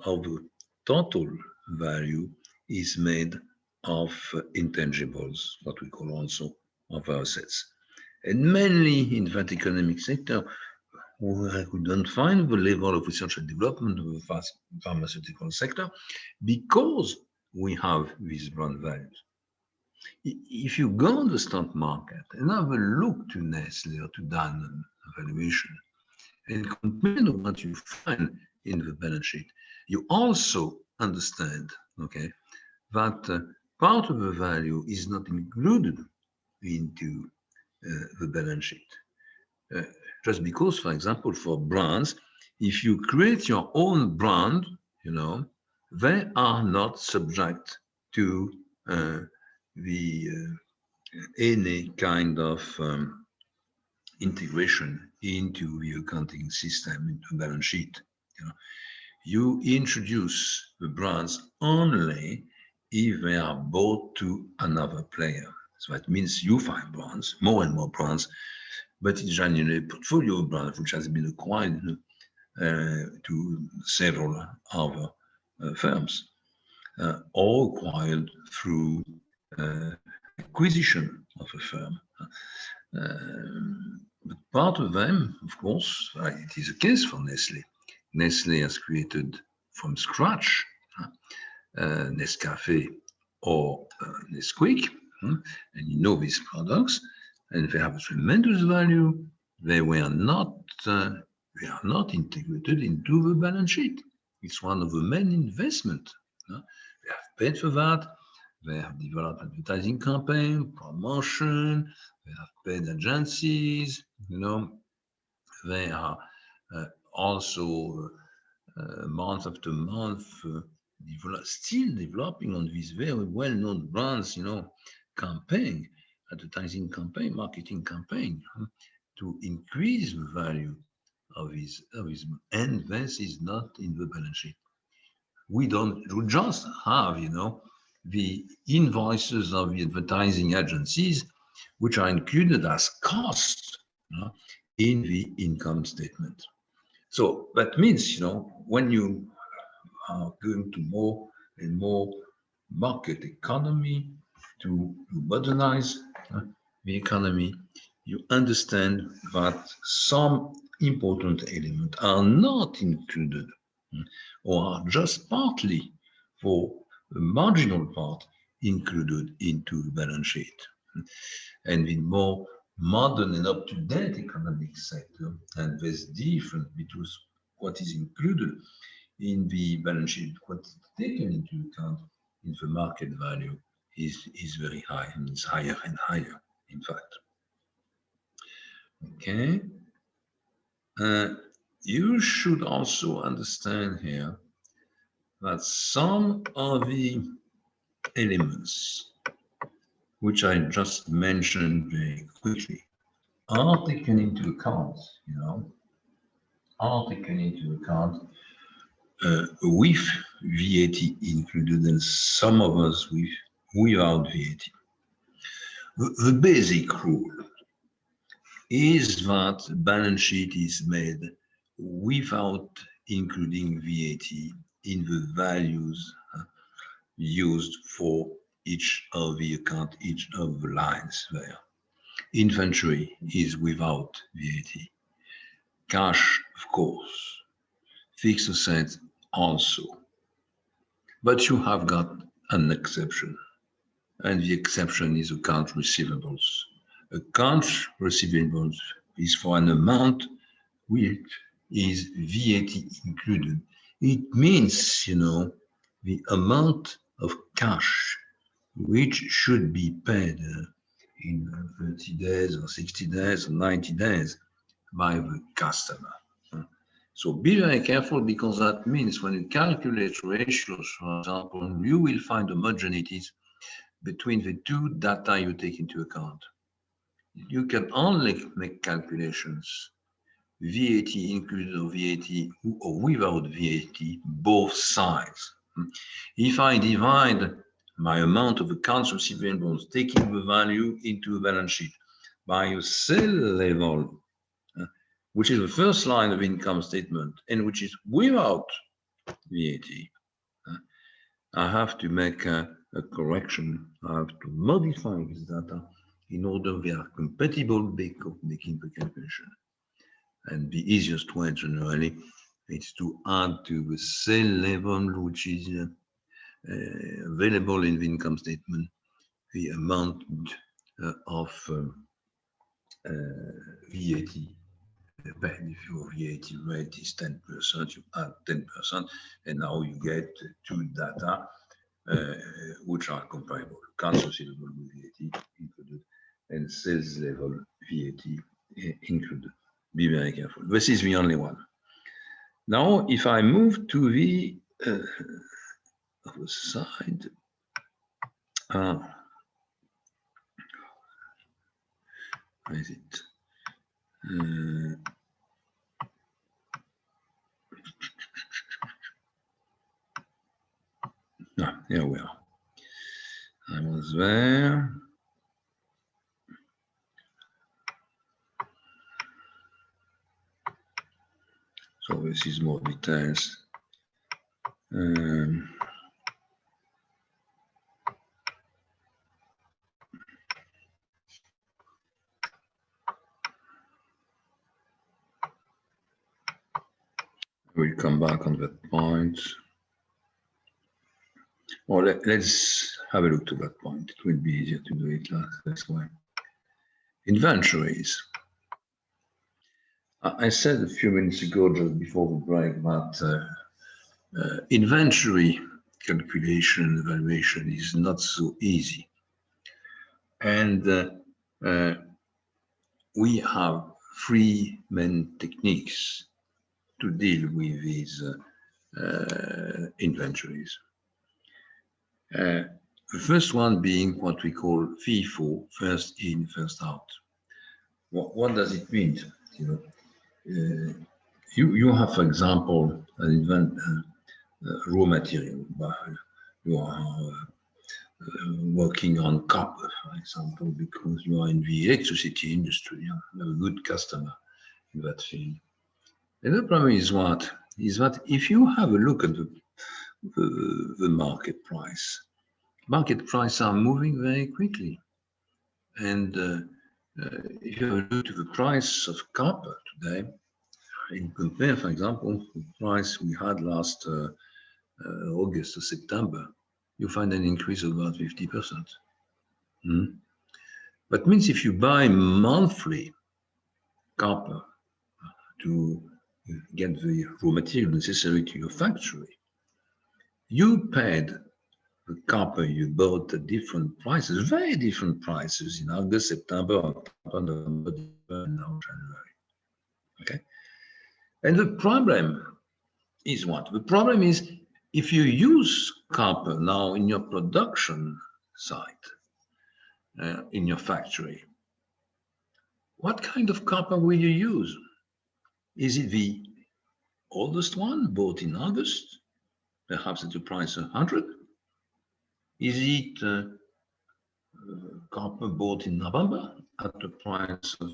of the total value is made of intangibles, what we call also of assets. And mainly in that economic sector, we don't find the level of research and development of the pharmaceutical sector because we have these brand values. If you go on the stock market and have a look to Nestle or to Danone valuation and compare to what you find in the balance sheet, you also understand, that part of the value is not included into the balance sheet. Just because, for example, for brands, if you create your own brand, they are not subject to any kind of integration into the accounting system, into the balance sheet. You introduce the brands only if they are bought to another player. So that means you find brands, more and more brands, but it's generally a portfolio of brands which has been acquired to several other firms, or acquired through acquisition of a firm. But part of them, of course, it is a case for Nestle. Nestle has created from scratch Nescafe or Nesquik, and these products, and they have a tremendous value. They are not integrated into the balance sheet. It's one of the main investment. They have paid for that. They have developed advertising campaign, promotion. They have paid agencies. They are also month after month still developing on these very well-known brands. Campaign, advertising campaign, marketing campaign to increase the value of his, and this is not in the balance sheet. We just have, the invoices of the advertising agencies which are included as costs in the income statement. So that means, when you are going to more and more market economy to modernize the economy, you understand that some important elements are not included or are just partly, for a marginal part, included into the balance sheet. And the more modern and up-to-date economic sector, and there's difference between what is included in the balance sheet, what is taken into account in the market value is very high, and is higher and higher, in fact. Okay. You should also understand here that some of the elements which I just mentioned very quickly are taken into account, are taken into account with VAT included, and some of us without VAT. The basic rule is that balance sheet is made without including VAT in the values used for each of the account, each of the lines there. Inventory is without VAT. Cash, of course. Fixed assets also. But you have got an exception, and the exception is account receivables. Account receivables is for an amount which is VAT included. It means, the amount of cash which should be paid in 30 days or 60 days or 90 days by the customer. So be very careful, because that means when you calculate ratios, for example, you will find homogenities between the two data you take into account. You can only make calculations VAT included or VAT or without VAT, both sides. If I divide my amount of accounts receivables, taking the value into the balance sheet, by a sale level, which is the first line of income statement and which is without VAT, I have to make a correction. I have to modify this data in order they are compatible making the calculation. And the easiest way generally is to add to the sale level, which is available in the income statement, the amount of VAT paid. If your VAT rate is 10%, you add 10%, and now you get two data which are comparable. Accounts receivable with VAT included and sales level VAT included. Be very careful. This is the only one. Now, if I move to the other side, where is it? Here we are. I was there. So this is more details. We'll come back on that point. Or let's have a look to that point. It will be easier to do it this way. Inventories. I said a few minutes ago, just before the break, that inventory calculation evaluation is not so easy. And we have three main techniques to deal with these inventories. The first one being what we call FIFO, first in, first out. What does it mean? You have, for example, an raw material. You are working on copper, for example, because you are in the electricity industry, you have a good customer in that field. And the problem is what? Is that if you have a look at the market prices are moving very quickly. And if you look at the price of copper today, and compare, for example, the price we had last August or September, you find an increase of about 50%. That means if you buy monthly copper to get the raw material necessary to your factory, you paid the copper you bought at different prices, very different prices in August, September, October, November, now January. Okay? And the problem is what? The problem is if you use copper now in your production site, in your factory, what kind of copper will you use? Is it the oldest one bought in August, perhaps at the price of 100? Is it copper bought in November at the price of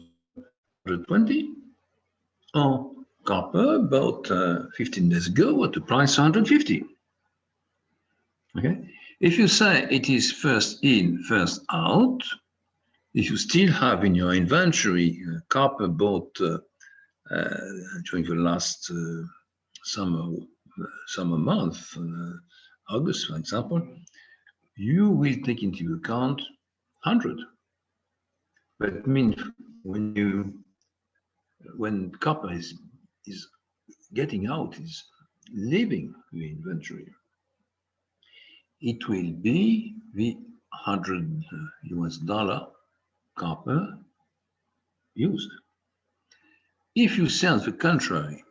120? Or copper bought 15 days ago at the price of 150? Okay. If you say it is first in, first out, if you still have in your inventory copper bought during the last summer month, August, for example, you will take into account 100. That means when copper is getting out, is leaving the inventory, it will be the $100 copper used. If you sell the contrary,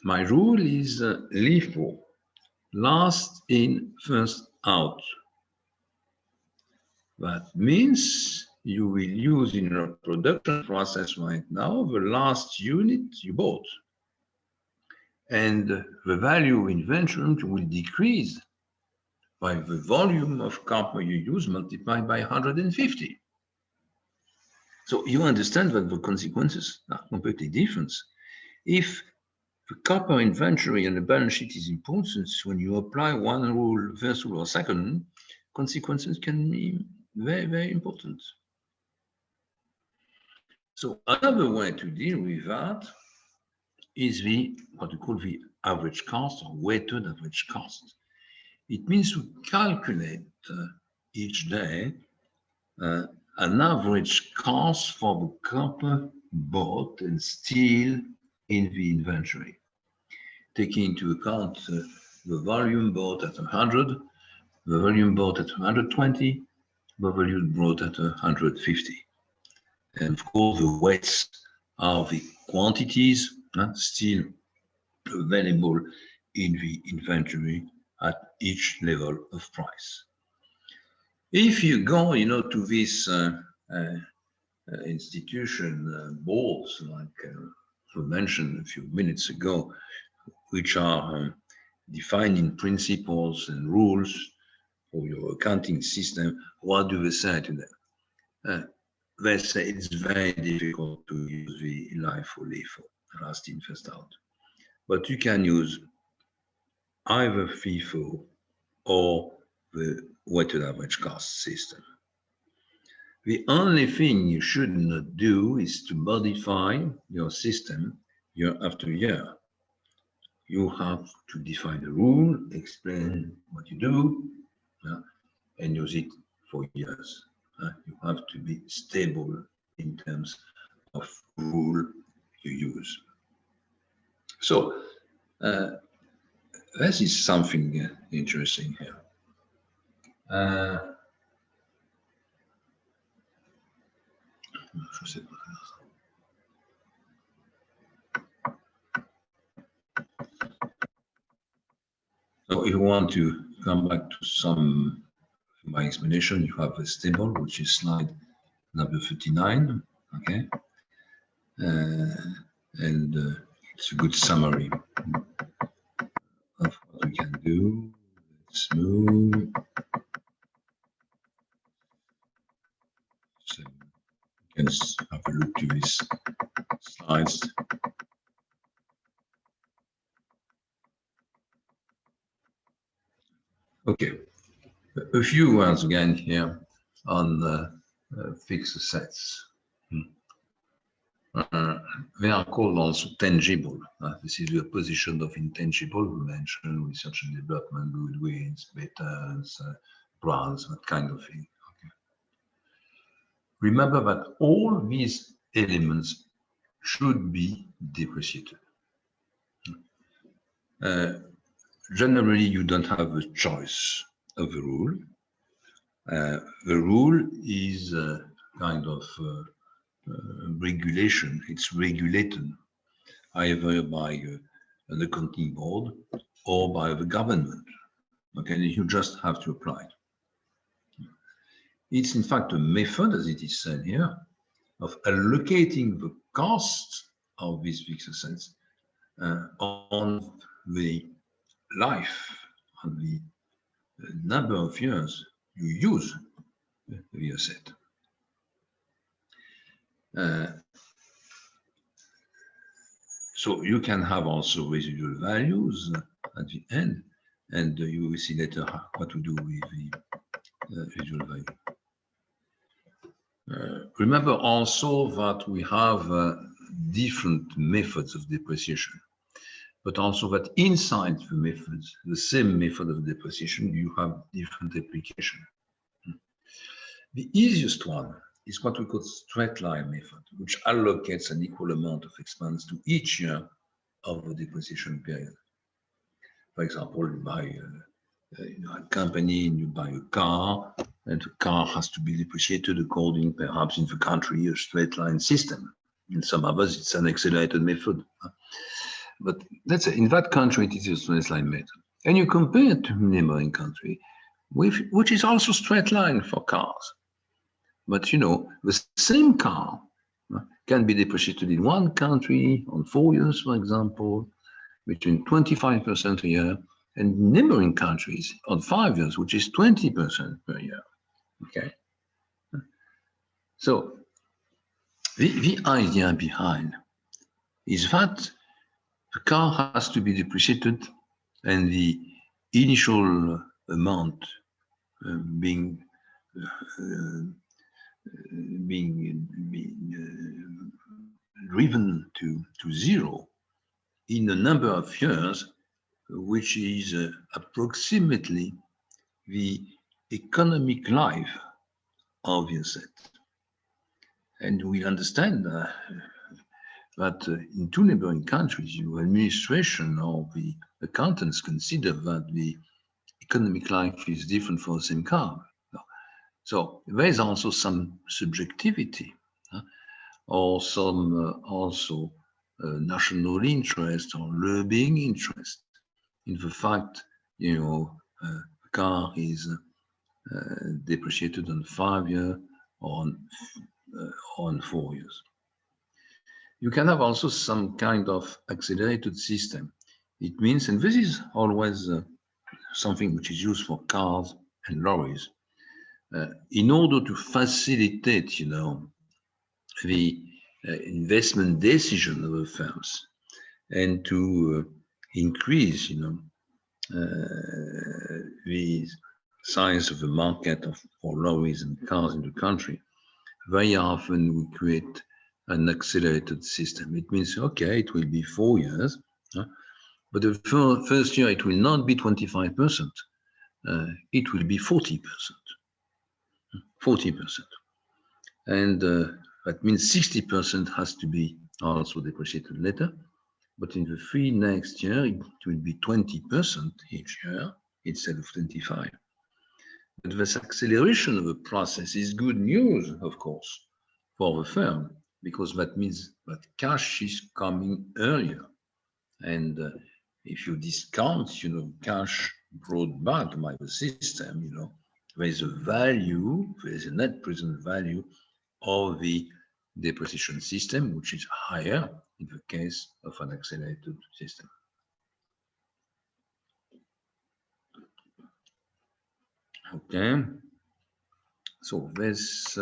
my rule is LIFO, last in, first out. That means you will use in your production process right now the last unit you bought. And the value inventory will decrease by the volume of copper you use multiplied by 150. So you understand that the consequences are completely different. If the copper inventory and the balance sheet is important, when you apply one rule, first rule or second, consequences can be very, very important. So another way to deal with that is what we call the average cost or weighted average cost. It means to calculate each day an average cost for the copper bought and still in the inventory, taking into account the volume bought at 100, the volume bought at 120, the volume bought at 150. And of course, the weights are the quantities still available in the inventory at each level of price. If you go, to this institution boards, like we mentioned a few minutes ago, which are defining principles and rules for your accounting system, what do they say to them? They say it's very difficult to use the LIFO, last in, first out. But you can use either FIFO or the weighted average cost system. The only thing you should not do is to modify your system year after year. You have to define a rule, explain what you do, and use it for years. You have to be stable in terms of rule you use. So this is something interesting here. So if you want to come back to some of my explanation, you have this table, which is slide number 39, okay? And it's a good summary of what we can do. Let's move. you can have a look to these slides. Okay, a few words again here on fixed assets. They are called also tangible. This is the position of intangible. We mentioned research and development, goodwill, patents, grants, that kind of thing. Okay. Remember that all these elements should be depreciated. Generally, you don't have a choice of the rule. The rule is kind of regulation. It's regulated either by an accounting board or by the government. Okay, you just have to apply it. It's in fact a method, as it is said here, of allocating the cost of these fixed assets on the life, on the number of years you use the asset. So you can have also residual values at the end, and you will see later what to do with the residual value. Remember also that we have different methods of depreciation, but also that inside the methods, the same method of depreciation, you have different application. The easiest one is what we call straight line method, which allocates an equal amount of expense to each year of the depreciation period. For example, you buy a company and you buy a car, and the car has to be depreciated according, perhaps in the country, a straight line system. In some others, it's an accelerated method. But let's say in that country, it is a straight line method. And you compare it to a neighboring country, which is also straight line for cars. But you know, the same car can be depreciated in one country on 4 years, for example, between 25% a year, and neighboring countries on 5 years, which is 20% per year. Okay. So the idea behind is that the car has to be depreciated, and the initial amount being driven to zero in a number of years, which is approximately the economic life of the asset. And we understand that in two neighboring countries, the administration or the accountants consider that the economic life is different for the same car. So there is also some subjectivity, or some also national interest or lobbying interest in the fact, you know, a car is depreciated on 5 years or on 4 years. You can have also some kind of accelerated system. It means, and this is always something which is used for cars and lorries, in order to facilitate, you know, the investment decision of the firms and to increase, you know, the size of the market for lorries and cars in the country. Very often we create an accelerated system. It means, okay, it will be 4 years, but the first year it will not be 25%. It will be 40%. 40%. And that means 60% has to be also depreciated later. But in the 3 next year, it will be 20% each year instead of 25%. But this acceleration of the process is good news, of course, for the firm, because that means that cash is coming earlier. And if you discount, you know, cash brought back by the system, you know, there is a value, there is a net present value of the depreciation system, which is higher in the case of an accelerated system. Okay, so this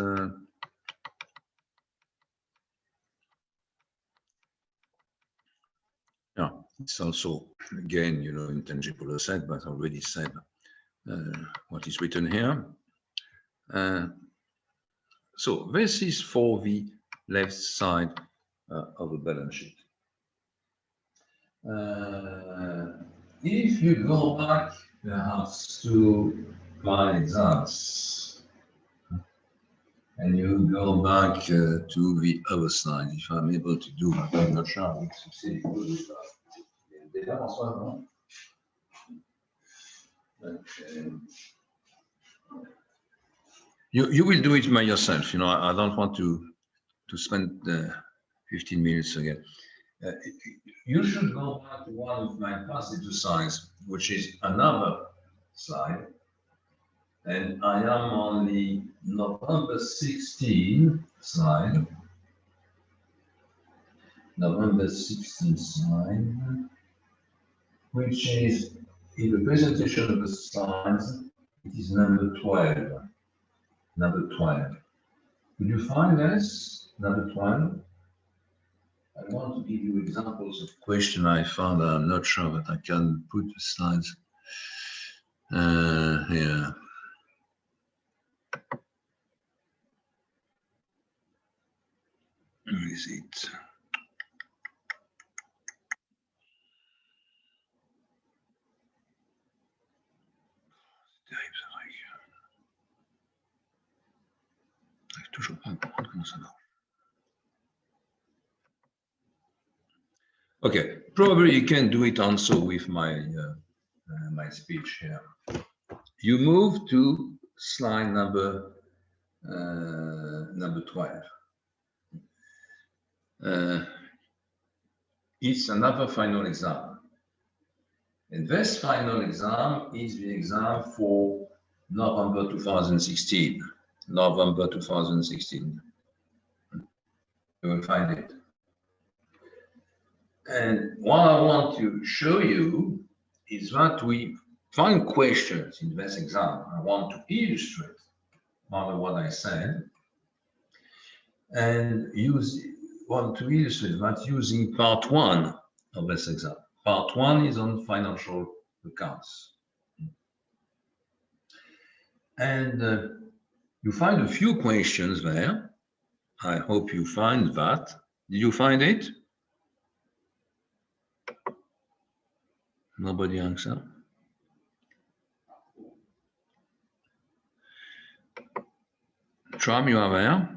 It's also, again, you know, intangible asset, but I already said what is written here. So this is for the left side of the balance sheet. If you go back perhaps to my exams, and you go back to the other side, if I'm able to do that, I'm not sure I will succeed. You will do it by yourself. You know, I don't want to spend 15 minutes again. You should go back to one of my past exercises, which is another slide. And I am on the November 16 slide. November 16 slide, which is in the presentation of the slides, it is number 12. Number 12. Could you find this? Number 12? I want to give you examples of questions I found. I'm not sure that I can put the slides here. Where is it? Toujours pas comprendre comment ça marche. Okay, probably you can do it also with my my speech here. You move to slide number 12. It's another final exam. And this final exam is the exam for November 2016. November 2016. You will find it. And what I want to show you is that we find questions in this exam. I want to illustrate what I said and want to illustrate that using part 1 of this exam. Part 1 is on financial accounts. And you find a few questions there. I hope you find that. Did you find it? Nobody answer. Tram, you are there?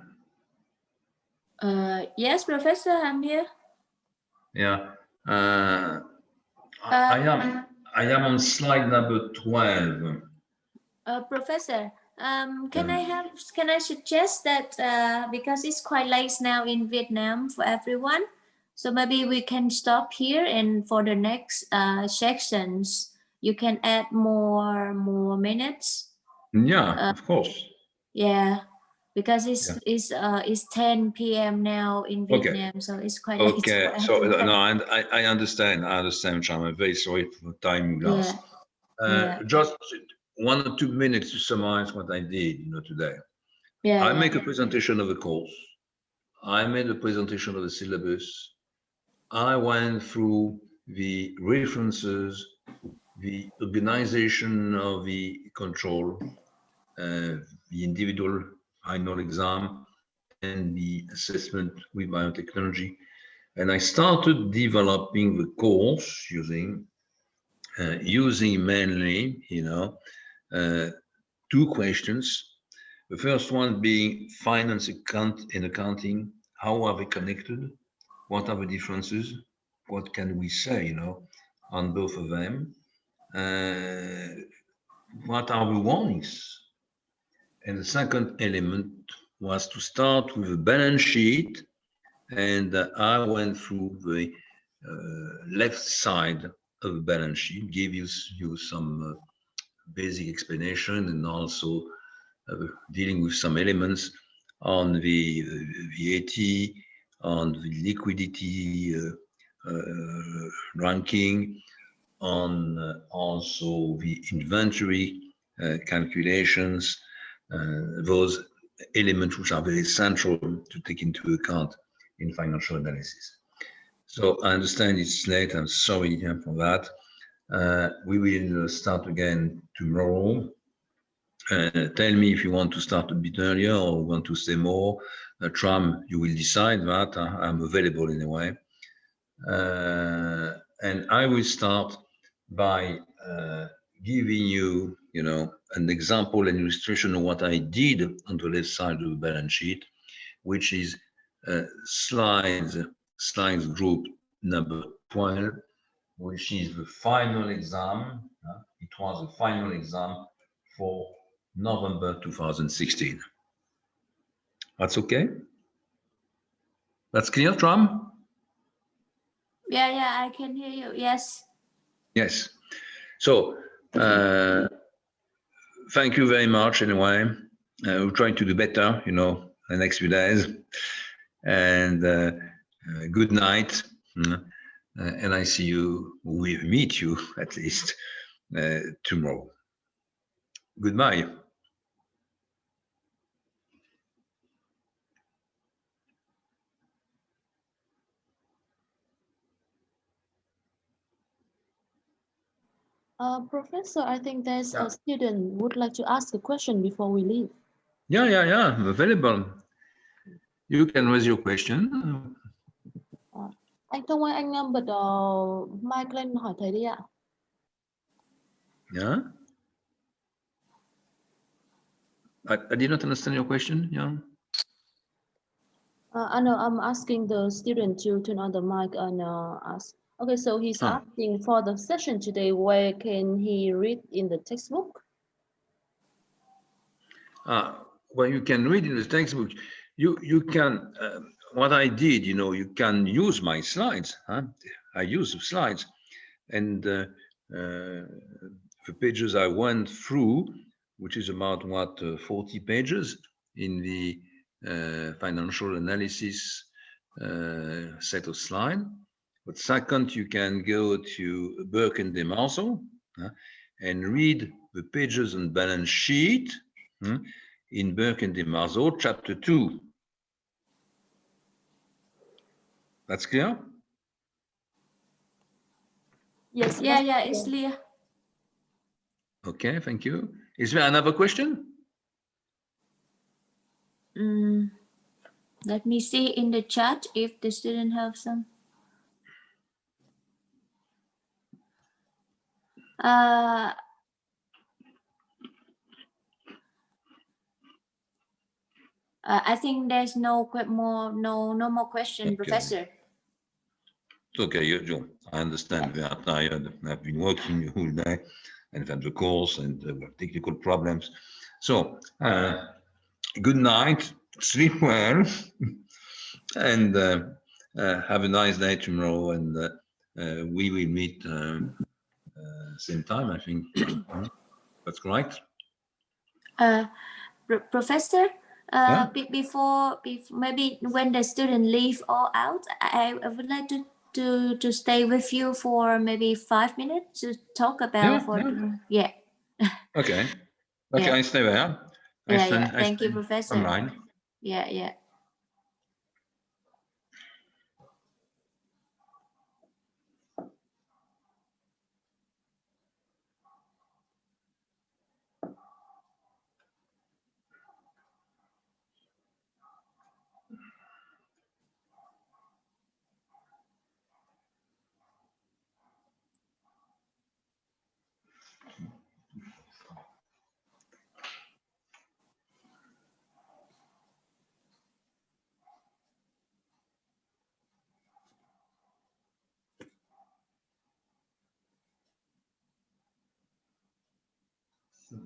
Yes, Professor, I'm here. Yeah. I am on slide number 12. Professor, can I suggest that because it's quite late now in Vietnam for everyone, so maybe we can stop here, and for the next sections you can add more minutes. Yeah, of course. Yeah, because it's 10 p.m. now in Vietnam, okay. So it's quite late. Okay, so no, I understand. Cham. I'm very sorry for time loss. Just 1 or 2 minutes to summarize what I did, today. I make a presentation of the course. I made a presentation of the syllabus. I went through the references, the organization of the control, the individual final exam, and the assessment with biotechnology. And I started developing the course using mainly, 2 questions. The first one being finance and accounting. How are they connected? What are the differences? What can we say, on both of them? What are the warnings? And the second element was to start with a balance sheet, and I went through the left side of the balance sheet, gave you some basic explanation, and also dealing with some elements on the VAT, on the liquidity ranking, on also the inventory calculations, those elements which are very central to take into account in financial analysis. So I understand it's late. I'm sorry for that. We will start again tomorrow. Tell me if you want to start a bit earlier or want to stay more. Tram, you will decide that. I'm available anyway. And I will start by giving you, an example, an illustration of what I did on the left side of the balance sheet, which is slides group number 12, which is the final exam. It was the final exam for November 2016. That's okay? That's clear, Tram? Yeah, I can hear you. Yes. Yes. So, thank you very much anyway. We're trying to do better, the next few days. And good night. And I see you, we meet you at least tomorrow. Goodbye. Professor, I think there's a student would like to ask a question before we leave. Yeah, I'm available. You can raise your question. Anh không ơi, anh bật mic lên hỏi thầy đi ạ. Yeah. I did not understand your question. Yeah. I know I'm asking the student to turn on the mic and ask. Okay, so he's asking for the session today, where can he read in the textbook? Well, you can read in the textbook. You can. What I did, you can use my slides. I use the slides, and the pages I went through, which is about 40 pages in the financial analysis set of slides. But second, you can go to Burke and DeMarzo and read the pages on balance sheet in Burke and DeMarzo, chapter 2. That's clear? Yes. Yeah, it's clear. Okay, thank you. Is there another question? Let me see in the chat if the student have some. I think there's no more question, Okay. Professor. It's okay, I understand. We are tired. I've been working the whole day and had the course and technical problems. So, good night, sleep well, and have a nice day tomorrow. And we will meet same time, I think. That's correct. Professor, Yeah. before maybe when the student leave all out, I would like to stay with you for maybe 5 minutes to talk about Okay. Okay, yeah. I stay there. Thank you, Professor. Online. Yeah. So